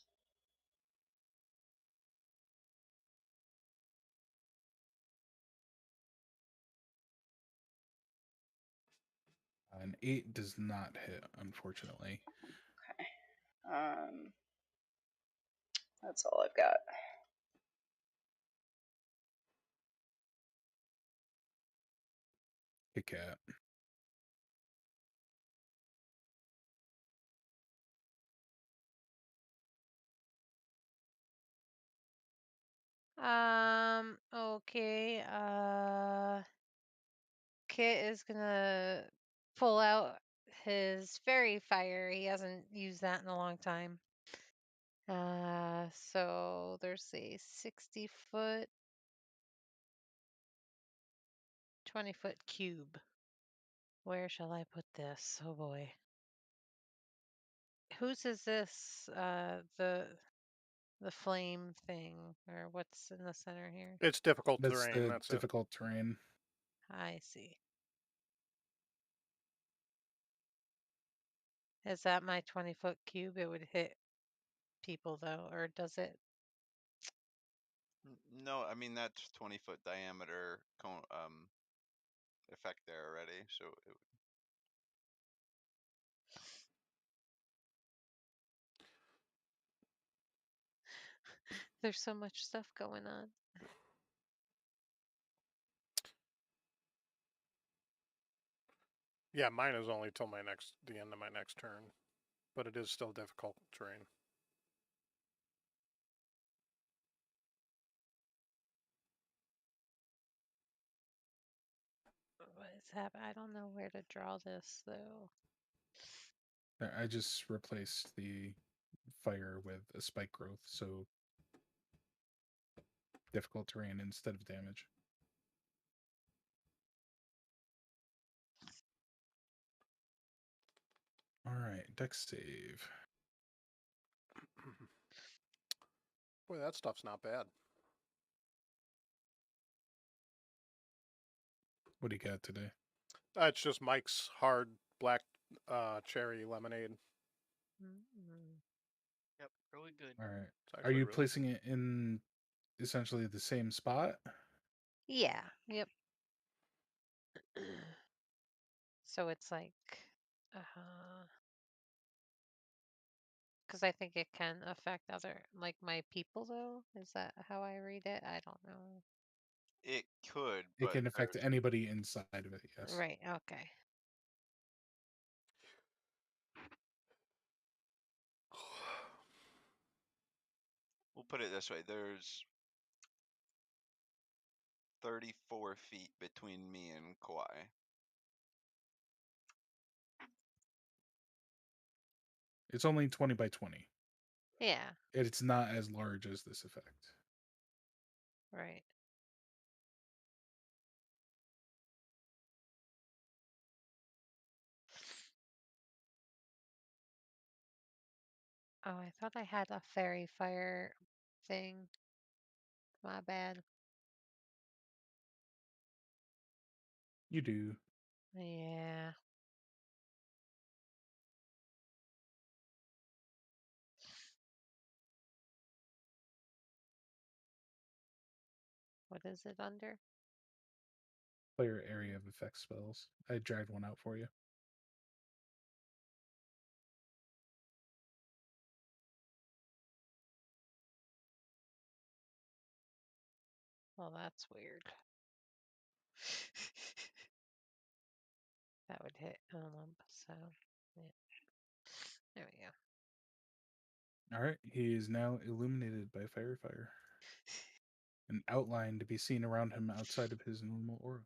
An 8 does not hit, unfortunately. Okay. That's all I've got. Kit Kat. Okay. Kit is gonna pull out his fairy fire. He hasn't used that in a long time. So there's a 60-foot, 20-foot cube. Where shall I put this? Oh boy. Whose is this? The flame thing, or what's in the center here? It's difficult That's terrain. the That's it. difficult terrain. I see. Is that my 20-foot cube? It would hit people though, or does it? No, I mean that's 20-foot diameter effect there already, so it There's so much stuff going on. Yeah, mine is only till the end of my next turn, but it is still difficult terrain. What is happening? I don't know where to draw this though. I just replaced the fire with a spike growth, so difficult terrain instead of damage. Alright, dex save. Boy, that stuff's not bad. What do you got today? It's just Mike's hard black cherry lemonade. Yep, really good. Alright. It's Are actually you really placing it in essentially the same spot? Yeah. Yep. So it's like, because I think it can affect other, like my people though. Is that how I read it? I don't know. it could, It but can affect there's anybody inside of it, yes. Right. Okay. we'll put it this way, there's 34 feet between me and Kauai. It's only 20 by 20. Yeah. It's not as large as this effect. Right. Oh, I thought I had a fairy fire thing. My bad. You do. Yeah. What is it under? Player area of effect spells. I dragged one out for you. Well, that's weird. That would hit a lump, so yeah. There we go. All right. He is now illuminated by fire. An outline to be seen around him outside of his normal aura.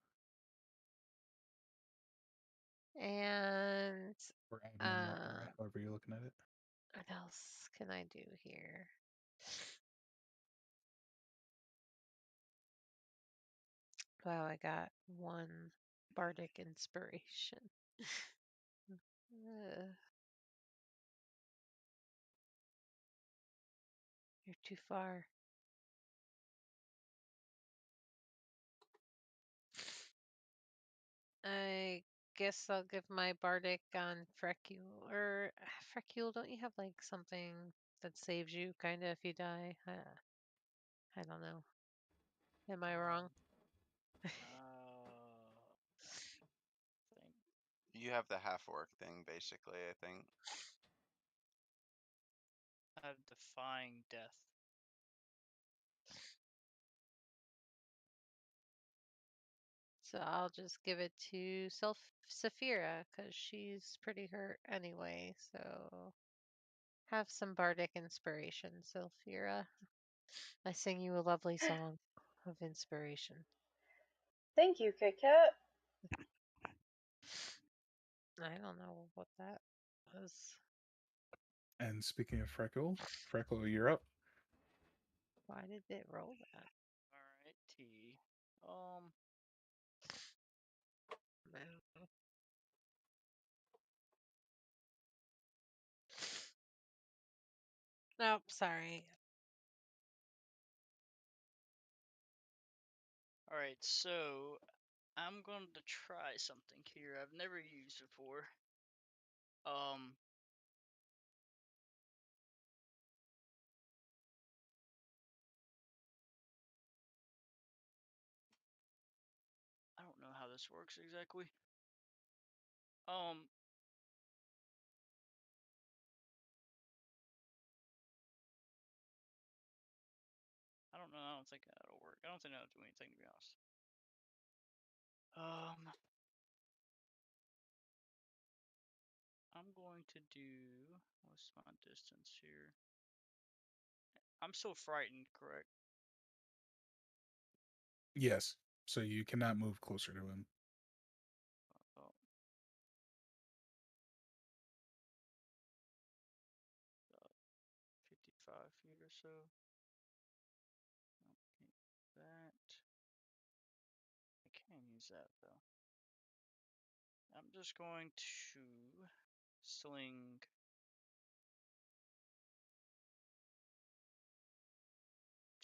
And Or abnormal aura, however you're looking at it. what else can I do here? Wow, I got one bardic inspiration. You're too far. I guess I'll give my bardic on Frecule. Or Frecule, don't you have like something that saves you kind of if you die? I don't know. Am I wrong? Think You have the half orc thing, basically, I think. I have defying death. So I'll just give it to Saphira because she's pretty hurt anyway. So have some bardic inspiration, Saphira. I sing you a lovely song of inspiration. Thank you, Kit Kat. I don't know what that was. And speaking of Freckle, you're up. Why did it roll that? Alrighty. No. Nope, sorry. Alright, so I'm going to try something here I've never used before. I don't know how this works exactly. I don't know. I don't think that'll work. I don't think that'll do anything, to be honest. I'm going to do. What's my distance here? I'm still frightened, correct? Yes. So you cannot move closer to him. Oh. 55 feet or so. Okay, that. I can use that though. I'm just going to sling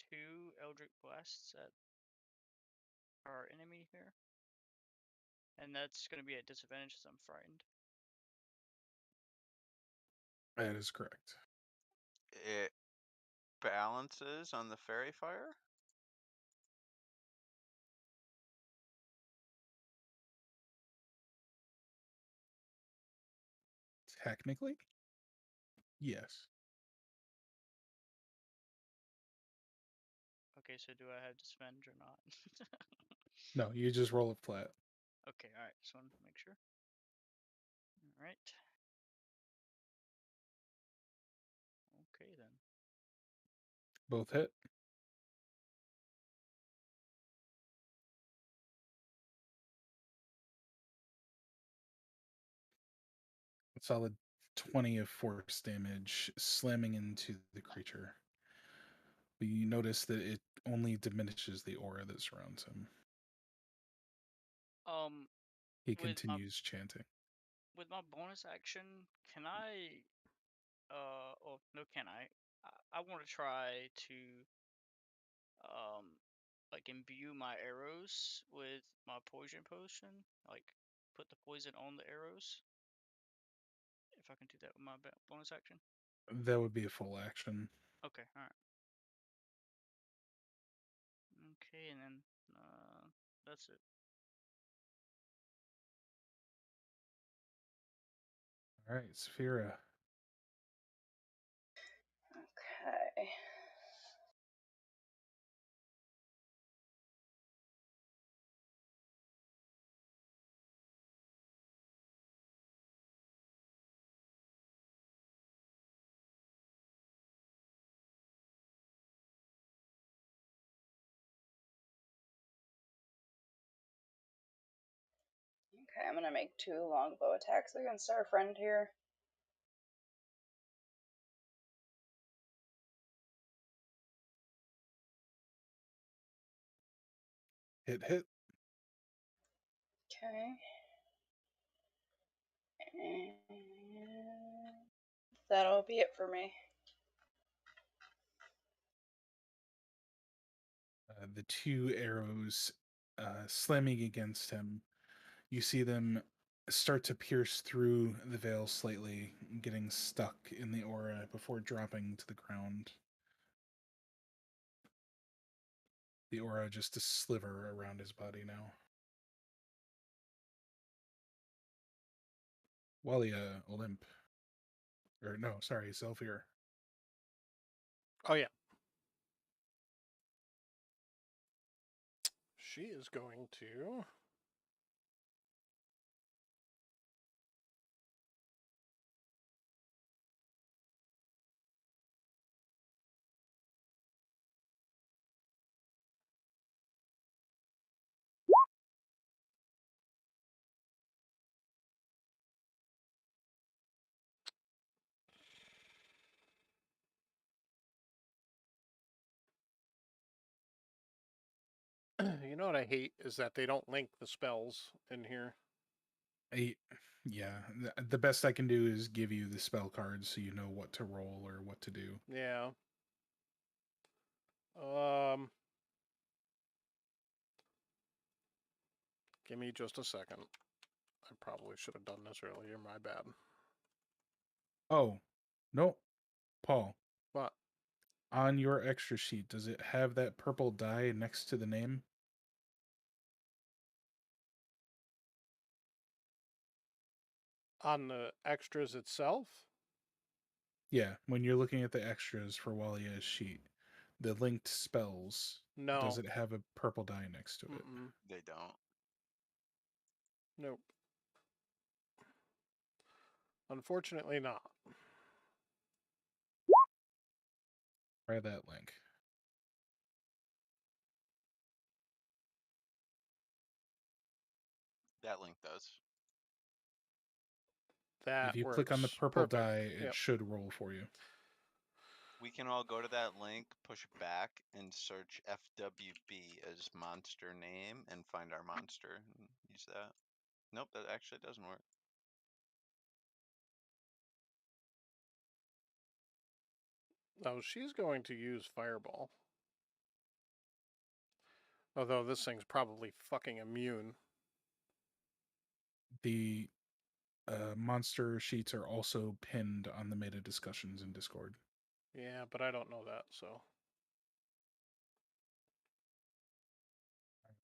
2 Eldritch Blasts at our enemy here. And that's going to be at disadvantage because I'm frightened. That is correct. It balances on the fairy fire? Technically, yes. Okay, so do I have disadvantage or not? No, you just roll it flat. Okay, alright, just wanted to make sure. Alright. Okay then. Both hit. A solid 20 of force damage slamming into the creature. But you notice that it only diminishes the aura that surrounds him. He With my continues chanting. with my bonus action, can I Oh, no, can I want to try to, like imbue my arrows with my poison potion. Like, put the poison on the arrows. If I can do that with my bonus action. That would be a full action. Okay, alright. Okay, and then, that's it. All right, Saphira. Okay. Okay, I'm gonna make 2 longbow attacks against our friend here. Hit. Okay. And that'll be it for me. The 2 arrows slamming against him. You see them start to pierce through the veil slightly, getting stuck in the aura before dropping to the ground. The aura just a sliver around his body now. Walia, Olymp. Or no, sorry, Zelfir. Oh, yeah. She is going to... You know what I hate is that they don't link the spells in here. Yeah, the best I can do is give you the spell cards so you know what to roll or what to do. Yeah. Give me just a second. I probably should have done this earlier. My bad. Oh, no, Paul. What? On your extra sheet, does it have that purple die next to the name? On the extras itself? Yeah, when you're looking at the extras for Walia's sheet, the linked spells, No. does it have a purple die next to it? Mm-mm. They don't. Nope. Unfortunately not. Try that link. That link does. That If you works. click on the purple Perfect. die, it Yep. should roll for you. We can all go to that link, push it back, and search FWB as monster name and find our monster and use that. Nope, that actually doesn't work. Oh, she's going to use Fireball. Although this thing's probably fucking immune. The monster sheets are also pinned on the meta discussions in Discord. Yeah, but I don't know that, so.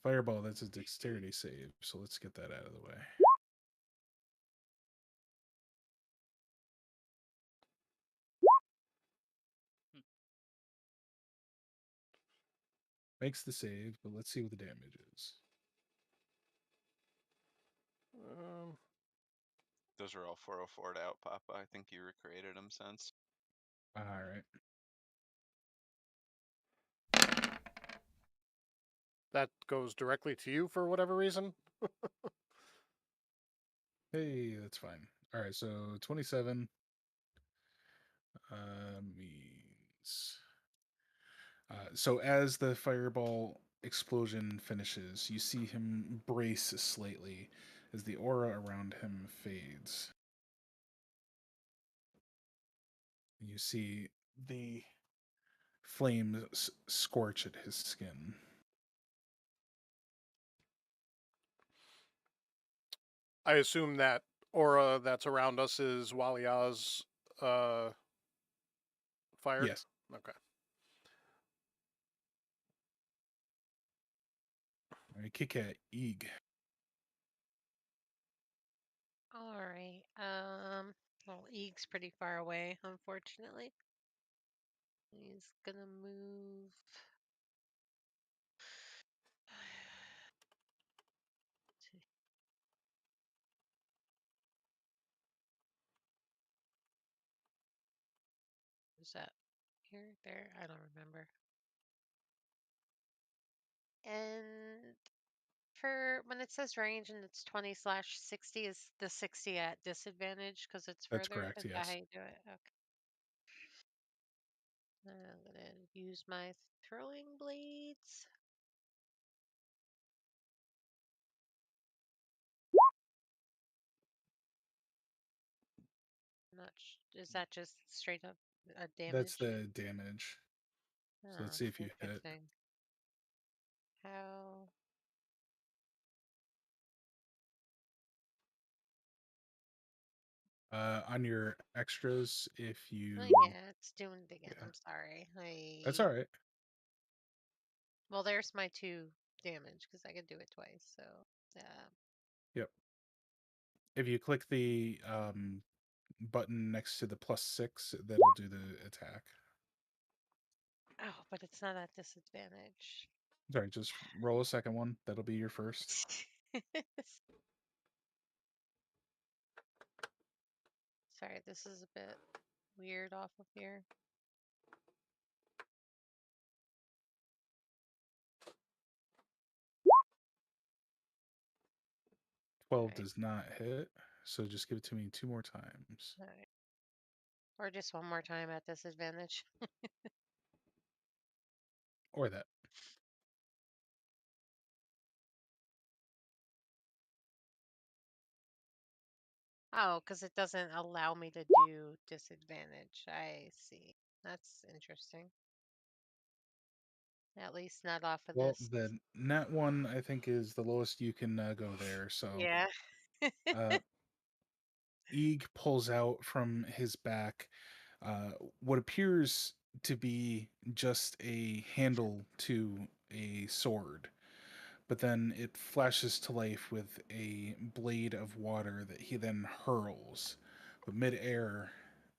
Fireball, that's a dexterity save, so let's get that out of the way. Makes the save, but let's see what the damage is. Those are all 404'd out, Poppa. I think you recreated them since. All right. That goes directly to you for whatever reason. Hey, that's fine. All right, so 27 means... so as the fireball explosion finishes, you see him brace slightly as the aura around him fades. You see the flames scorch at his skin. I assume that aura that's around us is Walia's fired? Yes. Okay. All right, kick at Eeg. All right. Well, Eeg's pretty far away, unfortunately. He's gonna move. Is that here? There? I don't remember. And for when it says range and it's 20/60, is the 60 at disadvantage because it's That's further? correct, Is that how yes. you do it? Okay. I'm gonna use my throwing blades. Is that just straight up That's damage? the damage. So let's Oh, see if you hit. interesting. How? On your extras, if you Oh, yeah, it's doing it again. yeah. I'm sorry. That's all right. Well, there's my 2 damage because I could do it twice. So, Yep. If you click the button next to the +6, that'll do the attack. oh, but it's not at disadvantage. Sorry, just roll a second one. That'll be your first. Sorry, this is a bit weird off of here. 12 Alright. does not hit, so just give it to me 2 more times. All right. Or just one more time at disadvantage. Or that. Oh, because it doesn't allow me to do disadvantage. I see. That's interesting. At least not off of Well, this. the net one, I think, is the lowest you can go there. So, Yeah. Eeg pulls out from his back what appears to be just a handle to a sword, but then it flashes to life with a blade of water that he then hurls. But midair,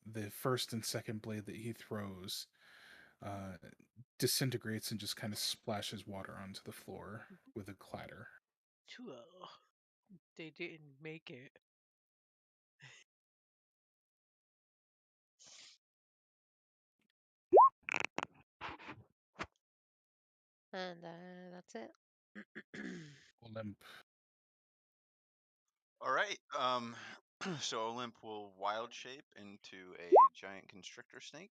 the first and second blade that he throws disintegrates and just kind of splashes water onto the floor with a clatter. They didn't make it. And that's it. Limp. All right. So Olymp will wild shape into a giant constrictor snake.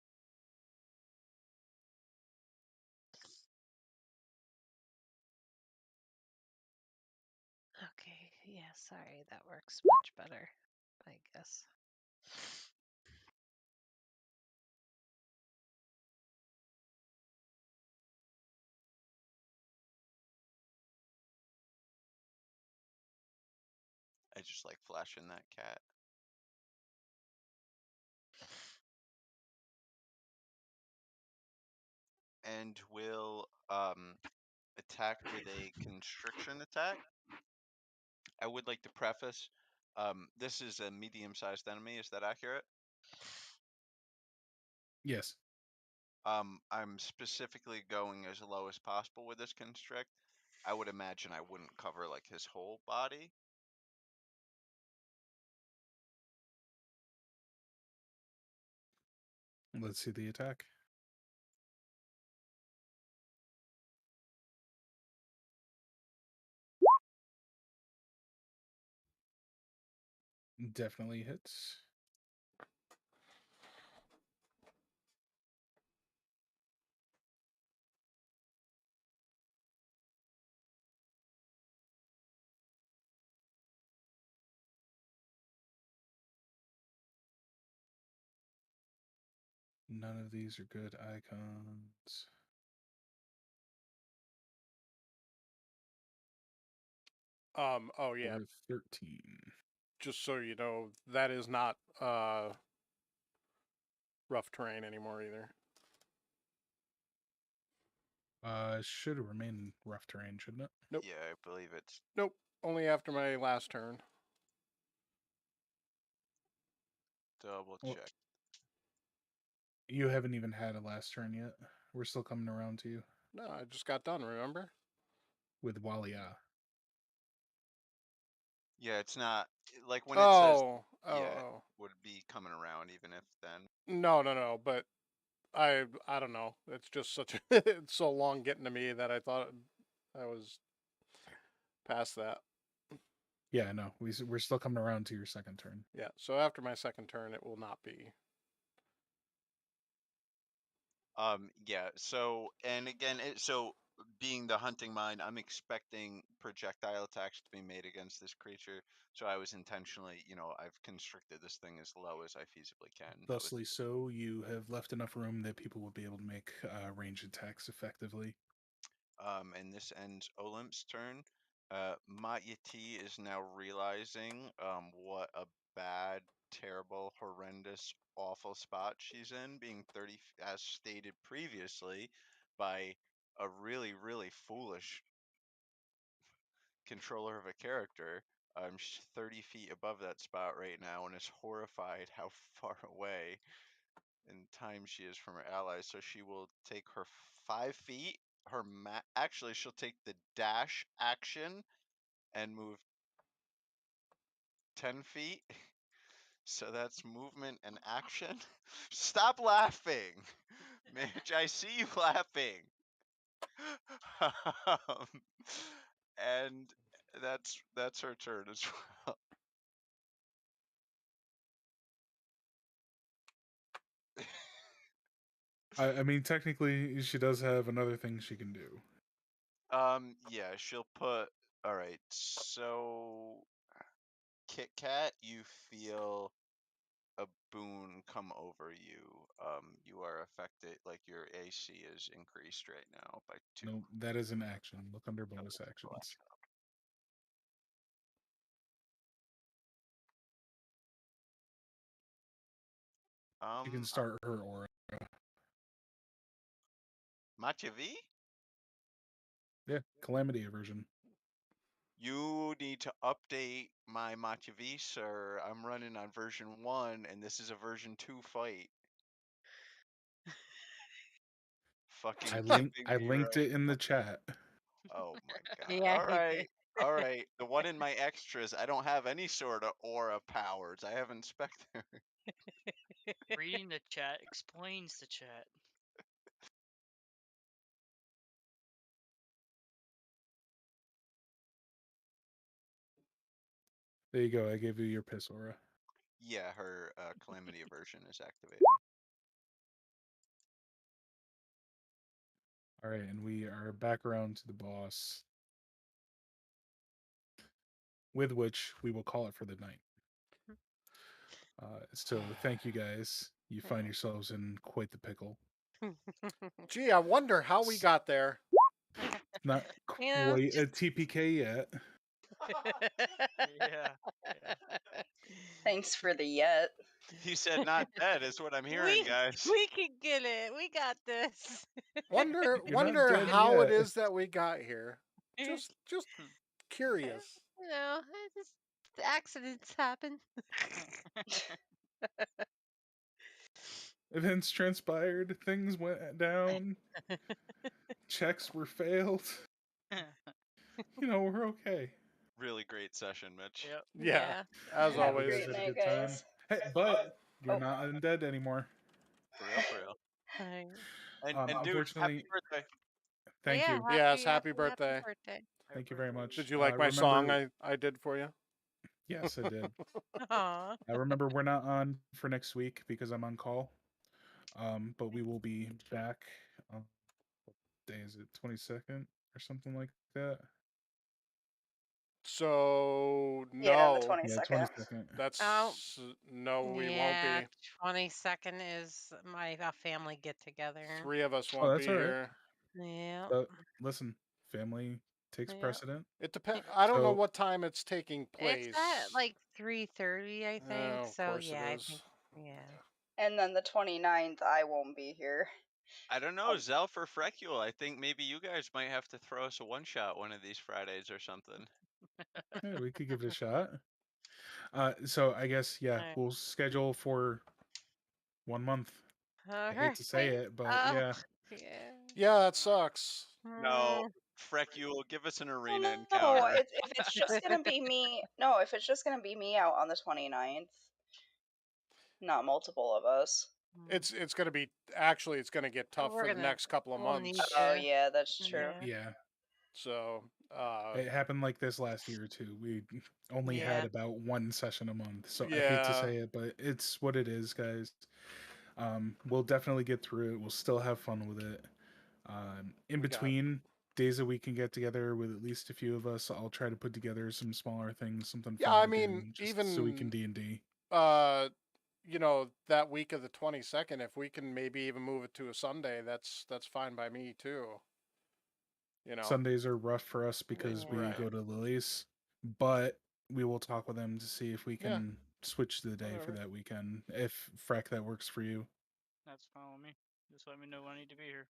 Okay, yeah, sorry, that works much better, I guess. I just like flashing that cat. And will attack with a constriction attack. I would like to preface, this is a medium-sized enemy. Is that accurate? Yes. I'm specifically going as low as possible with this constrict. I would imagine I wouldn't cover like his whole body. Let's see the attack. Definitely hits. None of these are good icons. Oh yeah. Or 13. Just so you know, that is not rough terrain anymore either. Should remain rough terrain, shouldn't it? Nope. Yeah, I believe it's. Nope. Only after my last turn. Double Well, check. You haven't even had a last turn yet. We're still coming around to you No, I just got done, remember? with Walia. Yeah, it's not like when it says Oh. would be coming around even if then. No, but I don't know. It's just such a it's so long getting to me that I thought I was past that. Yeah, no, we're still coming around to your second turn. Yeah, so after my second turn, it will not be. Yeah, so and again so being the hunting mind, I'm expecting projectile attacks to be made against this creature. So I was intentionally, I've constricted this thing as low as I feasibly can. Thusly so, you have left enough room that people will be able to make range attacks effectively. And this ends Olymp's turn. Matyati is now realizing what a bad, terrible, horrendous, awful spot she's in, being 30, as stated previously, by a really, really foolish controller of a character. She's 30 feet above that spot right now and is horrified how far away in time she is from her allies. So she will take her 5 feet. Actually, she'll take the dash action and move 10 feet. So that's movement and action. Stop laughing, Mitch. I see you laughing. Um, and that's her turn as well. I mean, technically, she does have another thing she can do. Yeah, she'll put. All right, so Kit Kat, you feel a boon come over you. You are affected, like your AC is increased right now by 2. No, that is an action. Look under bonus actions. You can start her aura. Machiavi? Yeah, calamity aversion. You need to update my Machiavi, sir. I'm running on version 1, and this is a version 2 fight. Fucking I me linked right. it in the chat. Oh my god. Yeah, All he right. did. All right. The one in my extras, I don't have any sort of aura powers. I have Inspector. Reading the chat explains the chat. There you go. I gave you your piss aura. Yeah, her calamity aversion is activated. All right, and we are back around to the boss, with which we will call it for the night. So thank you guys. You find yourselves in quite the pickle. Gee, I wonder how we got there. Not You know, quite a TPK yet. Yeah. Thanks for the yet. He said not dead is what I'm hearing, we guys. we can get it. We got this. Wonder You're not wonder dead how it yet. is that we got here. Just curious. You know, just accidents happen. Events transpired. Things went down. Checks were failed. We're okay. Really great session, Mitch. Yep. Yeah, as Have a always. great night, guys. Hey, but you're Oh. not undead anymore. For real, for real. Right. And dude, Unfortunately, happy birthday. thank Yeah, you. Yes, happy birthday. birthday. Thank you very much. Did you like my song I did for you? Yes, I did. Aw. I remember we're not on for next week because I'm on call. But we will be back. What day is it? 22nd or something like that. So Yeah, on the no, 22nd. Yeah, 22nd. that's Oh, no, we won't yeah, be. 22nd is my family get together. 3 of us Oh, won't that's be all right. here. Yeah. Listen, family takes Yeah. precedent. It depends. I don't know So- what time it's taking place. It's at like 3:30, I think. Oh, of So course yeah, it I is. think yeah. And then the 29th, I won't be here. I don't know, Zelf or Frecule. I think maybe you guys might have to throw us a one shot one of these Fridays or something. Yeah, we could give it a shot. So I guess Alright. we'll schedule for 1 month. I hate to say it, but yeah. Yeah. Yeah, that sucks. No, Frecule, give us an arena No, encounter. if it's just gonna be me. No, if it's just gonna be me out on the 29th, not multiple of us. It's going to be actually it's going to get tough We're for the gonna- next couple of we'll months. need Oh to- yeah, that's true. Yeah. Yeah. So It happened like this last year too. We only had Yeah. about one session a month. So I hate to Yeah. say it, but it's what it is, guys. We'll definitely get through it. We'll still have fun with it. In We got- between days that we can get together with at least a few of us, I'll try to put together some smaller things, something Yeah, fun I to mean, do, just even so we can D&D. you know, that week of the 22nd, if we can maybe even move it to a Sunday, that's fine by me too. You know. Sundays are rough for us because we Right. go to Lily's, but we will talk with them to see if we Yeah. can switch the day for Whatever. that weekend. If Freck, that works for you. That's fine with me. Just let me know when I need to be here.